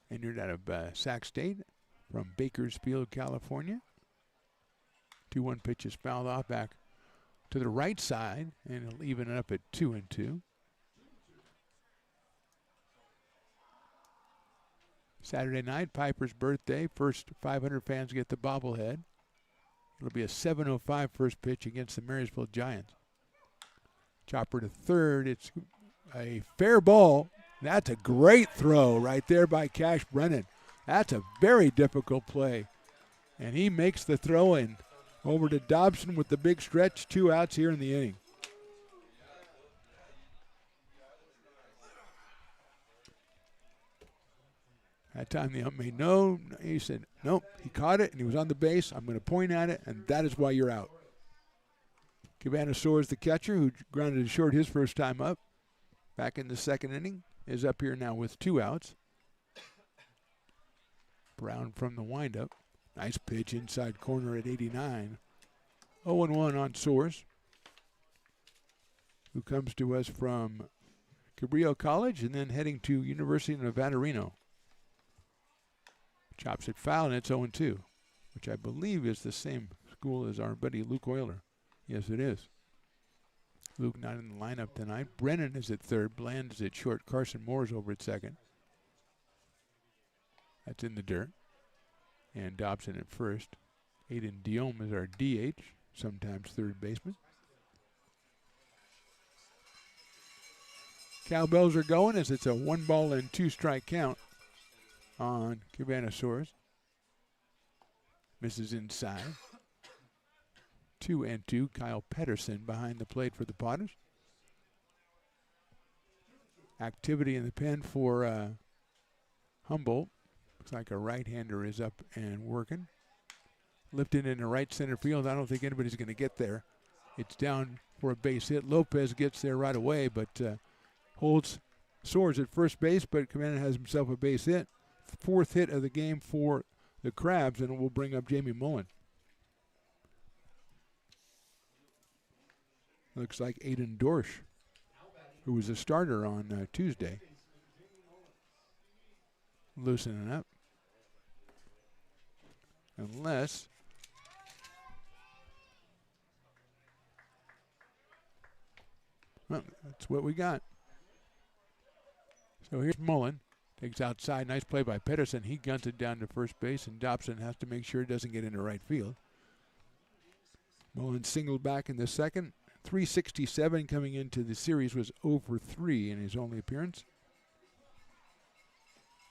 Inyard out of Sac State from Bakersfield, California. 2-1 pitch is fouled off back to the right side, and it'll even it up at 2-2. Saturday night, Piper's birthday. First 500 fans get the bobblehead. It'll be a 7:05 first pitch against the Marysville Giants. Chopper to third. It's a fair ball. That's a great throw right there by Cash Brennan. That's a very difficult play. And he makes the throw in. Over to Dobson with the big stretch. 2 outs here in the inning. That time the ump made no. He said, nope. He caught it, and he was on the base. I'm going to point at it, and that is why you're out. Cabana Soares, the catcher, who grounded it short his first time up, back in the second inning, is up here now with 2 outs. Brown from the windup. Nice pitch inside corner at 89. 0-1 on Soares, who comes to us from Cabrillo College and then heading to University of Nevada, Reno. Chops it foul, and it's 0-2, which I believe is the same school as our buddy Luke Euler. Yes, it is. Luke not in the lineup tonight. Brennan is at third. Bland is at short. Carson Moore's over at second. That's in the dirt. And Dobson at first. Aiden Diome is our DH, sometimes third baseman. Cowbells are going as it's a 1-2 count on Cabana Soares. Misses inside. 2-2. Kyle Pedersen behind the plate for the Potters. Activity in the pen for Humboldt. Looks like a right-hander is up and working. Lifted into right center field. I don't think anybody's going to get there. It's down for a base hit. Lopez gets there right away, but holds Soares at first base, but Cabana has himself a base hit. 4th hit of the game for the Crabs, and it will bring up Jamie Mullen. Looks like Aiden Dorsch, who was a starter on Tuesday, loosening up. Unless well, that's what we got. So here's Mullen. Takes outside. Nice play by Pedersen. He guns it down to first base, and Dobson has to make sure it doesn't get into right field. Mullen singled back in the second. 367 coming into the series, was 0-for-3 in his only appearance.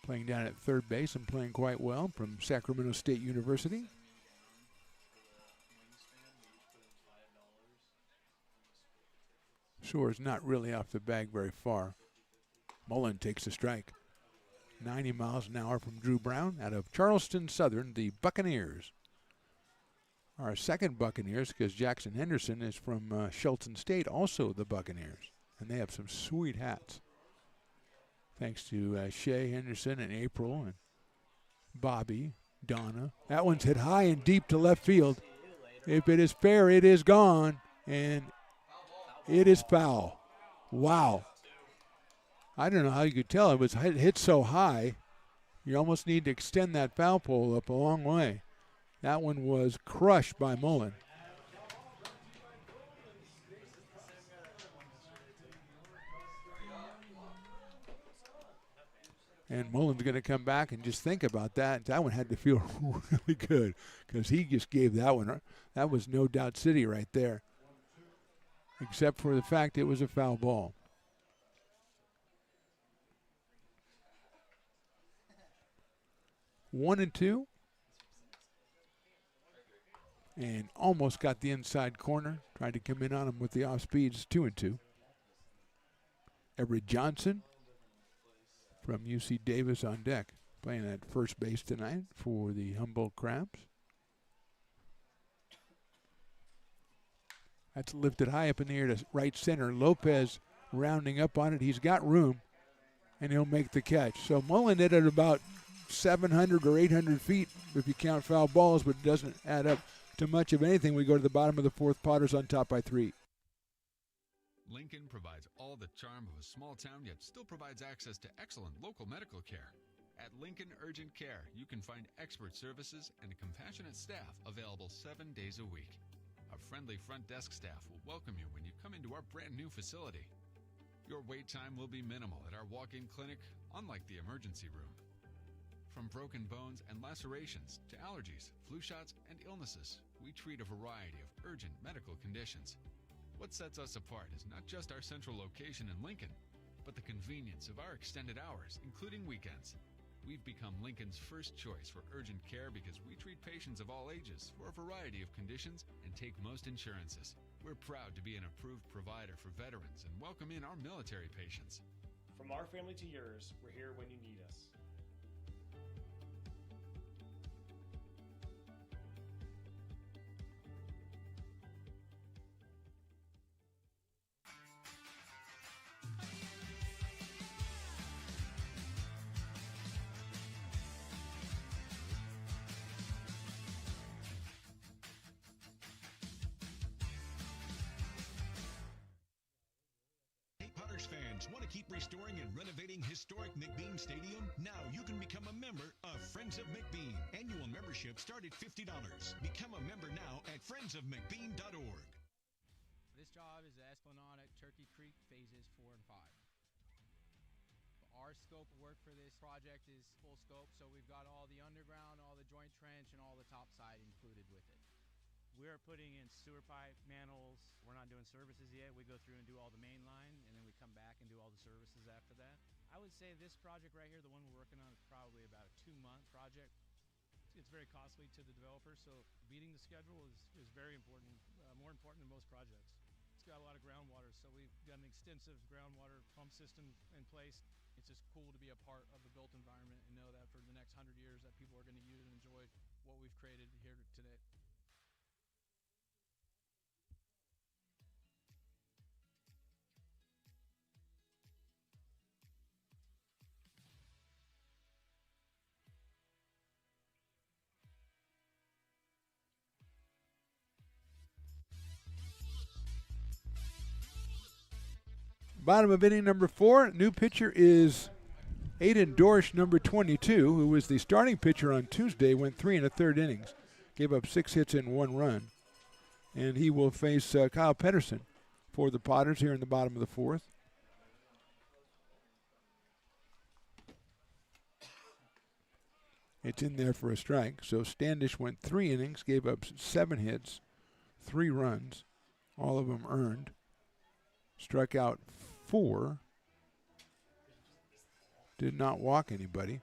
Playing down at third base and playing quite well from Sacramento State University. Soares not really off the bag very far. Mullen takes the strike. 90 miles an hour from Drew Brown out of Charleston Southern, the Buccaneers. Our second Buccaneers, because Jackson Henderson is from Shelton State, also the Buccaneers. And they have some sweet hats. Thanks to Shay Henderson and April and Bobby, Donna. That one's hit high and deep to left field. If it is fair, it is gone. And it is foul. Wow. I don't know how you could tell. It was hit so high, you almost need to extend that foul pole up a long way. That one was crushed by Mullen. And Mullen's going to come back and just think about that. That one had to feel really good because he just gave that one. That was no doubt city right there, except for the fact it was a foul ball. One and two. And almost got the inside corner. Tried to come in on him with the off speeds. 2-2. Everett Johnson from UC Davis on deck, playing at first base tonight for the Humboldt Crabs. That's lifted high up in the air to right center. Lopez rounding up on it. He's got room, and he'll make the catch. So Mullen hit at about 700 or 800 feet if you count foul balls, but it doesn't add up to much of anything. We go to the bottom of the fourth. Potters on top by 3. Lincoln provides all the charm of a small town, yet still provides access to excellent local medical care. At Lincoln Urgent Care, you can find expert services and a compassionate staff available 7 days a week. A friendly front desk staff will welcome you when you come into our brand new facility. Your wait time will be minimal at our walk-in clinic, unlike the emergency room. From broken bones and lacerations to allergies, flu shots, and illnesses, we treat a variety of urgent medical conditions. What sets us apart is not just our central location in Lincoln, but the convenience of our extended hours, including weekends. We've become Lincoln's first choice for urgent care because we treat patients of all ages for a variety of conditions and take most insurances. We're proud to be an approved provider for veterans and welcome in our military patients. From our family to yours, we're here when you need us. Fans want to keep restoring and renovating historic McBean Stadium? Now you can become a member of Friends of McBean. Annual membership start at $50. Become a member now at friendsofmcbean.org. This job is the Esplanade at Turkey Creek phases 4 and 5. Our scope of work for this project is full scope, so we've got all the underground, all the joint trench, and all the top side included with it. We're putting in sewer pipe, manholes. We're not doing services yet. We go through and do all the main line, and then we come back and do all the services after that. I would say this project right here, the one we're working on, is probably about a 2-month project. It's very costly to the developer, so beating the schedule is very important, more important than most projects. It's got a lot of groundwater, so we've got an extensive groundwater pump system in place. It's just cool to be a part of the built environment and know that for the next 100 years that people are going to use and enjoy what we've created here today. Bottom of inning number 4. New pitcher is Aiden Dorsch, number 22, who was the starting pitcher on Tuesday, went 3 1/3 innings, gave up 6 hits and 1 run. And he will face Kyle Pedersen for the Potters here in the bottom of the 4th. It's in there for a strike. So Standish went 3 innings, gave up 7 hits, 3 runs, all of them earned. Struck out 4. Did not walk anybody.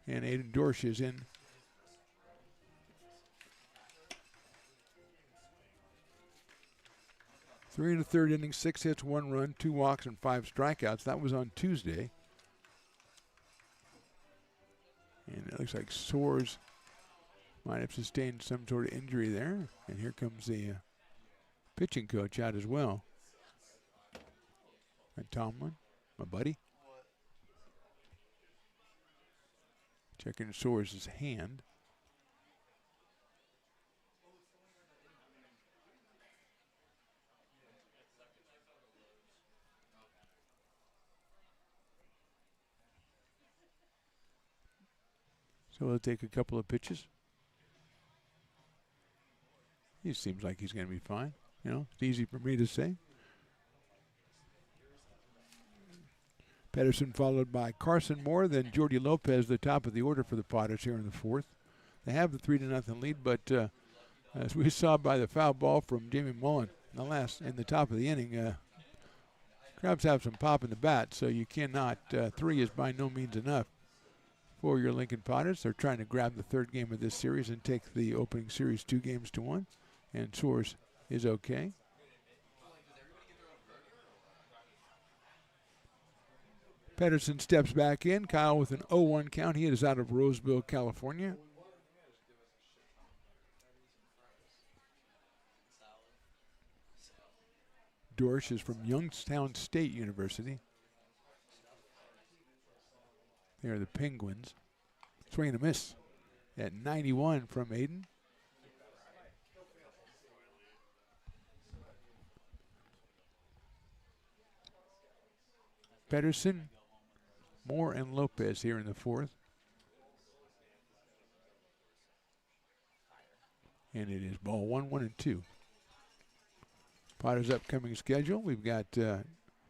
And Aiden Dorsch is in. Three and a third innings, 6 hits, 1 run, 2 walks, and 5 strikeouts. That was on Tuesday. And it looks like Soares might have sustained some sort of injury there. And here comes the pitching coach out as well. And Tomlin, my buddy. Checking Soares' hand. So we'll take a couple of pitches. He seems like he's going to be fine. You know, it's easy for me to say. Pedersen followed by Carson Moore, then Jordy Lopez, the top of the order for the Potters here in the 4th. They have the 3-0 lead, but as we saw by the foul ball from Jamie Mullen in the top of the inning, Crabs have some pop in the bat, so you cannot. 3 is by no means enough for your Lincoln Potters. They're trying to grab the 3rd game of this series and take the opening series 2-1, and Soares is okay. Pedersen steps back in. Kyle with an 0-1 count. He is out of Roseville, California. Dorsch is from Youngstown State University. They are the Penguins. Swing and a miss at 91 from Aiden. Pedersen, Moore, and Lopez here in the fourth. And it is ball 1, 1, and 2. Potter's upcoming schedule, we've got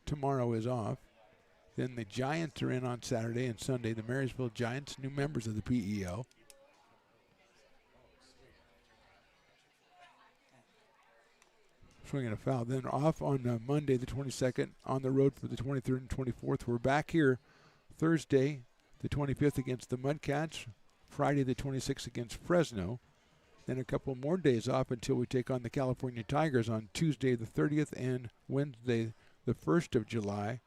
tomorrow is off. Then the Giants are in on Saturday and Sunday. The Marysville Giants, new members of the PEL. Swinging a foul. Then off on Monday the 22nd, on the road for the 23rd and 24th. We're back here Thursday the 25th against the Mudcats. Friday the 26th against Fresno. Then a couple more days off until we take on the California Tigers on Tuesday the 30th and Wednesday the 1st of July.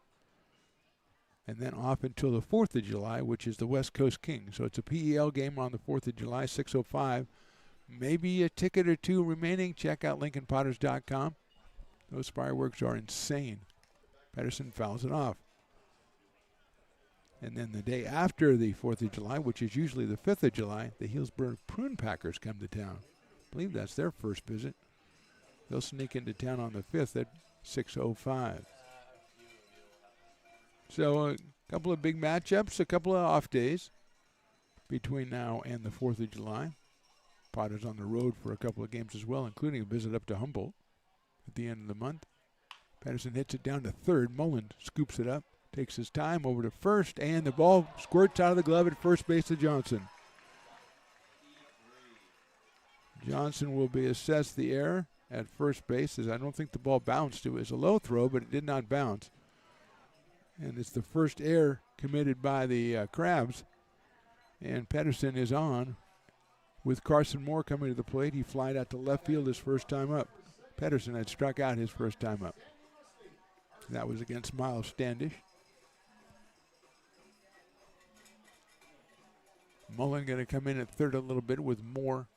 And then off until the 4th of July, which is the West Coast Kings. So it's a PEL game on the 4th of July, 6:05. Maybe a ticket or two remaining. Check out LincolnPotters.com. Those fireworks are insane. Pedersen fouls it off. And then the day after the 4th of July, which is usually the 5th of July, the Healdsburg Prune Packers come to town. I believe that's their first visit. They'll sneak into town on the 5th at 6:05. So a couple of big matchups, a couple of off days between now and the 4th of July. Potter's on the road for a couple of games as well, including a visit up to Humboldt at the end of the month. Pedersen hits it down to third. Mullen scoops it up, takes his time over to first, and the ball squirts out of the glove at first base to Johnson. Johnson will be assessed the error at first base, as I don't think the ball bounced. It was a low throw, but it did not bounce. And it's the first error committed by the Crabs. And Pedersen is on with Carson Moore coming to the plate. He flied out to left field his first time up. Pedersen had struck out his first time up. That was against Miles Standish. Mullen going to come in at third a little bit with Moore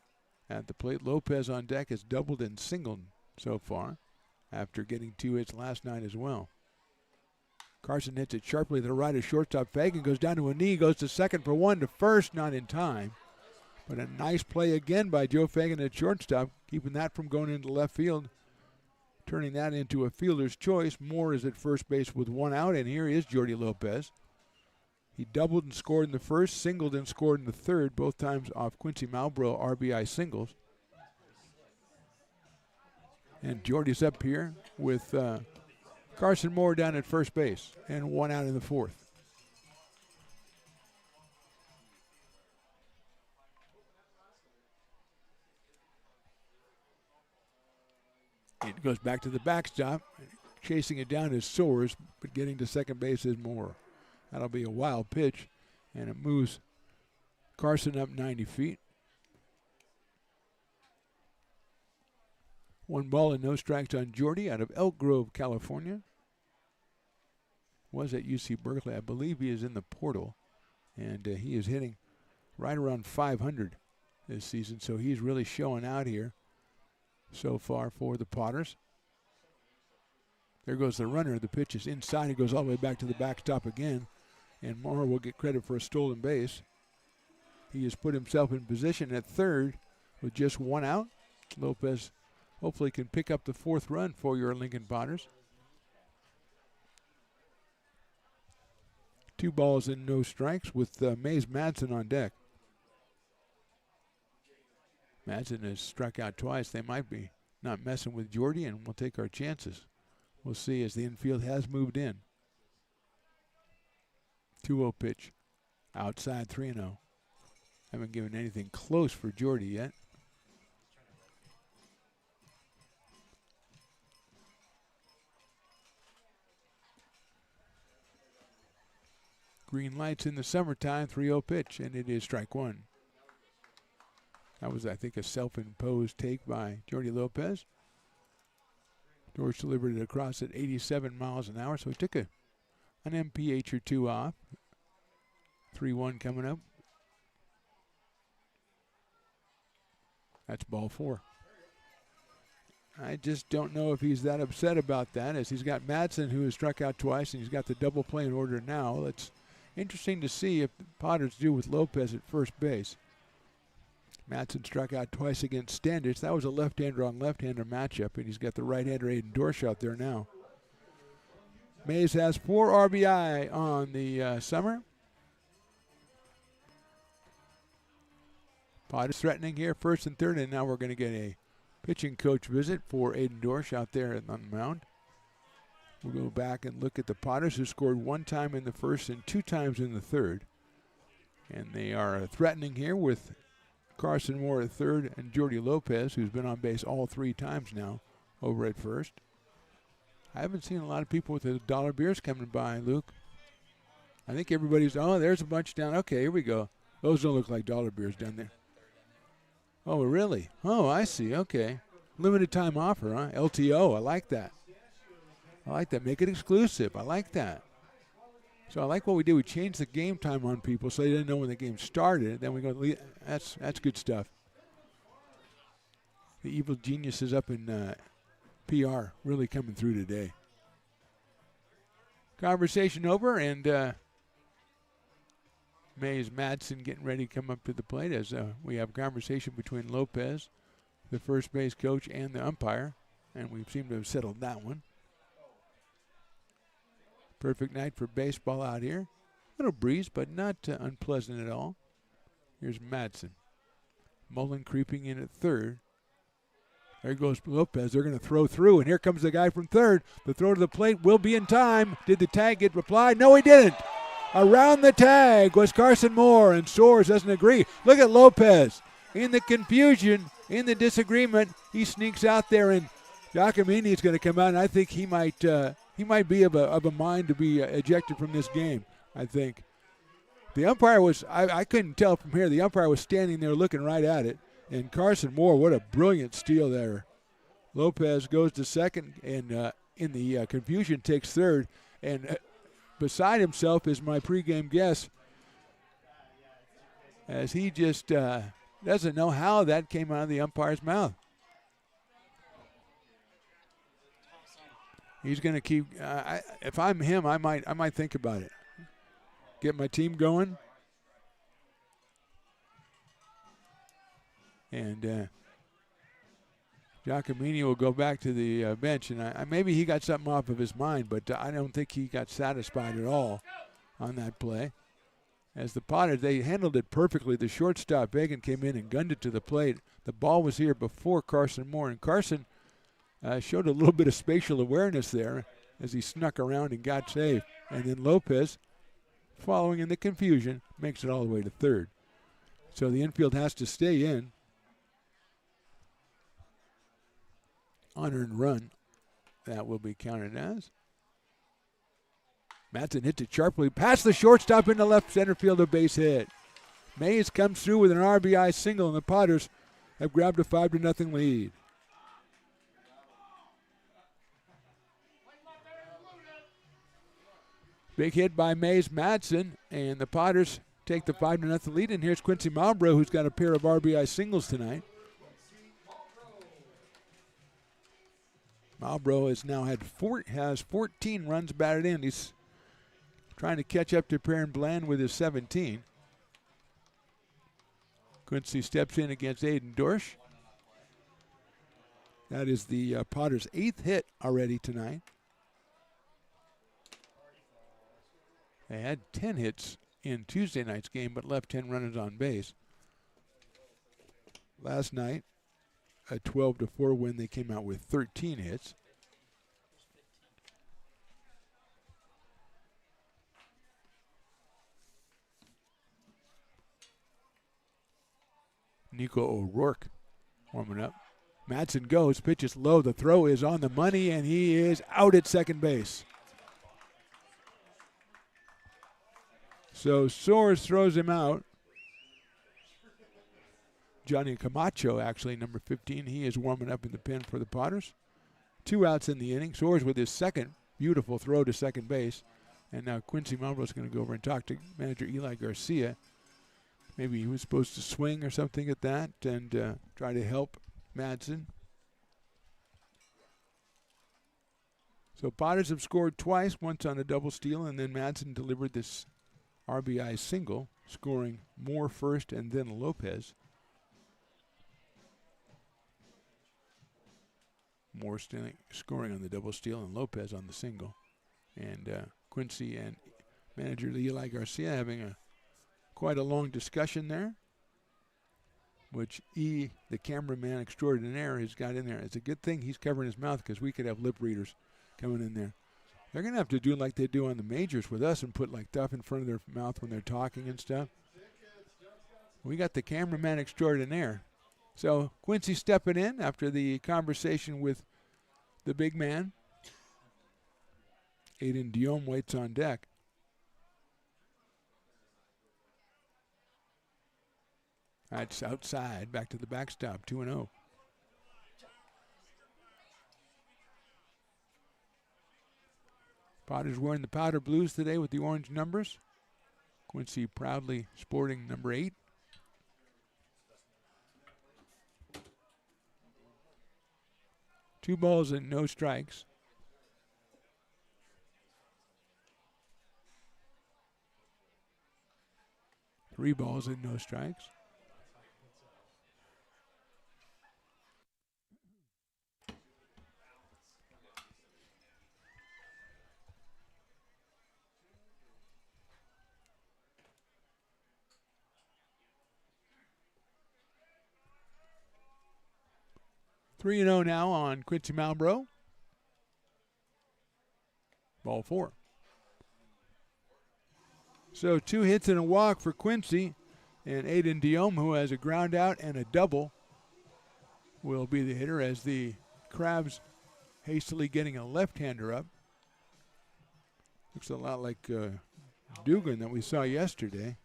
at the plate. Lopez on deck has doubled and singled so far after getting 2 hits last night as well. Carson hits it sharply to the right of shortstop. Fagan goes down to a knee, goes to second for one, to first, not in time. But a nice play again by Joe Fagan at shortstop, keeping that from going into left field, turning that into a fielder's choice. Moore is at first base with one out, and here is Jordy Lopez. He doubled and scored in the first, singled and scored in the third, both times off Quincy Malbrough RBI singles. And Jordy's up here with Carson Moore down at first base, and one out in the fourth. It goes back to the backstop. Chasing it down is Soares, but getting to second base is Moore. That'll be a wild pitch, and it moves Carson up 90 feet. 1 ball and no strikes on Jordy out of Elk Grove, California. Was at UC Berkeley. I believe he is in the portal, and he is hitting right around 500 this season, so he's really showing out here so far for the Potters. There goes the runner. The pitch is inside. It goes all the way back to the backstop again, and Moore will get credit for a stolen base. He has put himself in position at third with just one out. Lopez hopefully can pick up the fourth run for your Lincoln Potters. 2 balls and no strikes with Mays Madsen on deck. Madsen has struck out twice. They might be not messing with Jordy, and we'll take our chances. We'll see as the infield has moved in. 2-0 pitch. Outside 3-0. Haven't given anything close for Jordy yet. Green lights in the summertime, 3-0 pitch, and it is strike one. That was, I think, a self-imposed take by Jordy Lopez. George delivered it across at 87 miles an hour, so he took an MPH or two off. 3-1 coming up. That's ball 4. I just don't know if he's that upset about that, as he's got Madsen, who has struck out twice, and he's got the double play in order now. It's interesting to see if the Potters do with Lopez at first base. Madsen struck out twice against Standish. That was a left-hander on left-hander matchup, and he's got the right-hander Aiden Dorsch out there now. Mays has 4 RBI on the summer. Potters threatening here, first and third, and now we're going to get a pitching coach visit for Aiden Dorsch out there on the mound. We'll go back and look at the Potters, who scored 1 time in the first and 2 times in the third. And they are threatening here with Carson Moore at third and Jordy Lopez, who's been on base all 3 times now, over at first. I haven't seen a lot of people with the dollar beers coming by, Luke. I think everybody's, oh, there's a bunch down. Okay, here we go. Those don't look like dollar beers down there. Oh, really? Oh, I see. Okay. Limited time offer, huh? LTO. I like that. I like that. Make it exclusive. I like that. So I like what we did. We changed the game time on people so they didn't know when the game started. Then we go, that's good stuff. The evil geniuses up in PR really coming through today. Conversation over, and Mays Madsen getting ready to come up to the plate as we have a conversation between Lopez, the first base coach, and the umpire, and we seem to have settled that one. Perfect night for baseball out here. Little breeze, but not unpleasant at all. Here's Madsen. Mullen creeping in at third. There goes Lopez. They're going to throw through, and here comes the guy from third. The throw to the plate will be in time. Did the tag get replied? No, he didn't. Around the tag was Carson Moore, and Soares doesn't agree. Look at Lopez. In the confusion, in the disagreement, he sneaks out there, and Giacomini is going to come out, and I think he might be of a mind to be ejected from this game, I think. The umpire was, I couldn't tell from here, the umpire was standing there looking right at it. And Carson Moore, what a brilliant steal there. Lopez goes to second, and in the confusion takes third. And beside himself is my pregame guest, as he just doesn't know how that came out of the umpire's mouth. He's going to keep. If I'm him, I might think about it. Get my team going. And Giacomini will go back to the bench, and maybe he got something off of his mind, but I don't think he got satisfied at all on that play. As the Potters, they handled it perfectly. The shortstop, Hagan, came in and gunned it to the plate. The ball was here before Carson Moore, and Carson showed a little bit of spatial awareness there as he snuck around and got safe. And then Lopez, following in the confusion, makes it all the way to third. So the infield has to stay in. Unearned run, that will be counted as. Madsen hits it sharply past the shortstop into left center field, a base hit. Mays comes through with an RBI single, and the Potters have grabbed a 5-0 lead. Big hit by Mays Madsen, and the Potters take the 5-0 lead. And here's Quincy Malbrough, who's got a pair of RBI singles tonight. Malbrough has 14 runs batted in. He's trying to catch up to Perrin Bland with his 17. Quincy steps in against Aiden Dorsch. That is the Potters' 8th hit already tonight. They had 10 hits in Tuesday night's game, but left 10 runners on base. Last night, a 12-4 win, they came out with 13 hits. Nico O'Rourke warming up. Madsen goes, pitches low. The throw is on the money, and he is out at second base. So Soares throws him out. Johnny Camacho, actually, number 15, he is warming up in the pen for the Potters. 2 outs in the inning. Soares with his second beautiful throw to second base. And now Quincy Malbrough is going to go over and talk to manager Eli Garcia. Maybe he was supposed to swing or something at that and try to help Madsen. So Potters have scored twice, once on a double steal, and then Madsen delivered this RBI single, scoring Moore first and then Lopez. Moore scoring on the double steal and Lopez on the single. And Quincy and manager Eli Garcia having quite a long discussion there, which the cameraman extraordinaire, has got in there. It's a good thing he's covering his mouth because we could have lip readers coming in there. They're going to have to do like they do on the majors with us and put like stuff in front of their mouth when they're talking and stuff. We got the cameraman extraordinaire. So Quincy stepping in after the conversation with the big man. Aiden Diome waits on deck. That's outside, back to the backstop, 2-0. Potter's wearing the powder blues today with the orange numbers. Quincy proudly sporting number 8. Two balls and no strikes. Three balls and no strikes. Three 3-0 now on Quincy Malbrough. Ball 4. So 2 hits and a walk for Quincy, and Aiden Diome, who has a ground out and a double, will be the hitter as the Crabs hastily getting a left-hander up. Looks a lot like Dugan that we saw yesterday.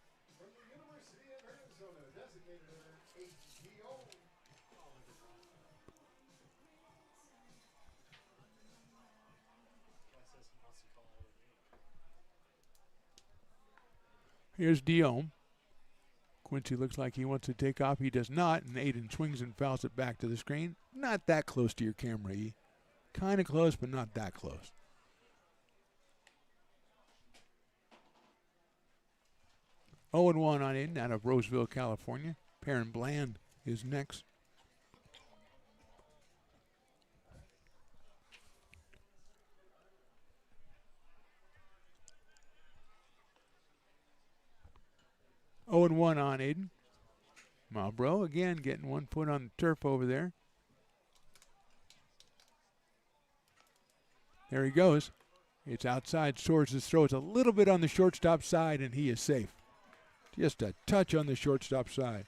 Here's Diome. Quincy looks like he wants to take off. He does not, and Aiden swings and fouls it back to the screen. Not that close to your camera, E. Kind of close, but not that close. Oh and 1 on Aiden out of Roseville, California. Perrin Bland is next. Oh and 1 on Aiden. Malbrough again getting 1 foot on the turf over there. There he goes. It's outside. Soares throws a little bit on the shortstop side, and he is safe. Just a touch on the shortstop side.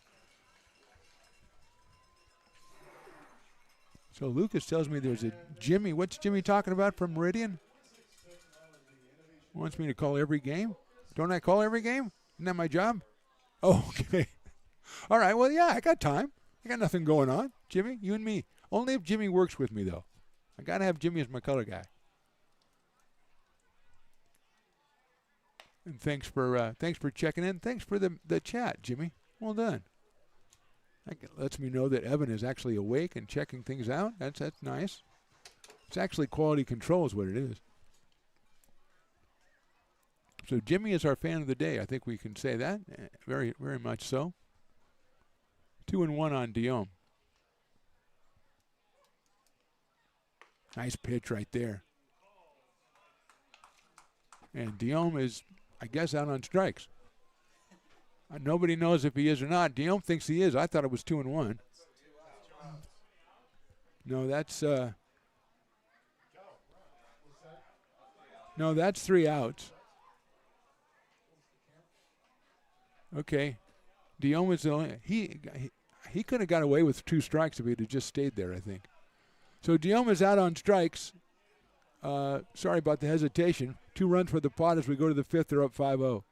So Lucas tells me there's a Jimmy. What's Jimmy talking about from Meridian? Wants me to call every game. Don't I call every game? Isn't that my job? Oh, okay. All right. Well, yeah, I got time. I got nothing going on. Jimmy, you and me. Only if Jimmy works with me, though. I got to have Jimmy as my color guy. And thanks for checking in. Thanks for the chat, Jimmy. Well done. That lets me know that Evan is actually awake and checking things out. That's nice. It's actually quality control is what it is. So Jimmy is our fan of the day. I think we can say that. Very, very much so. 2 and 1 on Diome. Nice pitch right there. And Diome is, I guess, out on strikes. Nobody knows if he is or not. Diome thinks he is. I thought it was 2 and 1. No, that's no, that's 3 outs. Okay, Diome is the only, he could have got away with 2 strikes if he'd have just stayed there, I think. So Diome is out on strikes. Sorry about the hesitation. 2 runs for the Pot as we go to the 5th. They're up 5-0.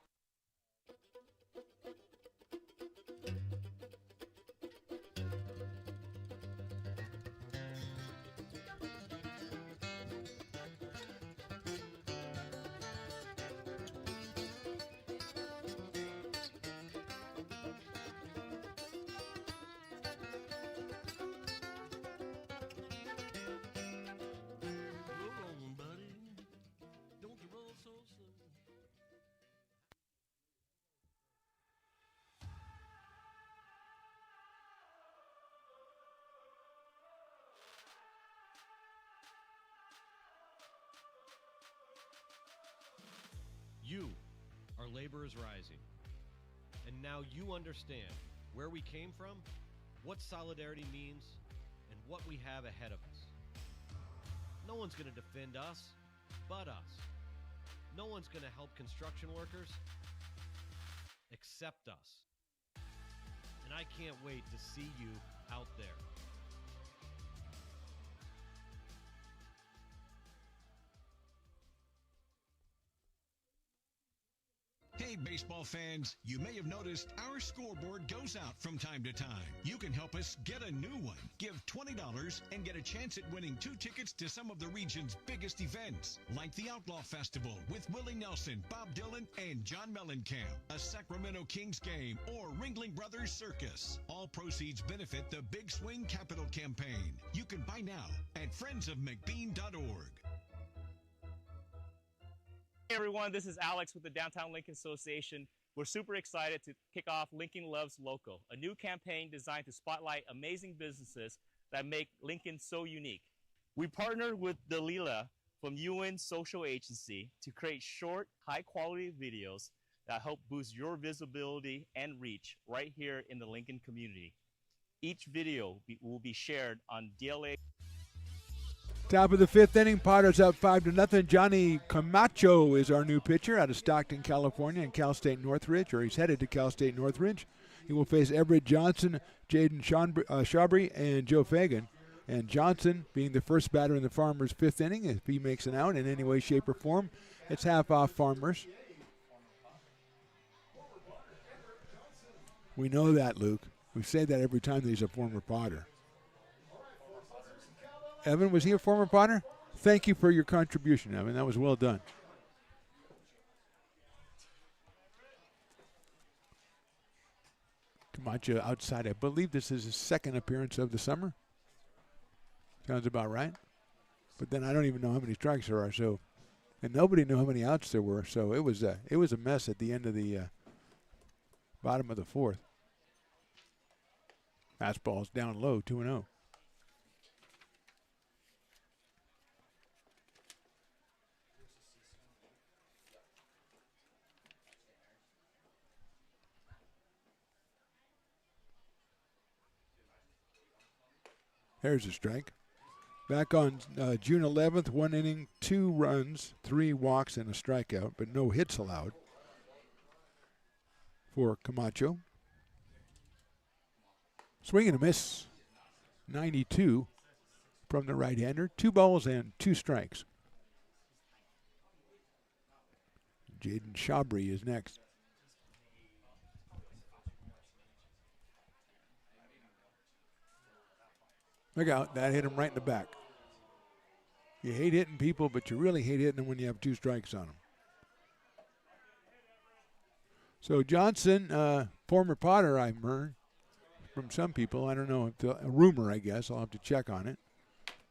You are laborers rising. And now you understand where we came from, what solidarity means, and what we have ahead of us. No one's going to defend us but us. No one's going to help construction workers except us. And I can't wait to see you out there. Hey, baseball fans, you may have noticed our scoreboard goes out from time to time. You can help us get a new one. Give $20 and get a chance at winning 2 tickets to some of the region's biggest events, like the Outlaw Festival with Willie Nelson, Bob Dylan, and John Mellencamp, a Sacramento Kings game, or Ringling Brothers Circus. All proceeds benefit the Big Swing Capital Campaign. You can buy now at friendsofmcbean.org. Hey everyone, this is Alex with the Downtown Lincoln Association. We're super excited to kick off Lincoln Loves Local, a new campaign designed to spotlight amazing businesses that make Lincoln so unique. We partnered with Dalila from UN Social Agency to create short, high-quality videos that help boost your visibility and reach right here in the Lincoln community. Each video will be shared on DLA. Top of the 5th inning, Potters up 5-0. Johnny Camacho is our new pitcher out of Stockton, California, and Cal State Northridge, or he's headed to Cal State Northridge. He will face Everett Johnson, Jaden Shabry, and Joe Fagan. And Johnson, being the first batter in the Farmers' 5th inning, if he makes an out in any way, shape, or form, it's half off Farmers. We know that, Luke. We say that every time that he's a former Potter. Evan, was he a former Potter? Thank you for your contribution, Evan. That was well done. Camacho outside. I believe this is his 2nd appearance of the summer. Sounds about right. But then I don't even know how many strikes there are. So, and nobody knew how many outs there were. So it was a mess at the end of the bottom of the 4th. Fastball's down low, 2-0. There's a strike. Back on June 11th, 1 inning, 2 runs, 3 walks, and a strikeout, but no hits allowed for Camacho. Swing and a miss. 92 from the right-hander. 2 balls and 2 strikes. Jaden Shabry is next. Look out, that hit him right in the back. You hate hitting people, but you really hate hitting them when you have 2 strikes on them. So Johnson, former Potter, I've heard from some people. I don't know, if a rumor, I guess. I'll have to check on it.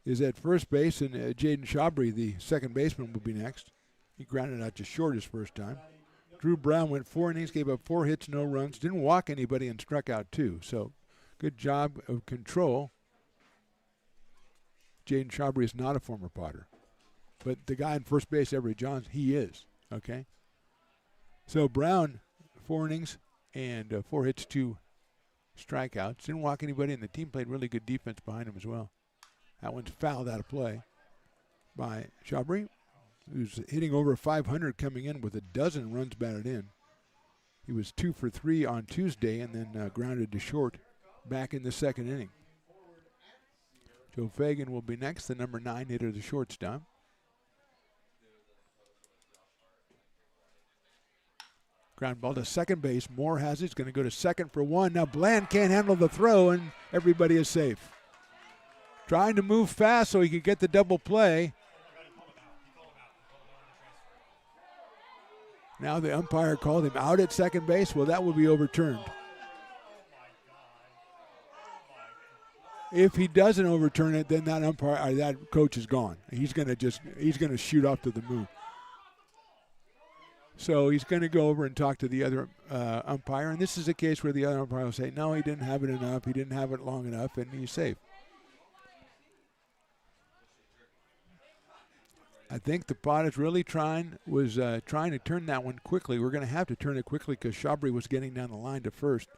Is at first base, and Jaden Shabry, the second baseman, will be next. He grounded out to short his first time. Drew Brown went 4 innings, gave up 4 hits, no runs, didn't walk anybody, and struck out 2. So good job of control. Jaden Shabry is not a former Potter. But the guy in first base, Everett Johnson, he is. Okay? So Brown, 4 innings and 4 hits, 2 strikeouts. Didn't walk anybody, and the team played really good defense behind him as well. That one's fouled out of play by Shabry, who's hitting over 500 coming in with a dozen runs batted in. He was 2 for 3 on Tuesday and then grounded to short back in the 2nd inning. Joe Fagan will be next, the number 9 hitter, the shortstop. Ground ball to second base. Moore has it. He's going to go to second for 1. Now Bland can't handle the throw, and everybody is safe. Trying to move fast so he could get the double play. Now the umpire called him out at second base. Well, that will be overturned. If he doesn't overturn it, then that umpire, or that coach is gone. He's going to shoot off to the moon. So he's going to go over and talk to the other umpire, and this is a case where the other umpire will say, no, he didn't have it enough, he didn't have it long enough, and he's safe. I think the Potters really trying to turn that one quickly. We're going to have to turn it quickly because Chabry was getting down the line to first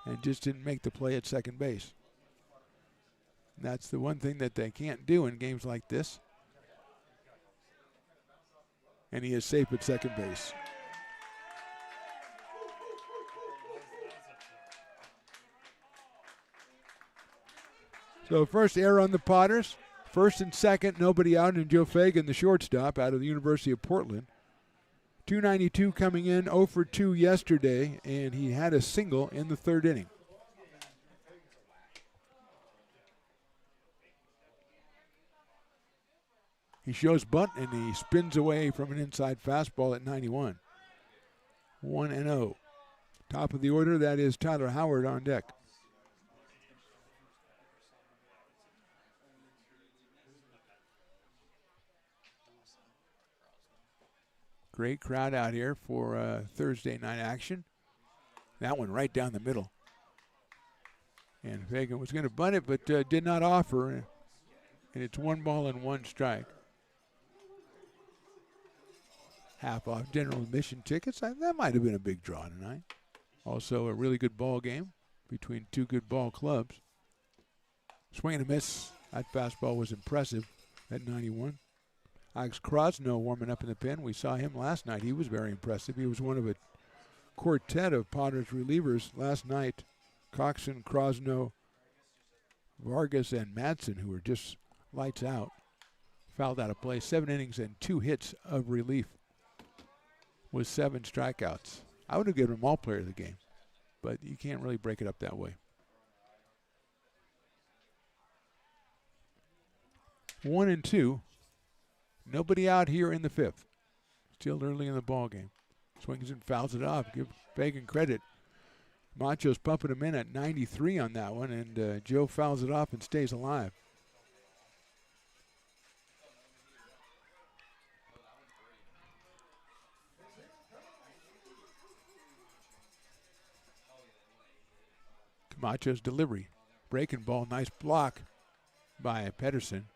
and just didn't make the play at second base. That's the one thing that they can't do in games like this. And he is safe at second base. So first error on the Potters. First and second, nobody out, and Joe Fagan, the shortstop, out of the University of Portland. 292 coming in, 0 for 2 yesterday, and he had a single in the third inning. He shows bunt, and he spins away from an inside fastball at 91. 1-0. Top of the order, that is Tyler Howard on deck. Great crowd out here for Thursday night action. That one right down the middle. And Fagan was going to bunt it, but did not offer. And it's 1 ball and 1 strike. Half off general admission tickets. That might have been a big draw tonight. Also a really good ball game between two good ball clubs. Swing and a miss. That fastball was impressive at 91. Alex Krosno warming up in the pen. We saw him last night. He was very impressive. He was one of a quartet of Potters relievers last night. Coxon, Krosno, Vargas, and Madsen, who were just lights out. Fouled out of play. 7 innings and 2 hits of relief with 7 strikeouts. I would have given him all player of the game, but you can't really break it up that way. 1-2. Nobody out here in the 5th. Still early in the ball game. Swings and fouls it off. Give Fagan credit. Macho's pumping him in at 93 on that one, and Joe fouls it off and stays alive. Camacho's delivery. Breaking ball. Nice block by Pedersen.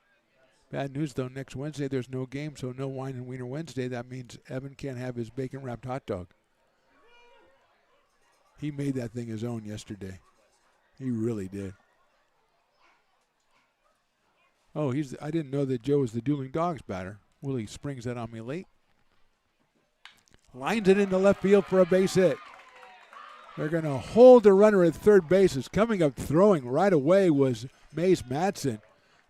Bad news, though. Next Wednesday, there's no game, so no Wine and Wiener Wednesday. That means Evan can't have his bacon-wrapped hot dog. He made that thing his own yesterday. He really did. Oh, I didn't know that Joe was the Dueling Dogs batter. Willie springs that on me late. Lines it into left field for a base hit. They're going to hold the runner at third base. Is coming up throwing right away was Mace Madsen.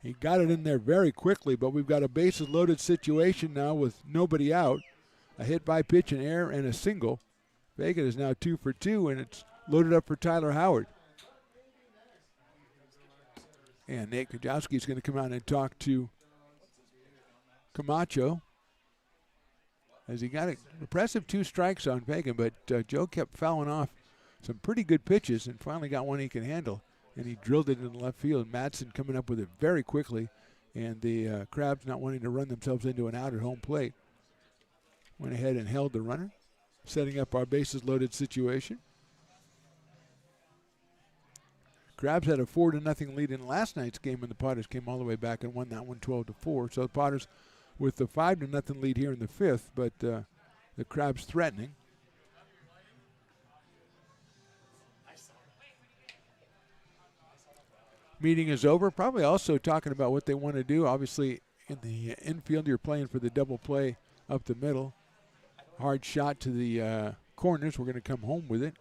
He got it in there very quickly, but we've got a bases-loaded situation now with nobody out. A hit by pitch and air and a single. Fagan is now 2 for 2, and it's loaded up for Tyler Howard. And Nate Kajowski is going to come out and talk to Camacho. As he got an impressive 2 strikes on Fagan, but Joe kept fouling off some pretty good pitches and finally got one he can handle. And he drilled it in the left field. Madsen coming up with it very quickly, and the Crabs not wanting to run themselves into an out at home plate. Went ahead and held the runner, setting up our bases-loaded situation. Crabs had a 4-0 lead in last night's game, and the Potters came all the way back and won that one 12-4. So the Potters with the 5-0 lead here in the 5th, but the Crabs threatening. Meeting is over. Probably also talking about what they want to do. Obviously, in the infield, you're playing for the double play up the middle. Hard shot to the corners. We're going to come home with it.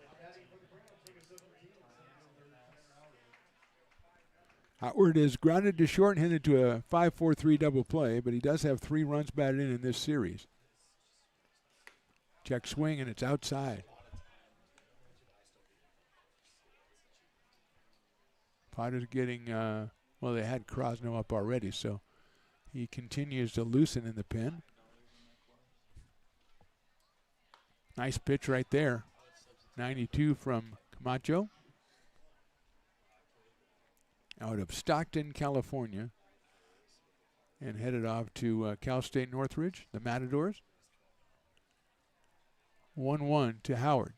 Howard is grounded to short and headed to a 5-4-3 double play, but he does have 3 runs batted in this series. Check swing, and it's outside. Potter's getting, well, they had Krosno up already, so he continues to loosen in the pen. Nice pitch right there. 92 from Camacho. Out of Stockton, California. And headed off to Cal State Northridge, the Matadors. 1-1 to Howard.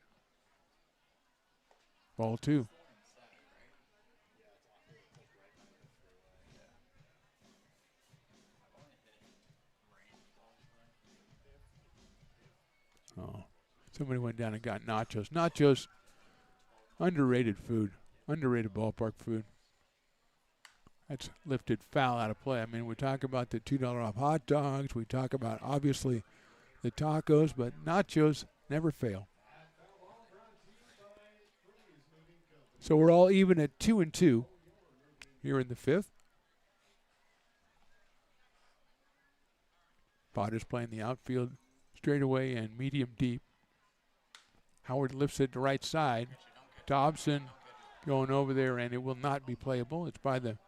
Ball 2. Somebody went down and got nachos. Nachos, underrated food, underrated ballpark food. That's lifted foul out of play. I mean, we talk about the $2 off hot dogs. We talk about, obviously, the tacos, but nachos never fail. So we're all even at 2-2 here in the fifth. Potter's playing the outfield straightaway and medium deep. Howard lifts it to right side. Dobson going over there, and it will not be playable. It's by the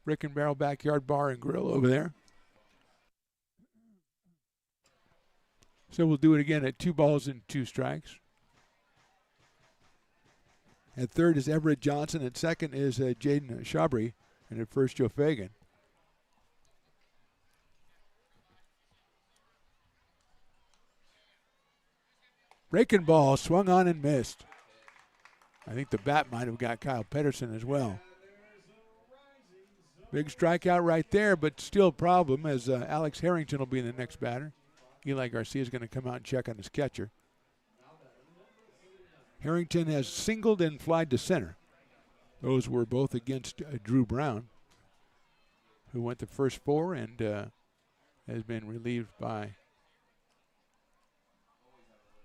Brick and Barrel Backyard Bar and Grill over there. So we'll do it again at 2 balls and 2 strikes. At third is Everett Johnson. At second is Jaden Shabry. And at first, Joe Fagan. Breaking ball, swung on and missed. I think the bat might have got Kyle Pedersen as well. Big strikeout right there, but still a problem as Alex Harrington will be the next batter. Eli Garcia is going to come out and check on his catcher. Harrington has singled and flied to center. Those were both against Drew Brown, who went the first 4 and has been relieved by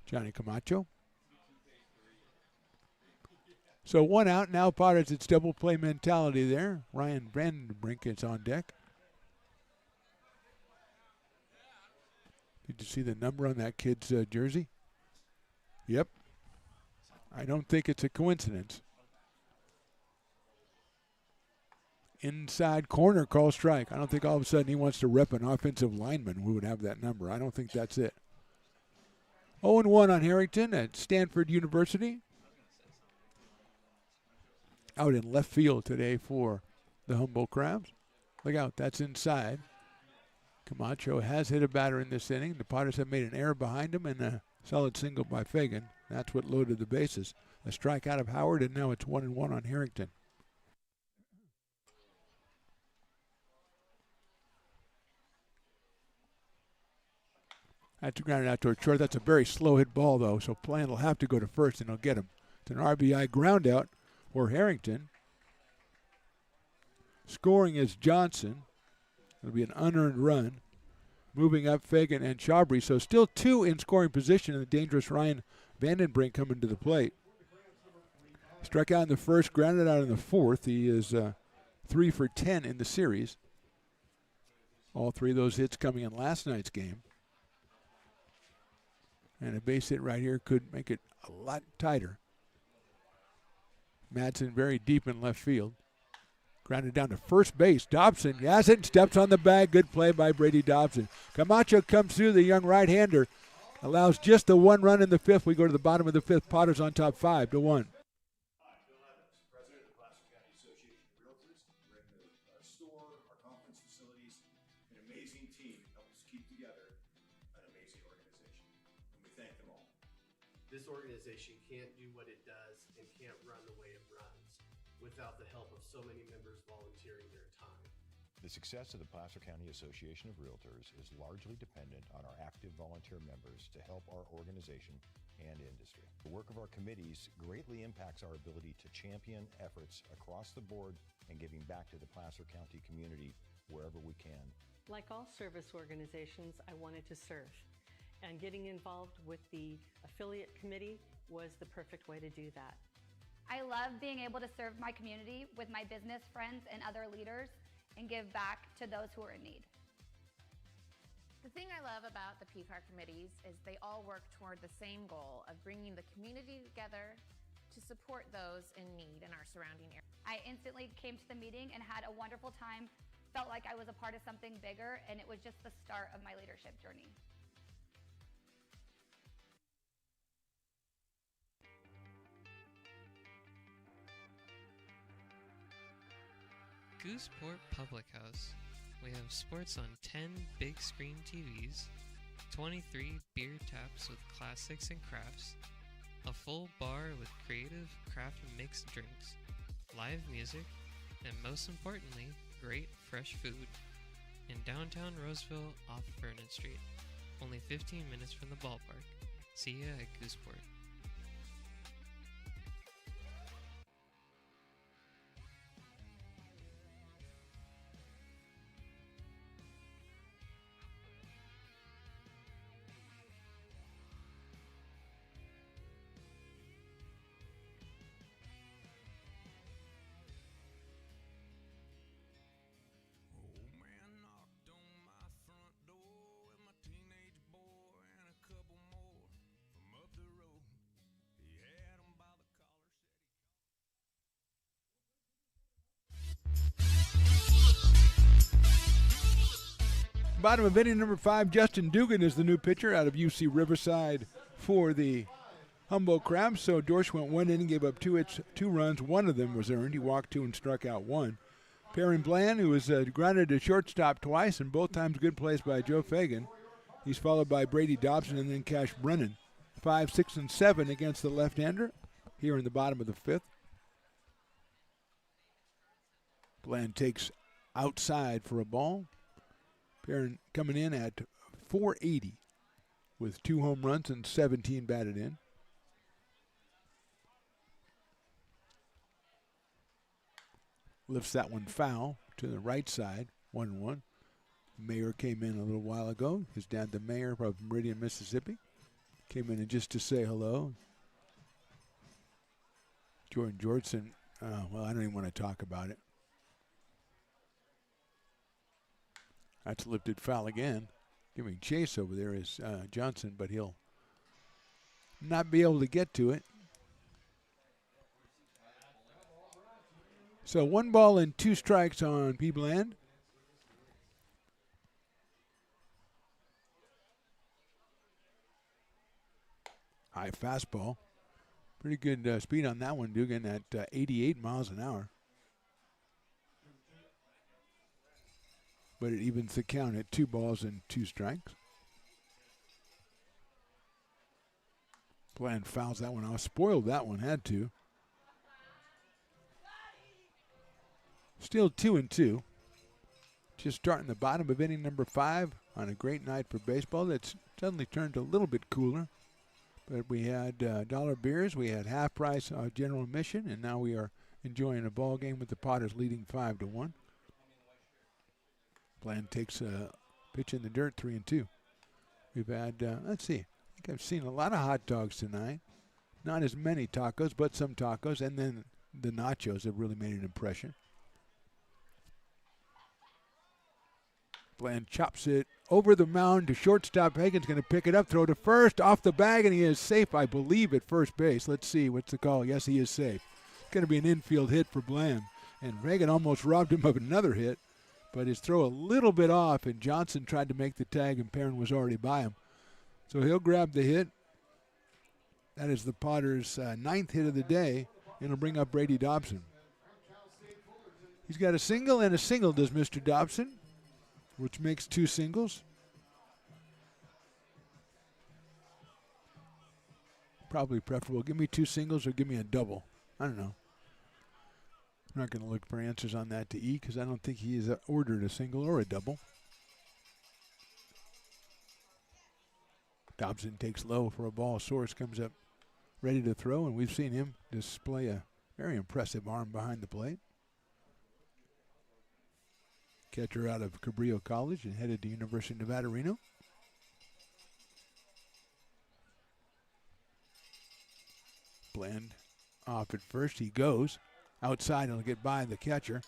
Johnny Camacho. So 1 out. Now Potters, it's double play mentality there. Ryan Vandenbrink is on deck. Did you see the number on that kid's jersey? Yep. I don't think it's a coincidence. Inside corner, call strike. I don't think all of a sudden he wants to rep an offensive lineman who would have that number. I don't think that's it. 0-1 on Harrington at Stanford University. Out in left field today for the Humboldt Crabs. Look out, that's inside. Camacho has hit a batter in this inning. The Potters have made an error behind him and a solid single by Fagan. That's what loaded the bases. A strikeout of Howard, and now it's 1-1 on Harrington. That's grounded out toward short. That's a very slow hit ball, though, so Plant will have to go to first, and he'll get him. It's an RBI ground out for Harrington. Scoring is Johnson. It'll be an unearned run. Moving up Fagan and Shabry. So still 2 in scoring position, and the dangerous Ryan Vandenbrink coming to the plate. Struck out in the first, grounded out in the fourth. He is 3 for 10 in the series. All 3 of those hits coming in last night's game. And a base hit right here could make it a lot tighter. Madsen very deep in left field. Grounded down to first base. Dobson has it and steps on the bag. Good play by Brady Dobson. Camacho comes through, the young right-hander. Allows just the 1 run in the 5th. We go to the bottom of the 5th. Potters on top 5-1. President of the Placer County Association of Realtors. We're in the store, our conference facilities, an amazing team help us keep together an amazing organization. And we thank them all. This organization can't do what it does and can't run the way it runs without the help of so many members volunteering their time. The success of the Placer County Association of Realtors is largely dependent on our active volunteer members to help our organization and industry. The work of our committees greatly impacts our ability to champion efforts across the board and giving back to the Placer County community wherever we can. Like all service organizations, I wanted to serve. And getting involved with the affiliate committee was the perfect way to do that. I love being able to serve my community with my business friends and other leaders and give back to those who are in need. The thing I love about the PFAR committees is they all work toward the same goal of bringing the community together to support those in need in our surrounding area. I instantly came to the meeting and had a wonderful time, felt like I was a part of something bigger, and it was just the start of my leadership journey. Gooseport Public House. We have sports on 10 big screen TVs, 23 beer taps with classics and crafts, a full bar with creative craft mixed drinks, live music, and most importantly, great fresh food. In downtown Roseville off Vernon Street, only 15 minutes from the ballpark. See ya at Gooseport. Bottom of inning number 5, Justin Dugan is the new pitcher out of UC Riverside for the Humboldt Crabs. So Dorsch went 1 inning, gave up 2 hits, 2 runs. 1 of them was earned. He walked 2 and struck out 1. Perrin Bland, who was grounded to shortstop twice, and both times good plays by Joe Fagan. He's followed by Brady Dobson and then Cash Brennan. 5, 6, and 7 against the left-hander here in the bottom of the 5th. Bland takes outside for a ball. Perrin coming in at .480 with 2 home runs and 17 batted in. Lifts that one foul to the right side, 1-1. Mayer came in a little while ago. His dad, the mayor of Meridian, Mississippi, came in just to say hello. Jordan Georgeson, well, I don't even want to talk about it. That's lifted foul again. Giving chase over there is Johnson, but he'll not be able to get to it. So 1 ball and 2 strikes on P. Bland. High fastball. Pretty good speed on that one, Dugan, at 88 miles an hour. But it evens the count at 2 balls and 2 strikes. Bland fouls that one off. Spoiled that one, had to. Still 2-2. Just starting the bottom of inning number 5 on a great night for baseball. That's suddenly turned a little bit cooler. But we had dollar beers, we had half price general admission, and now we are enjoying a ball game with the Potters leading 5-1. Bland takes a pitch in the dirt, 3-2. We've had, let's see, I think I've seen a lot of hot dogs tonight. Not as many tacos, but some tacos, and then the nachos have really made an impression. Bland chops it over the mound to shortstop. Hagan's going to pick it up, throw to first, off the bag, and he is safe, I believe, at first base. Let's see, what's the call? Yes, he is safe. It's going to be an infield hit for Bland. And Hagan almost robbed him of another hit, but his throw a little bit off, and Johnson tried to make the tag, and Perrin was already by him. So he'll grab the hit. That is the Potters' 9th hit of the day, and it'll bring up Brady Dobson. He's got a single and a single, does Mr. Dobson, which makes 2 singles. Probably preferable. Give me 2 singles or give me a double. I don't know. I'm not going to look for answers on that to E because I don't think he has ordered a single or a double. Dobson takes low for a ball. Soares comes up ready to throw, and we've seen him display a very impressive arm behind the plate. Catcher out of Cabrillo College and headed to University of Nevada, Reno. Bland off at first. He goes. Outside, he'll get by the catcher.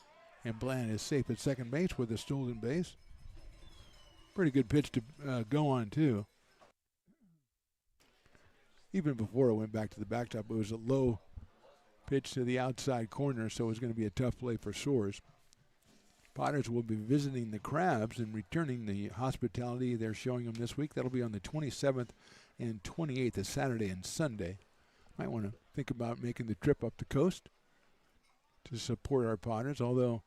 And Bland is safe at second base with a stolen base. Pretty good pitch to go on, too. Even before it went back to the backstop, it was a low pitch to the outside corner, so it was going to be a tough play for Soares. Potters will be visiting the Crabs and returning the hospitality they're showing them this week. That'll be on the 27th and 28th, a Saturday and Sunday. Might want to think about making the trip up the coast to support our Potters, although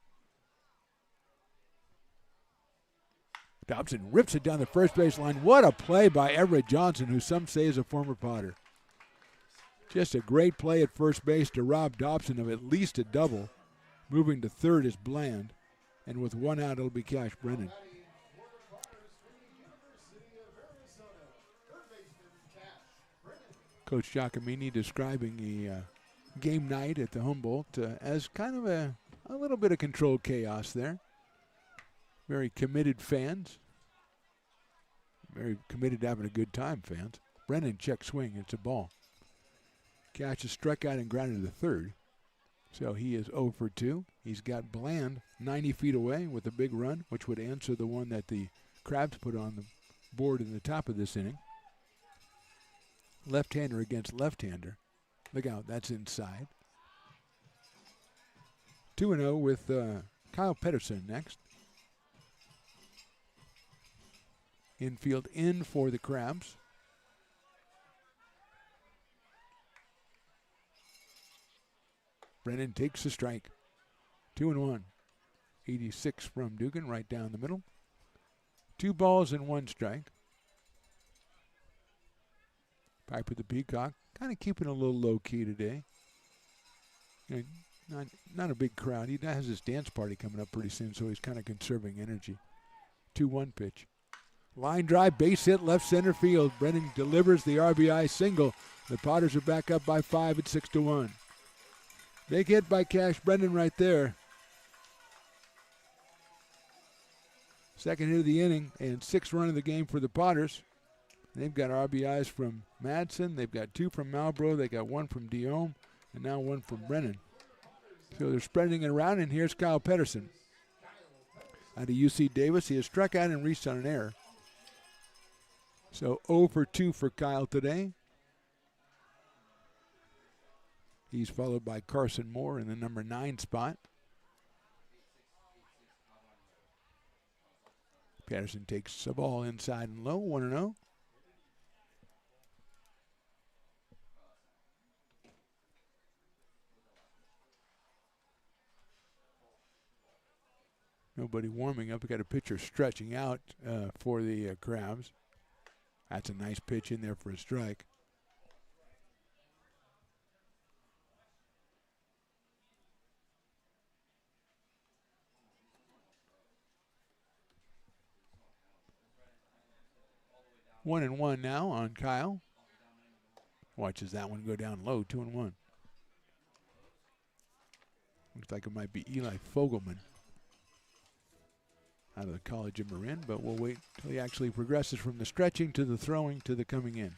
Dobson rips it down the first base line. What a play by Everett Johnson, who some say is a former Potter. Just a great play at first base to rob Dobson of at least a double. Moving to third is Bland. And with 1 out, it'll be Cash Brennan. Coach Giacomini describing the game night at the Humboldt as kind of a little bit of controlled chaos there. Very committed fans. Very committed to having a good time, fans. Brennan check swing. It's a ball. Cash is struck out and grounded to third. So he is 0 for 2. He's got Bland 90 feet away with a big run, which would answer the one that the Crabs put on the board in the top of this inning. Left-hander against left-hander. Look out, that's inside. 2-0 with Kyle Pedersen next. Infield in for the Crabs. Brennan takes the strike. 2-1. 86 from Dugan right down the middle. 2 balls and 1 strike. Piper the Peacock kind of keeping a little low key today. You know, not a big crowd. He has his dance party coming up pretty soon, so he's kind of conserving energy. 2-1 pitch. Line drive, base hit, left center field. Brennan delivers the RBI single. The Potters are back up by 5 at 6-1. Big hit by Cash Brennan right there. Second hit of the inning and 6th run of the game for the Potters. They've got RBIs from Madsen. They've got 2 from Malbro. They got 1 from Diome and now 1 from Brennan. So they're spreading it around, and here's Kyle Pedersen. Out of UC Davis, he has struck out and reached on an error. So 0 for 2 for Kyle today. He's followed by Carson Moore in the number 9 spot. Patterson takes a ball inside and low, 1-0. Nobody warming up. We got a pitcher stretching out for the Crabs. That's a nice pitch in there for a strike. One and one now on Kyle. Watches that one go down low, 2-1. Looks like it might be Eli Fogelman out of the College of Marin, but we'll wait till he actually progresses from the stretching to the throwing to the coming in.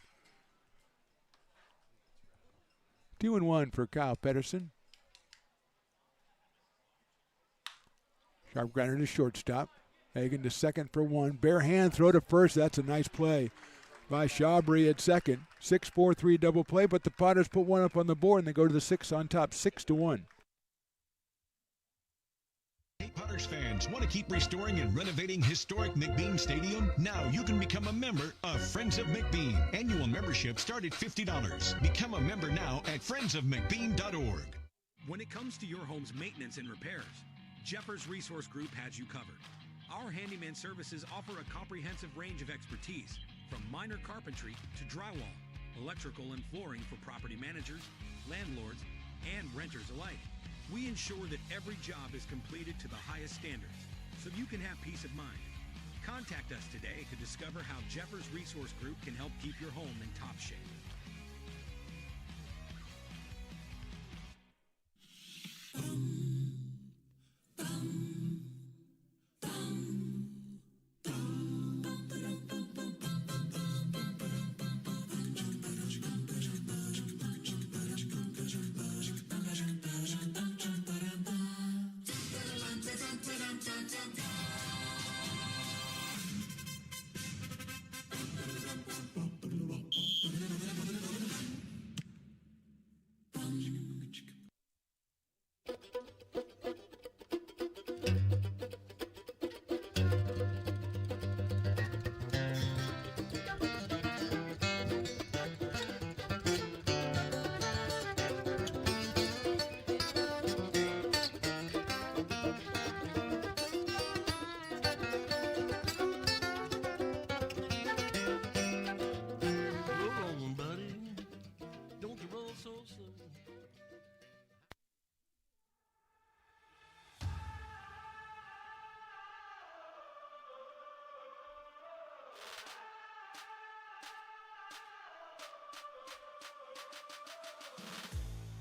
2-1 for Kyle Pedersen. Sharp grounder to shortstop. Hagan to second for 1. Bare hand throw to first. That's a nice play by Chabry at second. 6-4-3 double play, but the Potters put 1 up on the board and they go to the 6 on top, 6-1. Hey, Potters fans, want to keep restoring and renovating historic McBean Stadium? Now you can become a member of Friends of McBean. Annual membership start at $50. Become a member now at friendsofmcbean.org. When it comes to your home's maintenance and repairs, Jeffers Resource Group has you covered. Our handyman services offer a comprehensive range of expertise, from minor carpentry to drywall, electrical and flooring for property managers, landlords, and renters alike. We ensure that every job is completed to the highest standards, so you can have peace of mind. Contact us today to discover how Jeffers Resource Group can help keep your home in top shape.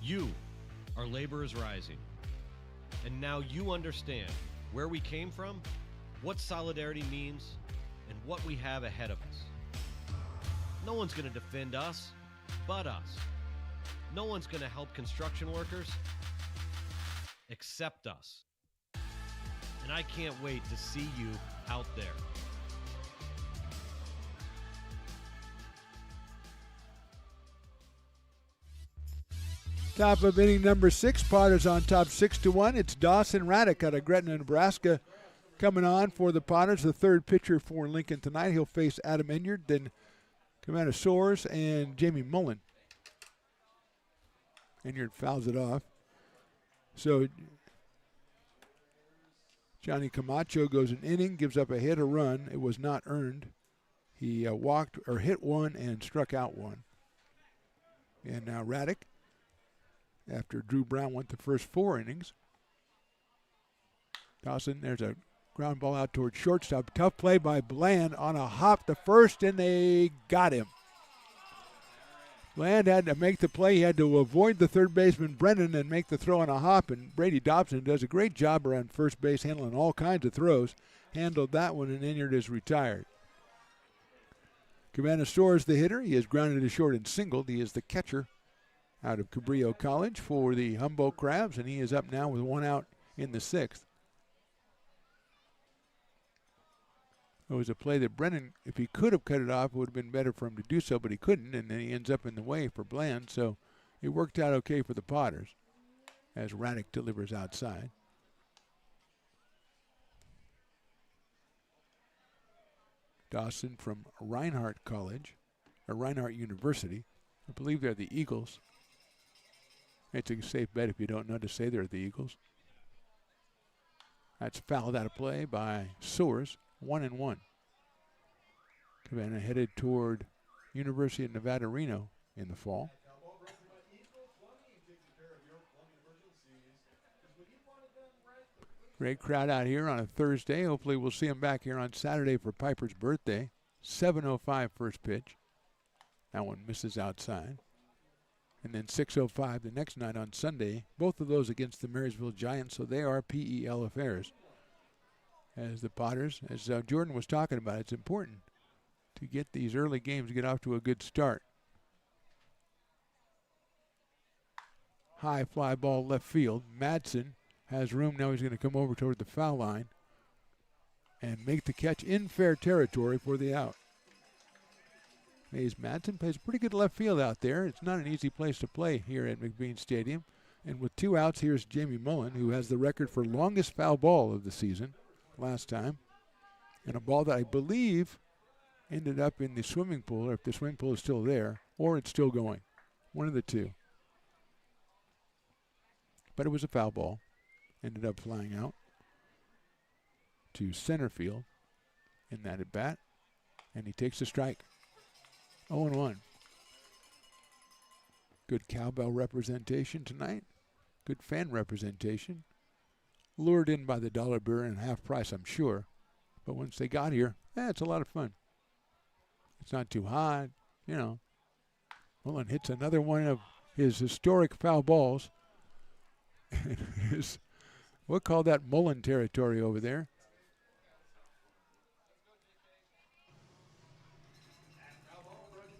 You are Laborers Rising. And now you understand where we came from, what solidarity means, and what we have ahead of us. No one's going to defend us but us. No one's going to help construction workers except us. And I can't wait to see you out there. Top of inning number 6. Potters on top 6-1. It's Dawson Raddick out of Gretna, Nebraska, coming on for the Potters. The third pitcher for Lincoln tonight. He'll face Adam Enyard, then Commander Soares, and Jamie Mullen. Enyard fouls it off. So Johnny Camacho goes an inning, gives up a hit, a run. It was not earned. He walked or hit one and struck out one. And now Raddick, after Drew Brown went the first 4 innings. Dawson, there's a ground ball out towards shortstop. Tough play by Bland on a hop to first, and they got him. Bland had to make the play. He had to avoid the third baseman, Brennan, and make the throw on a hop, and Brady Dobson does a great job around first base, handling all kinds of throws. Handled that one, and Enyard is retired. Commander Soares, the hitter. He is grounded to short and singled. He is the catcher out of Cabrillo College for the Humboldt Crabs, and he is up now with 1 out in the 6th. It was a play that Brennan, if he could have cut it off, it would have been better for him to do so, but he couldn't, and then he ends up in the way for Bland, so it worked out okay for the Potters as Raddick delivers outside. Dawson from Reinhardt College, or Reinhardt University. I believe they're the Eagles. It's a safe bet if you don't know to say they're the Eagles. That's fouled out of play by Soares. 1-1. Cabana headed toward University of Nevada, Reno in the fall. Great crowd out here on a Thursday. Hopefully we'll see him back here on Saturday for Piper's birthday. 7:05 first pitch. That one misses outside. And then 6:05 the next night on Sunday. Both of those against the Marysville Giants, so they are PEL affairs. As the Potters, as Jordan was talking about, it's important to get these early games, get off to a good start. High fly ball left field. Madsen has room. Now he's going to come over toward the foul line and make the catch in fair territory for the out. Mays Madsen plays pretty good left field out there. It's not an easy place to play here at McBean Stadium. And with 2 outs, here's Jamie Mullen, who has the record for longest foul ball of the season last time. And a ball that I believe ended up in the swimming pool, or if the swimming pool is still there, or it's still going. One of the two. But it was a foul ball. Ended up flying out to center field in that at bat. And he takes the strike. 0-1. Good cowbell representation tonight. Good fan representation. Lured in by the dollar bill and half price, I'm sure. But once they got here, it's a lot of fun. It's not too hot, you know. Mullen hits another one of his historic foul balls. We'll call that Mullen territory over there.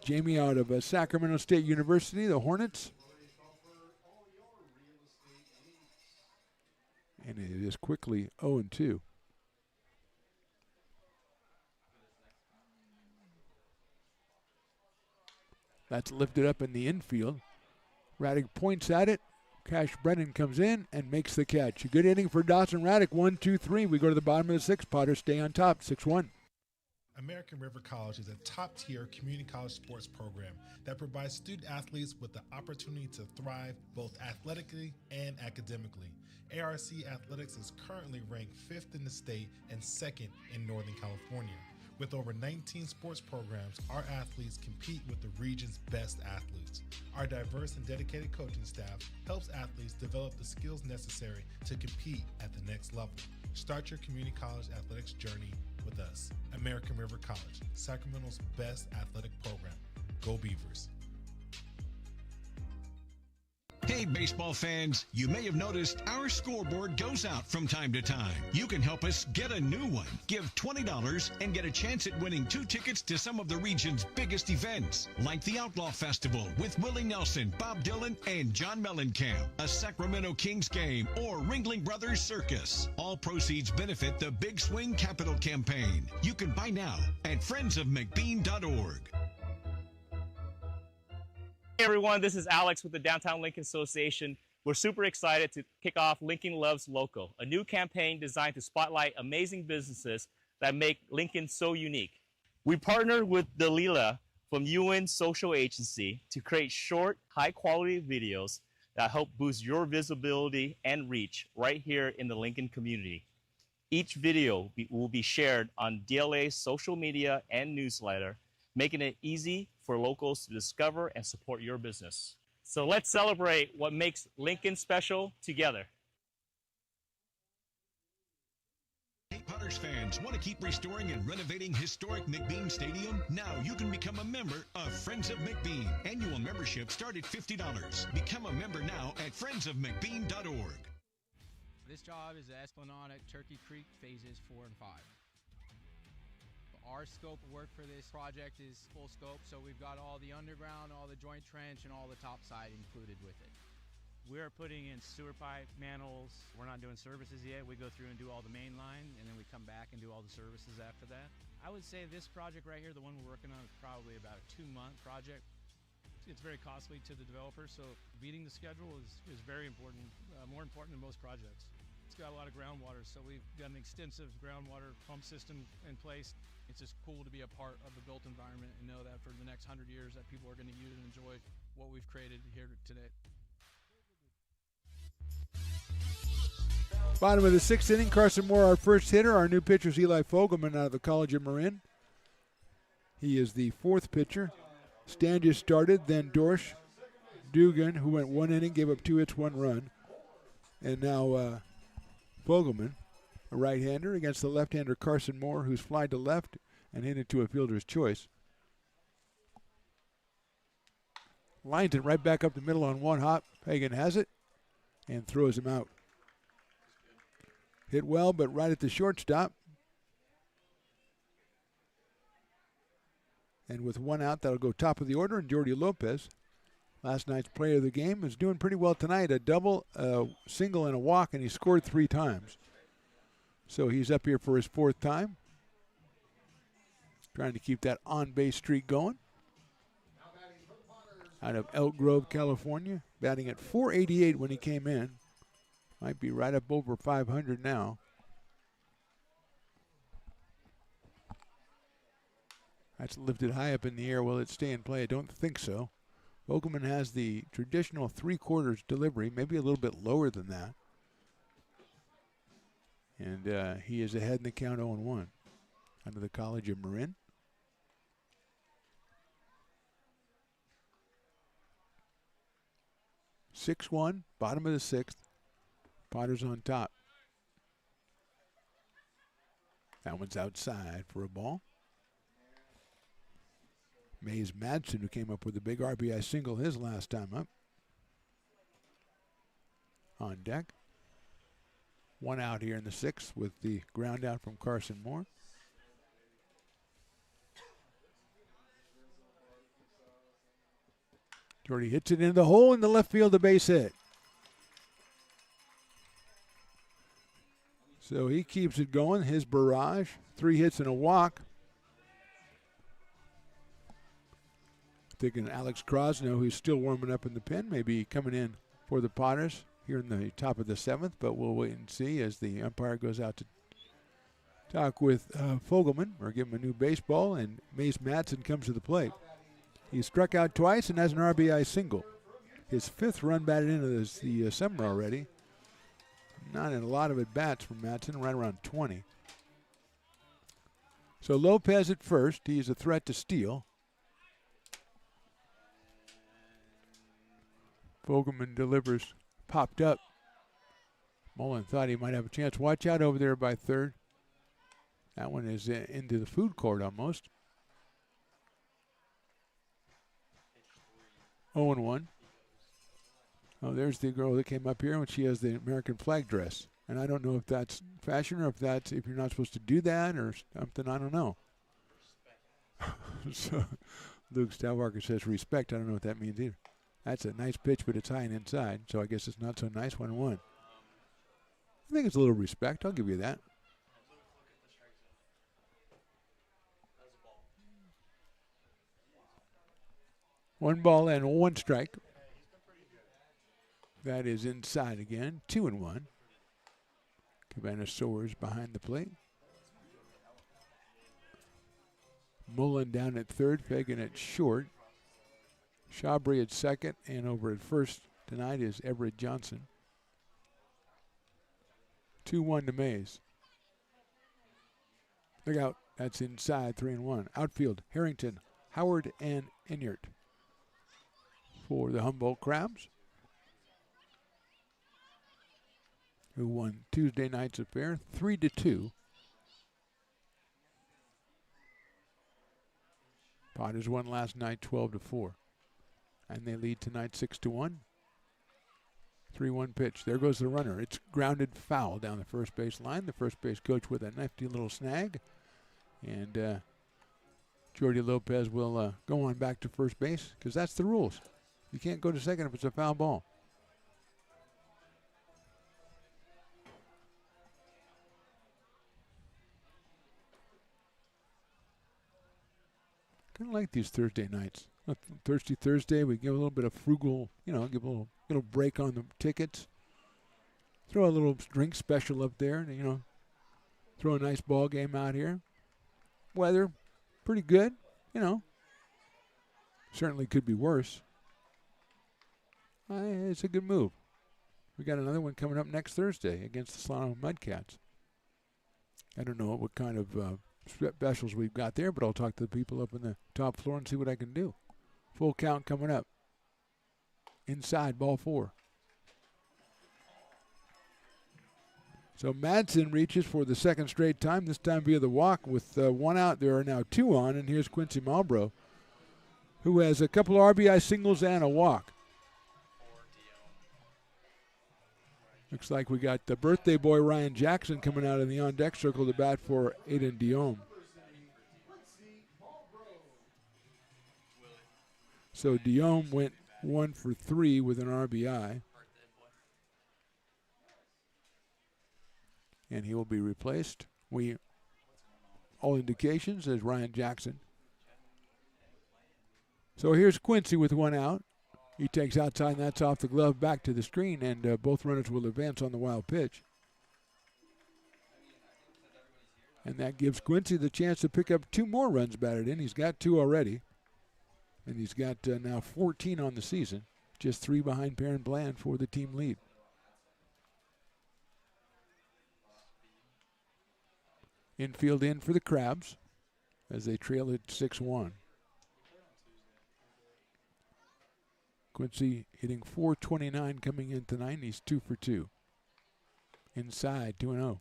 Jamie out of Sacramento State University, the Hornets. And it is quickly 0-2. That's lifted up in the infield. Raddick points at it. Cash Brennan comes in and makes the catch. A good inning for Dawson Raddick. 1-2-3. We go to the bottom of the 6th. Potters stay on top. 6-1. American River College is a top-tier community college sports program that provides student athletes with the opportunity to thrive both athletically and academically. ARC Athletics is currently ranked 5th in the state and 2nd in Northern California. With over 19 sports programs, our athletes compete with the region's best athletes. Our diverse and dedicated coaching staff helps athletes develop the skills necessary to compete at the next level. Start your community college athletics journey with us. American River College, Sacramento's best athletic program. Go Beavers. Hey, Hey, baseball fans, you may have noticed our scoreboard goes out from time to time. You can help us get a new one. Give $20 and get a chance at winning 2 tickets to some of the region's biggest events, like the Outlaw Festival with Willie Nelson, Bob Dylan, and John Mellencamp, a Sacramento Kings game, or Ringling Brothers Circus. All proceeds benefit the Big Swing Capital Campaign. You can buy now at friendsofmcbean.org. Hey everyone, this is Alex with the Downtown Lincoln Association. We're super excited to kick off Lincoln Loves Local, a new campaign designed to spotlight amazing businesses that make Lincoln so unique. We partnered with Dalila from UN Social Agency to create short, high-quality videos that help boost your visibility and reach right here in the Lincoln community. Each video will be shared on DLA's social media and newsletter, making it easy for locals to discover and support your business. So let's celebrate what makes Lincoln special together. Hey, Potters fans, want to keep restoring and renovating historic McBean Stadium? Now you can become a member of Friends of McBean. Annual membership start at $50. Become a member now at friendsofmcbean.org. This job is the Esplanade at Turkey Creek phases 4 and 5. Our scope of work for this project is full scope, so we've got all the underground, all the joint trench, and all the top side included with it. We're putting in sewer pipe, manholes. We're not doing services yet. We go through and do all the main line, and then we come back and do all the services after that. I would say this project right here, the one we're working on, is probably about a 2-month project. It's very costly to the developer, so beating the schedule is very important, more important than most projects. It's got a lot of groundwater, so we've got an extensive groundwater pump system in place. It's just cool to be a part of the built environment and know that for the next 100 years that people are going to use and enjoy what we've created here today. Bottom of the 6th inning, Carson Moore, our first hitter. Our new pitcher is Eli Fogelman out of the College of Marin. He is the 4th pitcher. Standish started, then Dorsch, Dugan, who went 1 inning, gave up 2 hits, 1 run. And now Fogelman, a right-hander, against the left-hander Carson Moore, who's flied to left and hit it to a fielder's choice. Lines it right back up the middle on 1 hop. Hagan has it and throws him out. Hit well, but right at the shortstop. And with 1 out, that'll go top of the order, and Jordy Lopez, last night's player of the game, is doing pretty well tonight. A double, a single, and a walk, and he scored 3 times. So he's up here for his 4th time. Trying to keep that on-base streak going. Out of Elk Grove, California. Batting at .488 when he came in. Might be right up over 500 now. That's lifted high up in the air. Will it stay in play? I don't think so. Fogelman has the traditional 3/4 delivery, maybe a little bit lower than that. And he is ahead in the count 0-1 out of the College of Marin. (6-1), bottom of the 6th. Potter's on top. That one's outside for a ball. Mays Madsen, who came up with a big RBI single his last time up, on deck. 1 out here in the 6th with the ground out from Carson Moore. Jordy hits it into the hole in the left field, a base hit. So he keeps it going, his barrage. 3 hits and a walk. Thinking Alex Krosno, who's still warming up in the pen, maybe coming in for the Potters here in the top of the 7th, but we'll wait and see as the umpire goes out to talk with Fogelman or give him a new baseball, and Mace Madsen comes to the plate. He struck out twice and has an RBI single. His 5th run batted into the summer already. Not in a lot of at-bats from Madsen, right around 20. So Lopez at first. He's a threat to steal. Fogelman delivers, popped up. Mullen thought he might have a chance. Watch out over there by 3rd. That one is into the food court almost. 0-1. Oh, there's the girl that came up here, and she has the American flag dress. And I don't know if that's fashion or if you're not supposed to do that or something. I don't know. So Luke Stavbarker says respect. I don't know what that means either. That's a nice pitch, but it's high and inside, so I guess it's not so nice 1-1. I think it's a little respect. I'll give you that. One ball and one strike. That is inside again. 2-1. Cabana soars behind the plate. Mullen down at third, Fagan at short. Chabry at second, and over at first tonight is Everett Johnson. 2-1 to Mays. Look out. That's inside, 3-1. Outfield, Harrington, Howard, and Enyart for the Humboldt Crabs, who won Tuesday night's affair 3-2. Potters won last night 12-4. And they lead tonight 6-1. 3-1 pitch. There goes the runner. It's grounded foul down the first base line. The first base coach with a nifty little snag. And Jordi Lopez will go on back to first base because that's the rules. You can't go to second if it's a foul ball. Kind of like these Thursday nights. Thirsty Thursday, we give a little bit of frugal, give a little break on the tickets. Throw a little drink special up there, throw a nice ball game out here. Weather, pretty good, Certainly could be worse. It's a good move. We got another one coming up next Thursday against the Solano Mudcats. I don't know what kind of specials we've got there, but I'll talk to the people up on the top floor and see what I can do. Full count coming up. Inside, ball 4. So Madsen reaches for the second straight time, this time via the walk with 1 out. There are now 2 on, and here's Quincy Malbrough, who has a couple RBI singles and a walk. Looks like we got the birthday boy Ryan Jackson coming out in the on-deck circle to bat for Aiden Diome. So Diome went 1 for 3 with an RBI. And he will be replaced. All indications as Ryan Jackson. So here's Quincy with 1 out. He takes outside, and that's off the glove back to the screen, and both runners will advance on the wild pitch. And that gives Quincy the chance to pick up 2 more runs batted in. He's got 2 already. And he's got now 14 on the season, just 3 behind Perrin Bland for the team lead. Infield in for the Crabs as they trail at 6-1. Quincy hitting .429 coming in tonight. He's 2 for 2. Inside, 2-0.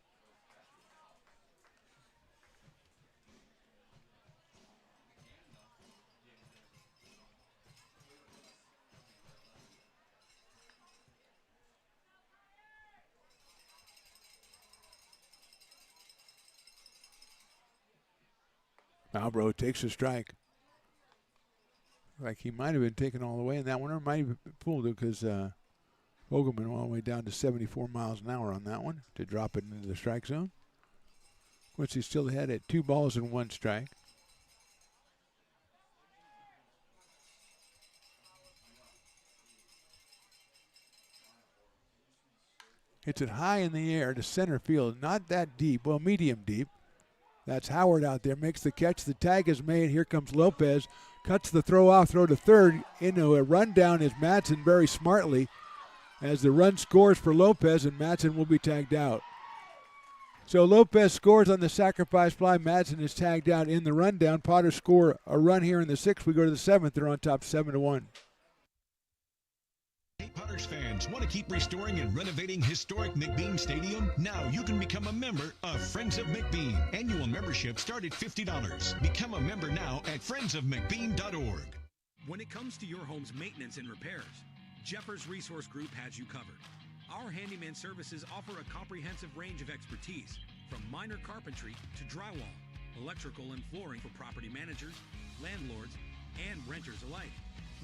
Malbrough takes a strike. Like he might have been taken all the way in that one, or might have pulled it because Vogelman all the way down to 74 miles an hour on that one to drop it into the strike zone. Quincy still ahead at 2 balls and 1 strike. Hits it high in the air to center field, not that deep, well, medium deep. That's Howard out there, makes the catch. The tag is made. Here comes Lopez. Cuts the throw off, throw to third. Into a rundown is Madsen very smartly as the run scores for Lopez, and Madsen will be tagged out. So Lopez scores on the sacrifice fly. Madsen is tagged out in the rundown. Potter score a run here in the 6th. We go to the 7th. They're on top 7-1. Hey, Potters fans, want to keep restoring and renovating historic McBean Stadium? Now you can become a member of Friends of McBean. Annual membership start at $50. Become a member now at friendsofmcbean.org. When it comes to your home's maintenance and repairs, Jeffers Resource Group has you covered. Our handyman services offer a comprehensive range of expertise, from minor carpentry to drywall, electrical and flooring for property managers, landlords, and renters alike.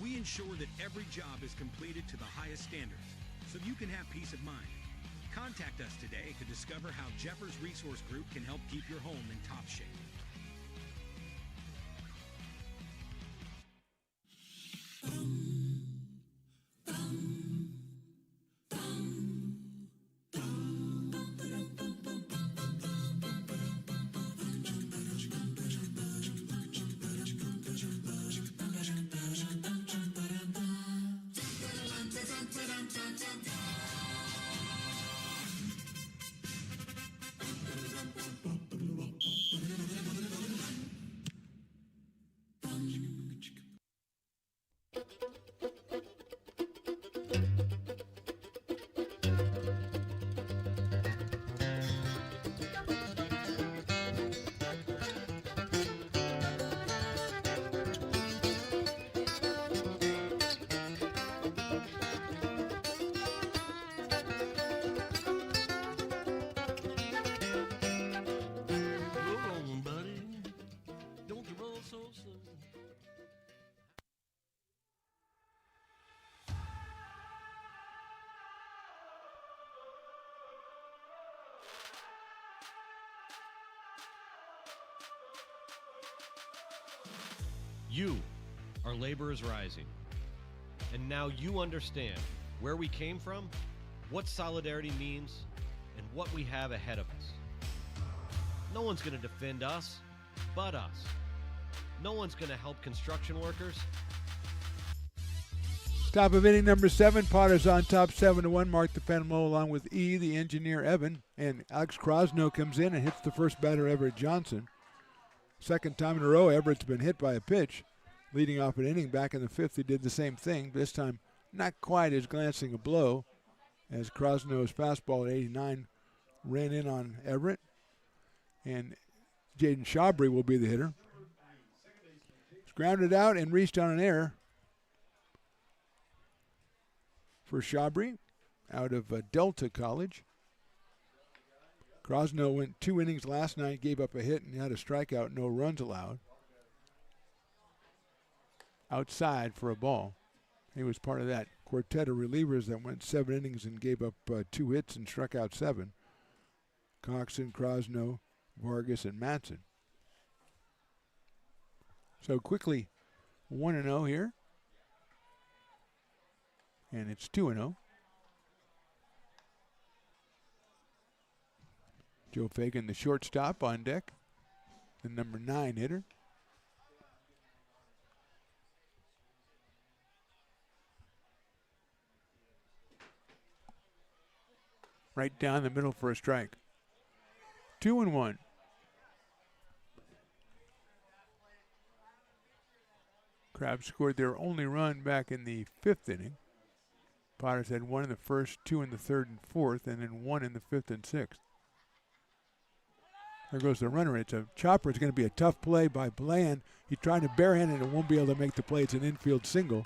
We ensure that every job is completed to the highest standards, so you can have peace of mind. Contact us today to discover how Jeffers Resource Group can help keep your home in top shape. You are Laborers Rising. And now you understand where we came from, what solidarity means, and what we have ahead of us. No one's going to defend us but us. No one's going to help construction workers. Top of inning number 7, Potters on top 7-1. Mark the Phantom low along with E, the engineer Evan, and Alex Krosno comes in and hits the first batter, Everett Johnson. Second time in a row, Everett's been hit by a pitch. Leading off an inning back in the 5th, he did the same thing. This time, not quite as glancing a blow as Krosno's fastball at 89 ran in on Everett. And Jaden Shabry will be the hitter. It's grounded out and reached on an error for Shabry out of Delta College. Krosno went 2 innings last night, gave up a hit, and had a strikeout, no runs allowed. Outside for a ball. He was part of that quartet of relievers that went 7 innings and gave up 2 hits and struck out 7. Coxon, Krosno, Vargas, and Matson. So quickly 1-0 here. And it's 2-0. Joe Fagan, the shortstop, on deck. The number 9 hitter. Right down the middle for a strike. 2-1. Crabs scored their only run back in the 5th inning. Potters had 1 in the 1st, 2 in the 3rd and 4th, and then 1 in the 5th and 6th. There goes the runner. It's a chopper. It's going to be a tough play by Bland. He's trying to barehand it and won't be able to make the play. It's an infield single.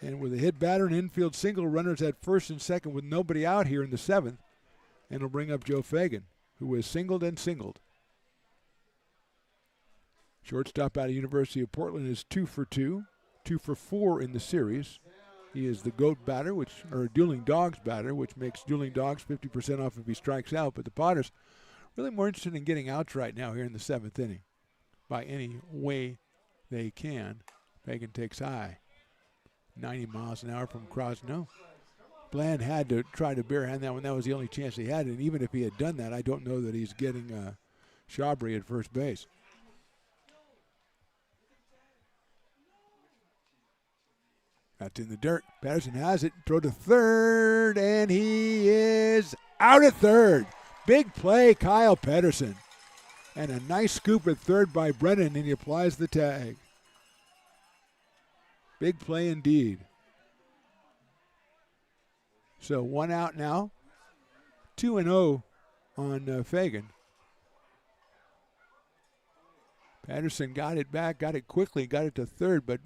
And with a hit batter and infield single, runners at 1st and 2nd with nobody out here in the 7th. And it'll bring up Joe Fagan, who is singled and singled. Shortstop out of University of Portland is 2 for 2, 2 for 4 in the series. He is the GOAT batter, or Dueling Dogs batter, which makes Dueling Dogs 50% off if he strikes out. But the Potters really more interested in getting outs right now here in the 7th inning. By any way they can. Fagan takes high. 90 miles an hour from Krosno. Bland had to try to barehand that one. That was the only chance he had. And even if he had done that, I don't know that he's getting Shabry at first base. That's in the dirt. Patterson has it. Throw to third, and he is out at third. Big play, Kyle Pedersen. And a nice scoop at third by Brennan, and he applies the tag. Big play indeed. So 1 out now. 2-0 on Fagan. Patterson got it back, got it quickly, got it to third, but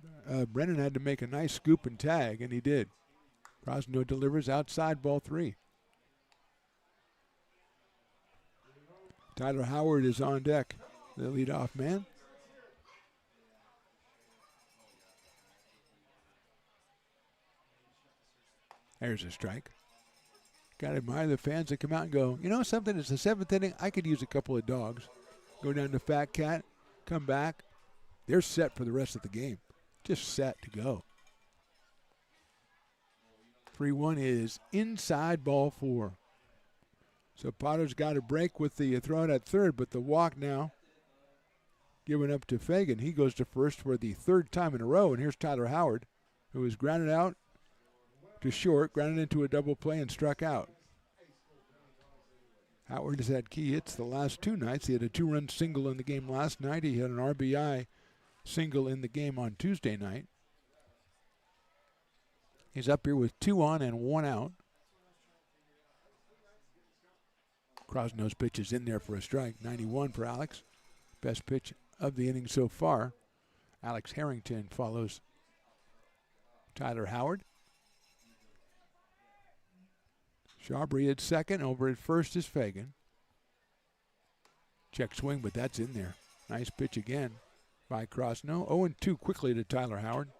Brennan had to make a nice scoop and tag, and he did. Crosno delivers outside, ball 3. Tyler Howard is on deck, the leadoff man. There's a strike. Got to admire the fans that come out and go, you know something, it's the 7th inning, I could use a couple of dogs. Go down to Fat Cat, come back. They're set for the rest of the game. Just set to go. 3-1 is inside, ball 4. So Potter's got a break with the throw at third, but the walk now given up to Fagan. He goes to first for the 3rd time in a row, and here's Tyler Howard, who is grounded out to short, grounded into a double play and struck out. Howard has had key hits the last 2 nights. He had a 2-run single in the game last night. He had an RBI single in the game on Tuesday night. He's up here with 2 on and 1 out. Crosno's pitch is in there for a strike. 91 for Alex. Best pitch of the inning so far. Alex Harrington follows Tyler Howard. Shabry at second. Over at first is Fagan. Check swing, but that's in there. Nice pitch again by Crosno. 0-2 quickly to Tyler Howard.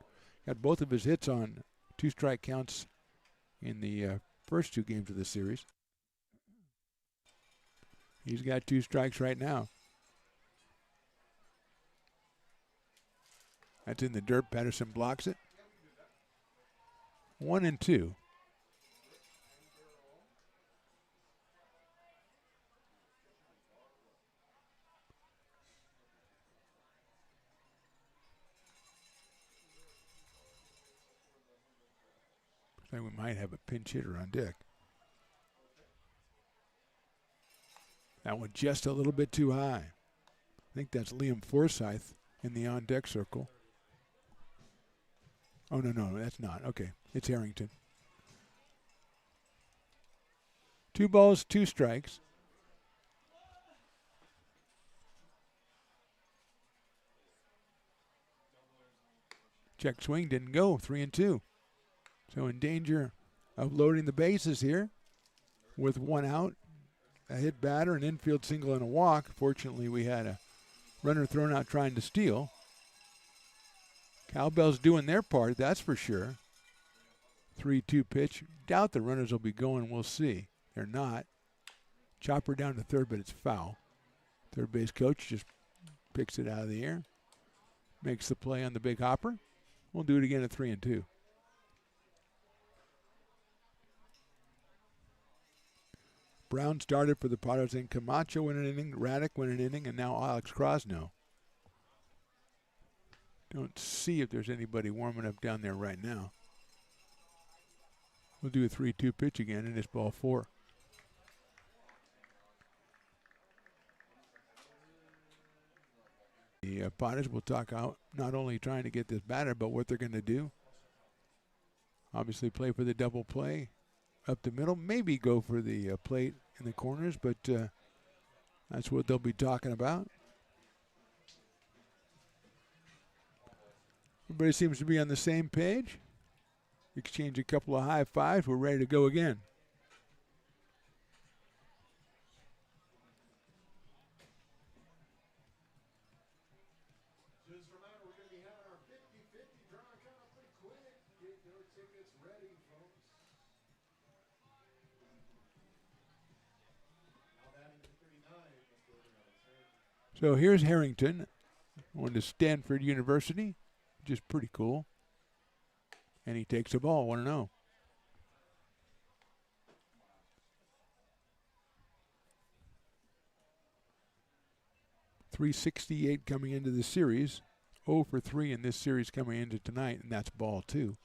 Got both of his hits on 2-strike counts in the first 2 games of the series. He's got 2 strikes right now. That's in the dirt. Patterson blocks it. 1-2. I think we might have a pinch hitter on deck. That one just a little bit too high. I think that's Liam Forsyth in the on-deck circle. Oh, no, that's not. Okay, it's Harrington. 2 balls, 2 strikes. Check swing didn't go, 3-2. So in danger of loading the bases here with 1 out. A hit batter, an infield single, and a walk. Fortunately, we had a runner thrown out trying to steal. Cowbell's doing their part, that's for sure. 3-2 pitch. Doubt the runners will be going, we'll see. They're not. Chopper down to third, but it's foul. Third base coach just picks it out of the air. Makes the play on the big hopper. We'll do it again at 3-2. Brown started for the Padres, and Camacho in an inning, Raddick went an inning, and now Alex Crosno. Don't see if there's anybody warming up down there right now. We'll do a 3-2 pitch again, and it's ball 4. The Padres will talk out not only trying to get this batter, but what they're going to do. Obviously play for the double play up the middle, maybe go for the plate in the corners, but that's what they'll be talking about. Everybody seems to be on the same page. Exchange a couple of high fives. We're ready to go again. Just remember, we're going to be having our 50-50 draw coming up pretty quick. Get your tickets ready, folks. Now batting at 39, let's go to another turn. So here's Harrington, going to Stanford University, which is pretty cool. And he takes the ball, 1-0. .368 coming into the series. 0 for 3 in this series coming into tonight, and that's ball 2.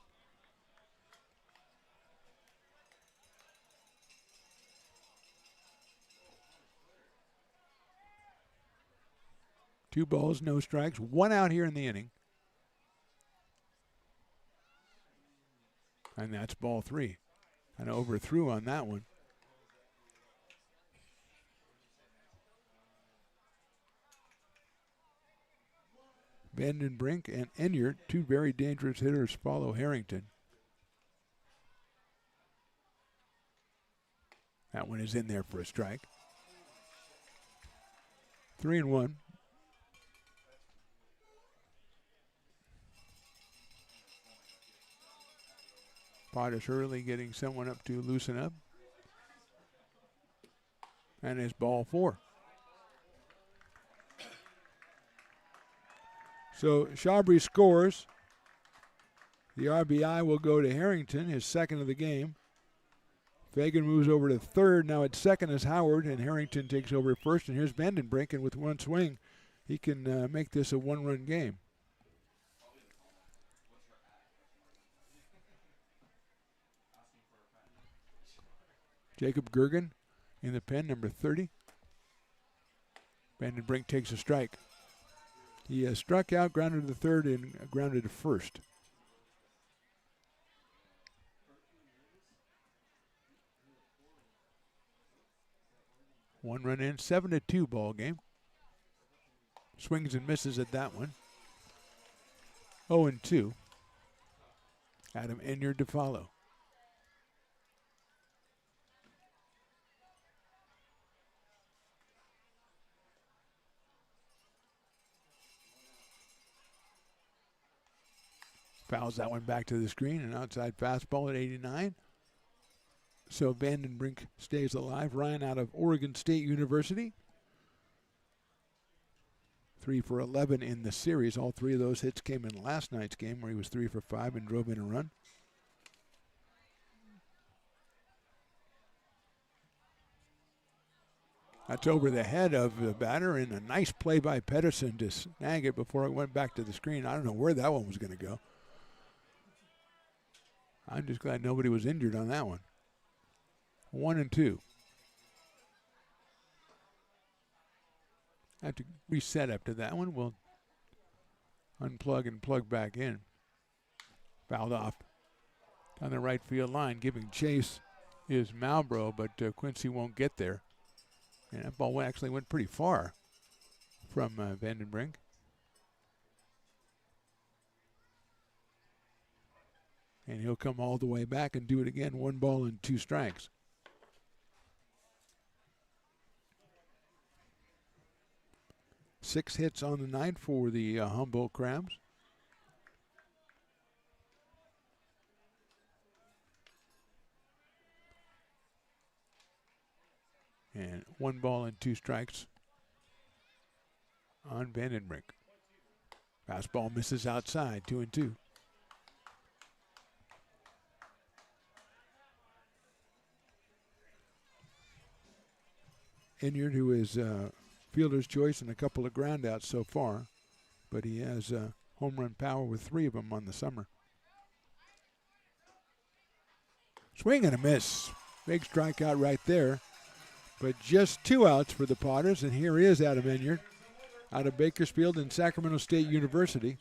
Two balls, no strikes, 1 out here in the inning. And that's ball 3. Kind of overthrew on that one. Vandenbrink and Enyart, two very dangerous hitters, follow Harrington. That one is in there for a strike. 3-1. Potters Hurley getting someone up to loosen up. And it's ball 4. So Chabry scores. The RBI will go to Harrington, his second of the game. Fagan moves over to third. Now at second is Howard, and Harrington takes over at first. And here's Vandenbrink, and with one swing, he can make this a one-run game. Jacob Gergen in the pen, number 30. Vandenbrink takes a strike. He struck out, grounded to the third, and grounded to first. One run in, 7-2 ball game. Swings and misses at that one. 0-2. Adam Enyart to follow. Fouls that one back to the screen, an outside fastball at 89. So Vandenbrink stays alive. Ryan out of Oregon State University. 3 for 11 in the series. All three of those hits came in last night's game where he was 3 for 5 and drove in a run. That's over the head of the batter, and a nice play by Pedersen to snag it before it went back to the screen. I don't know where that one was going to go. I'm just glad nobody was injured on that one. 1-2. Have to reset after that one. We'll unplug and plug back in. Fouled off on the right field line. Giving chase is Malbrough, but Quincy won't get there. And that ball actually went pretty far from Vandenbrink. And he'll come all the way back and do it again. 1 ball and 2 strikes. Six hits on the night for the Humboldt Crabs. And 1 ball and 2 strikes on Vandenbrink. Fastball misses outside, 2-2. Enyart, who is fielder's choice and a couple of groundouts so far, but he has home run power with 3 of them on the summer. Swing and a miss. Big strikeout right there. But just 2 outs for the Potters, and here is Adam Enyart out of Bakersfield and Sacramento State University.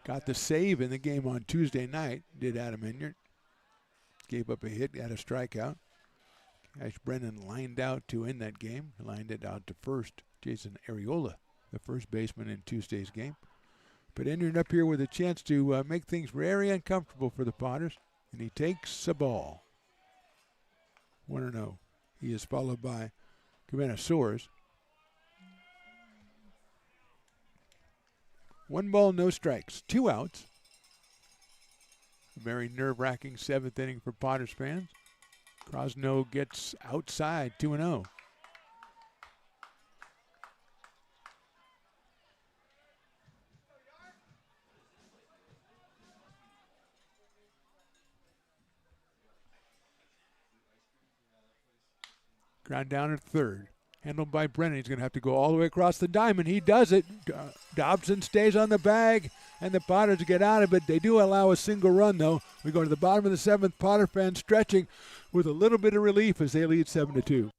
Got the save in the game on Tuesday night, did Adam Enyart. Gave up a hit, got a strikeout. Cash Brennan lined out to end that game. Lined it out to first. Jason Areola, the first baseman in Tuesday's game. But Enyart up here with a chance to make things very uncomfortable for the Potters. And he takes a ball. 1-0. He is followed by Cabana Soares. 1 ball, no strikes. 2 outs. A very nerve-wracking 7th inning for Potters fans. Crosno gets outside, 2-0. Ground down at third. Handled by Brennan. He's going to have to go all the way across the diamond. He does it. Dobson stays on the bag, and the Potters get out of it. They do allow a single run, though. We go to the bottom of the 7th. Potter fans stretching with a little bit of relief as they lead 7-2.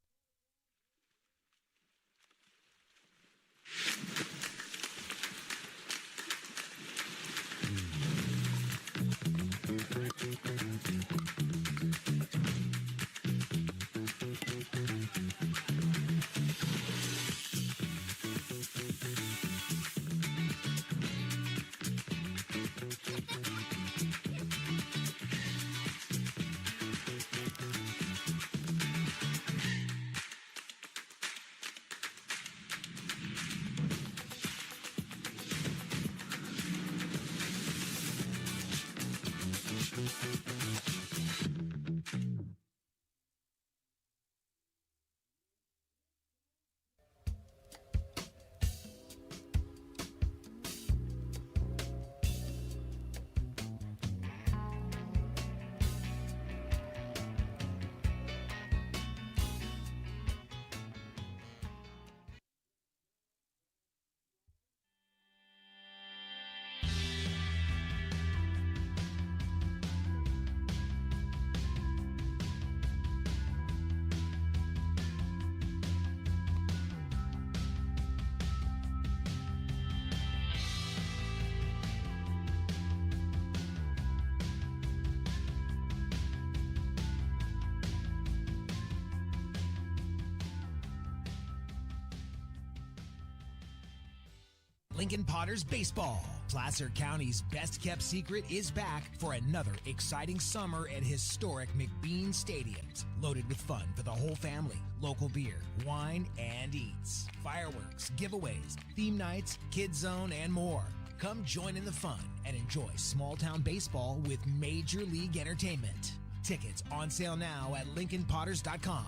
Lincoln Potters Baseball. Placer County's best kept secret is back for another exciting summer at historic McBean Stadiums. Loaded with fun for the whole family, local beer, wine, and eats. Fireworks, giveaways, theme nights, kids zone, and more. Come join in the fun and enjoy small town baseball with Major League Entertainment. Tickets on sale now at LincolnPotters.com.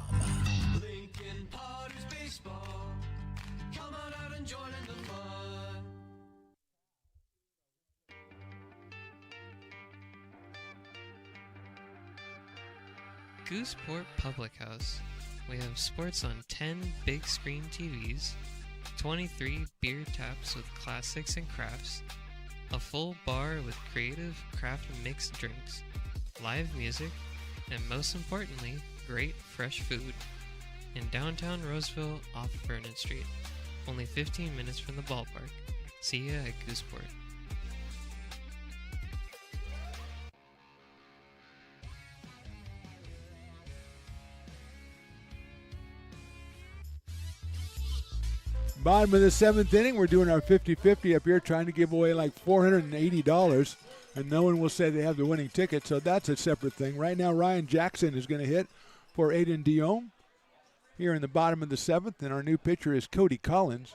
Lincoln Potters Baseball. Come on out and join in the fun. Gooseport Public House. We have sports on 10 big screen TVs, 23 beer taps with classics and crafts, a full bar with creative craft mixed drinks, live music, and most importantly, great fresh food. In downtown Roseville off Vernon Street, only 15 minutes from the ballpark. See ya at Gooseport. Bottom of the seventh inning, we're doing our 50-50 up here, trying to give away like $480, and no one will say they have the winning ticket, so that's a separate thing. Right now, Ryan Jackson is going to hit for Aiden Dion here in the bottom of the seventh, and our new pitcher is Cody Collins.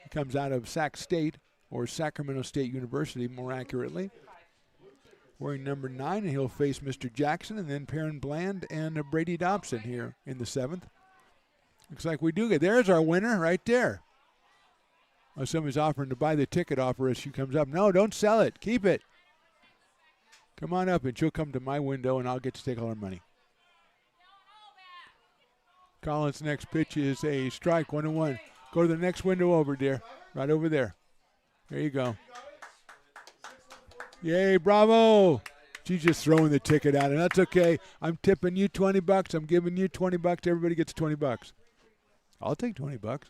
He comes out of Sac State, or Sacramento State University, more accurately. Wearing number 9, and he'll face Mr. Jackson, and then Perrin Bland and Brady Dobson here in the seventh. Looks like we do get. There's our winner right there. Oh, somebody's offering to buy the ticket off her as she comes up. No, don't sell it. Keep it. Come on up, and she'll come to my window, and I'll get to take all her money. Collins' next pitch is a strike, 1-1. Go to the next window over, dear. Right over there. There you go. Yay, bravo. She's just throwing the ticket at her. That's okay. I'm tipping you $20. I'm giving you $20. Everybody gets $20. I'll take $20.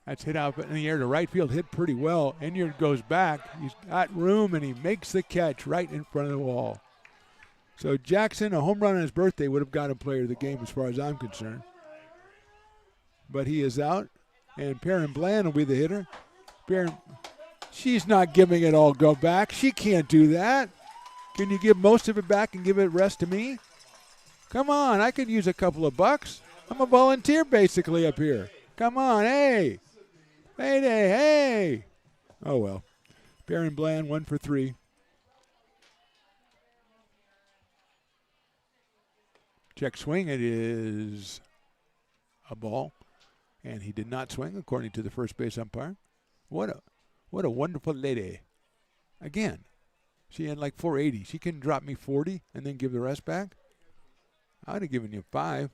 That's hit out in the air to right field. Hit pretty well. Enyard goes back. He's got room, and he makes the catch right in front of the wall. So Jackson, a home run on his birthday, would have got a player of the game as far as I'm concerned. But he is out, and Perrin Bland will be the hitter. Perrin, she's not giving it all go back. She can't do that. Can you give most of it back and give it rest to me? Come on, I could use a couple of bucks. I'm a volunteer basically up here. Come on, hey. Payday, hey. Oh, well. Perrin Bland, 1 for 3. Check swing, it is a ball. And he did not swing, according to the first base umpire. What a wonderful lady. Again, she had like 480. She can drop me 40 and then give the rest back. I would have given you 5.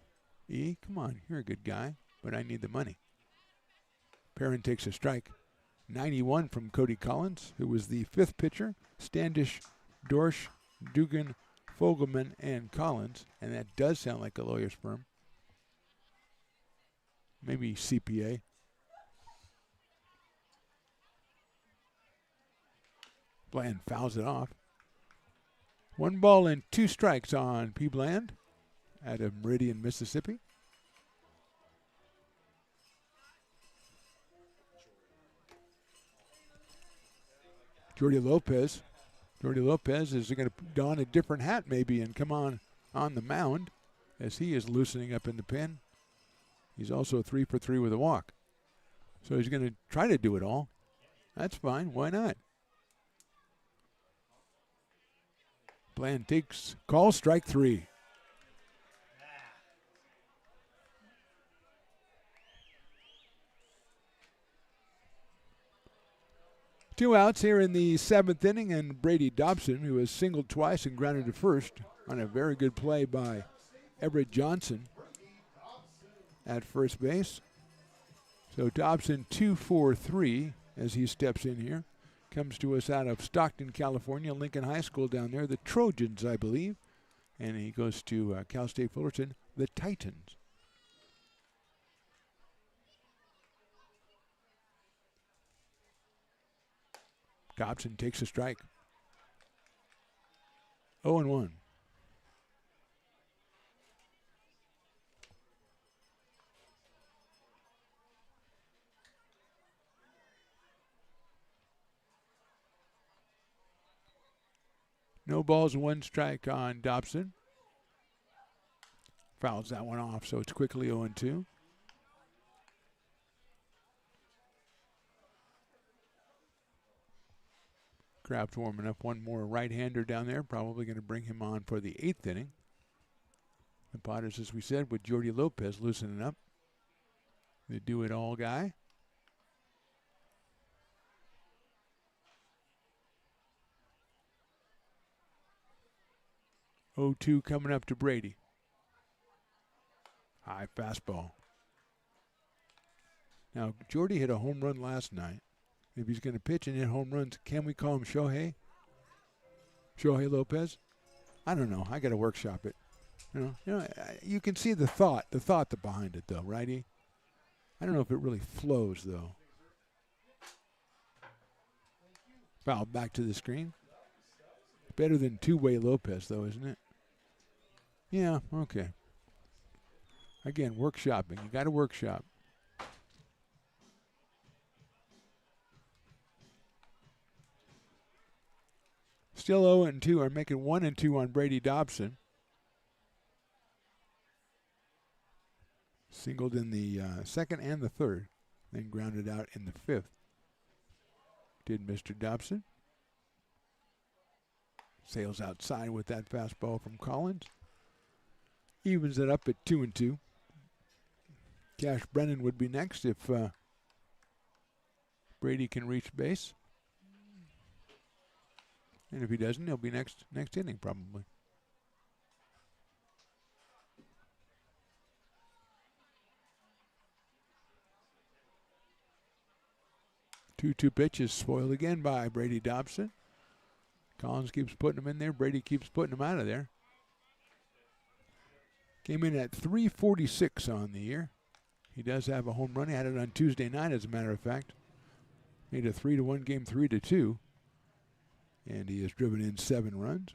E, come on, you're a good guy, but I need the money. Perrin takes a strike. 91 from Cody Collins, who was the 5th pitcher. Standish, Dorsch, Dugan, Fogelman, and Collins. And that does sound like a lawyer's firm. Maybe CPA. Bland fouls it off. 1 ball and 2 strikes on P. Bland out of Meridian, Mississippi. Jordy Lopez is going to don a different hat maybe and come on the mound as he is loosening up in the pen. He's also 3 for 3 with a walk. So he's going to try to do it all. That's fine. Why not? Bland takes call, strike 3. Two outs here in the 7th inning, and Brady Dobson, who has singled twice and grounded to first on a very good play by Everett Johnson at first base. So Dobson 2 for 3 as he steps in here. Comes to us out of Stockton, California, Lincoln High School down there, the Trojans, I believe. And he goes to Cal State Fullerton, the Titans. Dobson takes a strike. 0-1. No balls, 1 strike on Dobson. Fouls that one off, so it's quickly 0-2. Crab's warming up one more right-hander down there, probably going to bring him on for the 8th inning. The Potters, as we said, with Jordy Lopez loosening up. The do-it-all guy. (0-2) coming up to Brady. High fastball. Now, Jordy hit a home run last night. If he's going to pitch and hit home runs, can we call him Shohei? Shohei Lopez? I don't know. I got to workshop it. You can see the thought behind it, though, righty? I don't know if it really flows, though. Foul back to the screen. Better than two-way Lopez, though, isn't it? Yeah, okay. Again, workshopping. You got to workshop. Still 0-2, are making 1-2 on Brady Dobson. Singled in the 2nd and the 3rd, then grounded out in the 5th. Did Mr. Dobson. Sails outside with that fastball from Collins. Evens it up at 2-2. Cash Brennan would be next if Brady can reach base. And if he doesn't, he'll be next inning probably. Two pitches spoiled again by Brady Dobson. Collins keeps putting him in there. Brady keeps putting him out of there. Came in at 346 on the year. He does have a home run. He had it on Tuesday night, as a matter of fact. Made a 3-1 game, 3-2. And he has driven in 7 runs.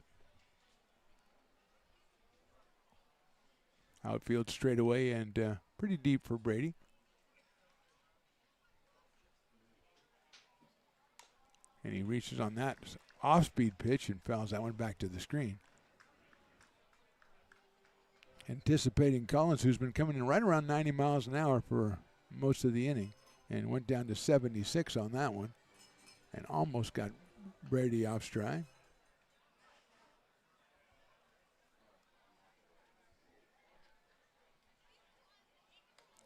Outfield straight away and pretty deep for Brady. And he reaches on that off-speed pitch and fouls that one back to the screen. Anticipating Collins, who's been coming in right around 90 miles an hour for most of the inning, and went down to 76 on that one and almost got Brady off stride.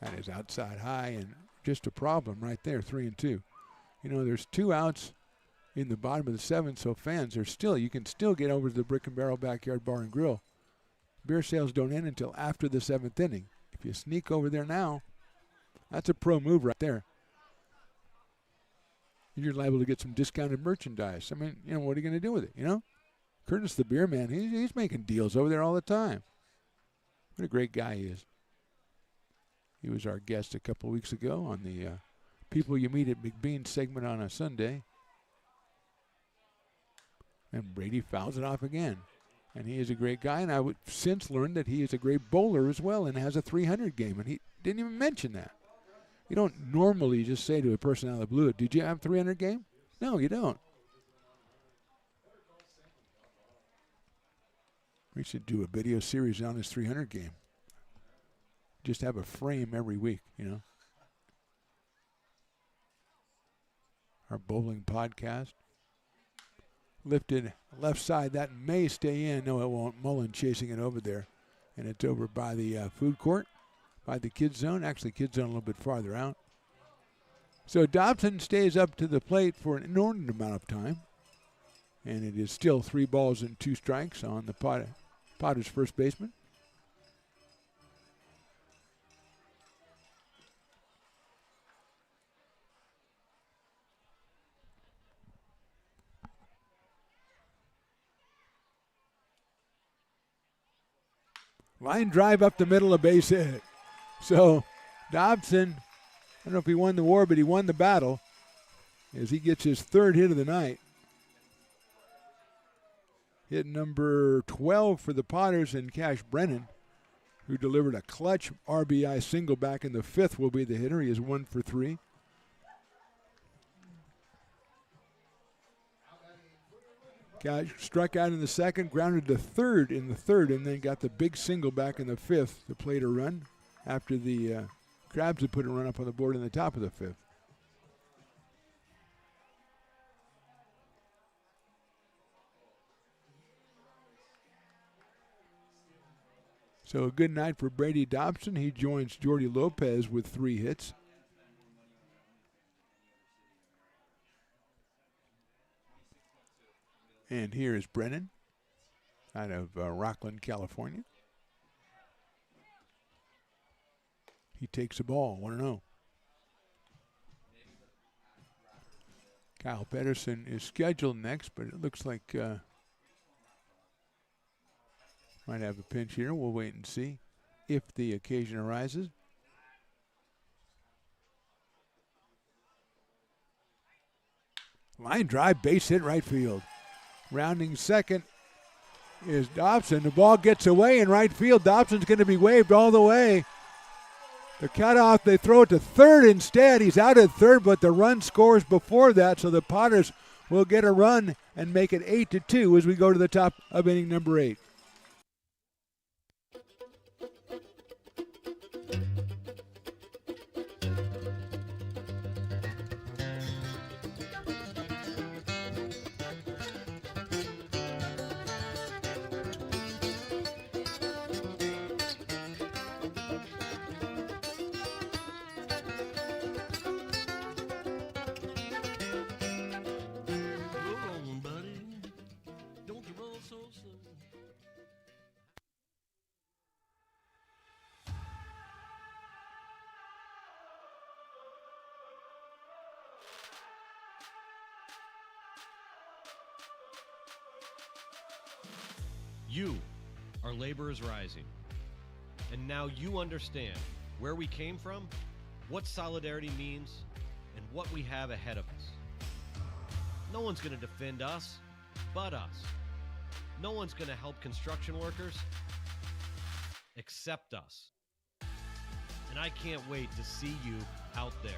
That is outside high and just a problem right there, 3-2. There's 2 outs in the bottom of the 7th, so fans you can still get over to the Brick and Barrel Backyard Bar and Grill. Beer sales don't end until after the 7th inning. If you sneak over there now, that's a pro move right there. You're liable to get some discounted merchandise. I mean, what are you going to do with it, Curtis the beer man, he's making deals over there all the time. What a great guy he is. He was our guest a couple weeks ago on the People You Meet at McBean segment on a Sunday. And Brady fouls it off again. And he is a great guy, and I would since learned that he is a great bowler as well and has a 300 game, and he didn't even mention that. You don't normally just say to a person out of the blue, did you have 300 game? No, you don't. We should do a video series on his 300 game. Just have a frame every week, Our bowling podcast. lifted left side. That may stay in. No, it won't. Mullen chasing it over there. And it's over by the food court, by the kids zone. Actually, kids zone a little bit farther out. So Dobson stays up to the plate for an inordinate amount of time. And it is still 3 balls and 2 strikes on the Potters' first baseman. Line drive up the middle, a base hit. So Dobson, I don't know if he won the war, but he won the battle as he gets his 3rd hit of the night. Hit number 12 for the Potters, and Cash Brennan, who delivered a clutch RBI single back in the 5th, will be the hitter. He is 1 for 3. Cash struck out in the 2nd, grounded to 3rd in the 3rd, and then got the big single back in the 5th to plate a run after the Crabs had put a run up on the board in the top of the 5th. So a good night for Brady Dobson. He joins Jordy Lopez with 3 hits. And here is Brennan out of Rockland, California. He takes the ball, 1-0. Kyle Pedersen is scheduled next, but it looks like might have a pinch here. We'll wait and see if the occasion arises. Line drive, base hit right field. Rounding second is Dobson. The ball gets away in right field. Dobson's going to be waved all the way. The cutoff, they throw it to 3rd instead. He's out at 3rd, but the run scores before that, so the Potters will get a run and make it 8-2 as we go to the top of inning number 8. You are laborers rising. And now you understand where we came from, what solidarity means, and what we have ahead of us. No one's going to defend us but us. No one's going to help construction workers except us. And I can't wait to see you out there.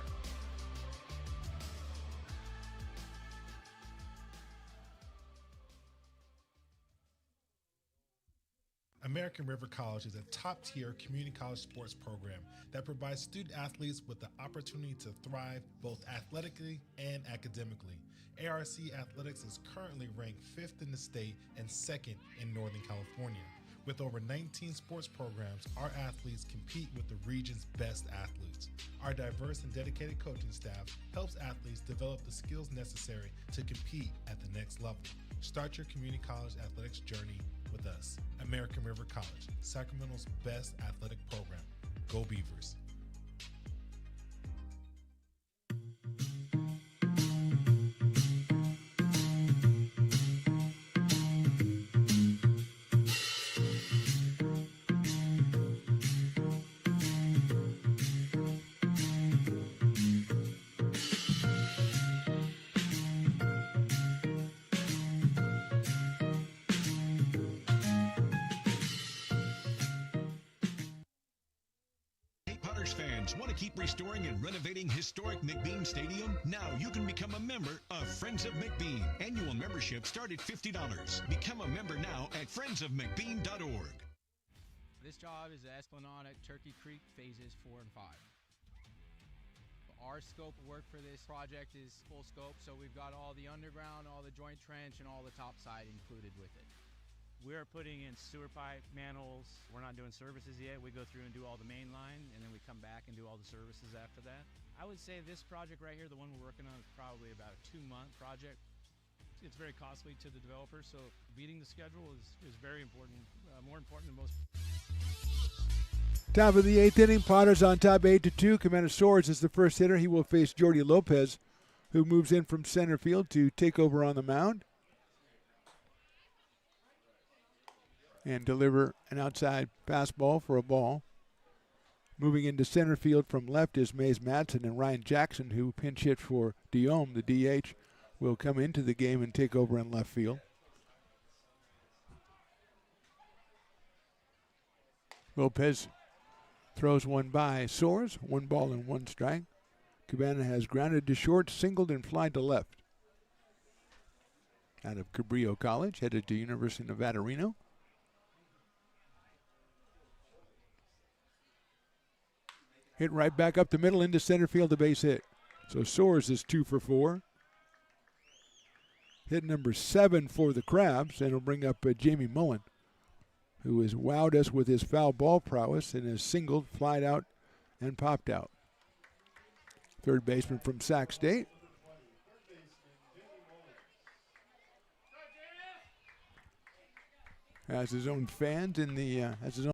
American River College is a top-tier community college sports program that provides student athletes with the opportunity to thrive both athletically and academically. ARC Athletics is currently ranked 5th in the state and 2nd in Northern California. With over 19 sports programs, our athletes compete with the region's best athletes. Our diverse and dedicated coaching staff helps athletes develop the skills necessary to compete at the next level. Start your community college athletics journey with us. American River College, Sacramento's best athletic program. Go Beavers. Fans want to keep restoring and renovating historic McBean Stadium? Now you can become a member of Friends of McBean. Annual membership start at $50. Become a member now at friendsofmcbean.org. This job is the Esplanade at Turkey Creek phases 4 and 5. Our scope of work for this project is full scope, so we've got all the underground, all the joint trench, and all the topside included with it. We're putting in sewer pipe, manholes. We're not doing services yet. We go through and do all the main line, and then we come back and do all the services after that. I would say this project right here, the one we're working on, is probably about a 2-month project. It's very costly to the developer, so beating the schedule is very important, more important than most. Top of the 8th inning, Potters on top 8-2. Commander Swords is the first hitter. He will face Jordy Lopez, who moves in from center field to take over on the mound and deliver an outside fastball for a ball. Moving into center field from left is Mays Madsen, and Ryan Jackson, who pinch hit for Diome, the DH, will come into the game and take over in left field. Lopez throws one by Soares, 1 ball and 1 strike. Cabana has grounded to short, singled, and flied to left. Out of Cabrillo College, headed to University of Nevada, Reno. Hit right back up the middle into center field, a base hit. So Soares is 2 for 4. Hit number 7 for the Crabs, and it'll bring up Jamie Mullen, who has wowed us with his foul ball prowess and has singled, flied out, and popped out. Third baseman from Sac State. Has his own fans in the has his own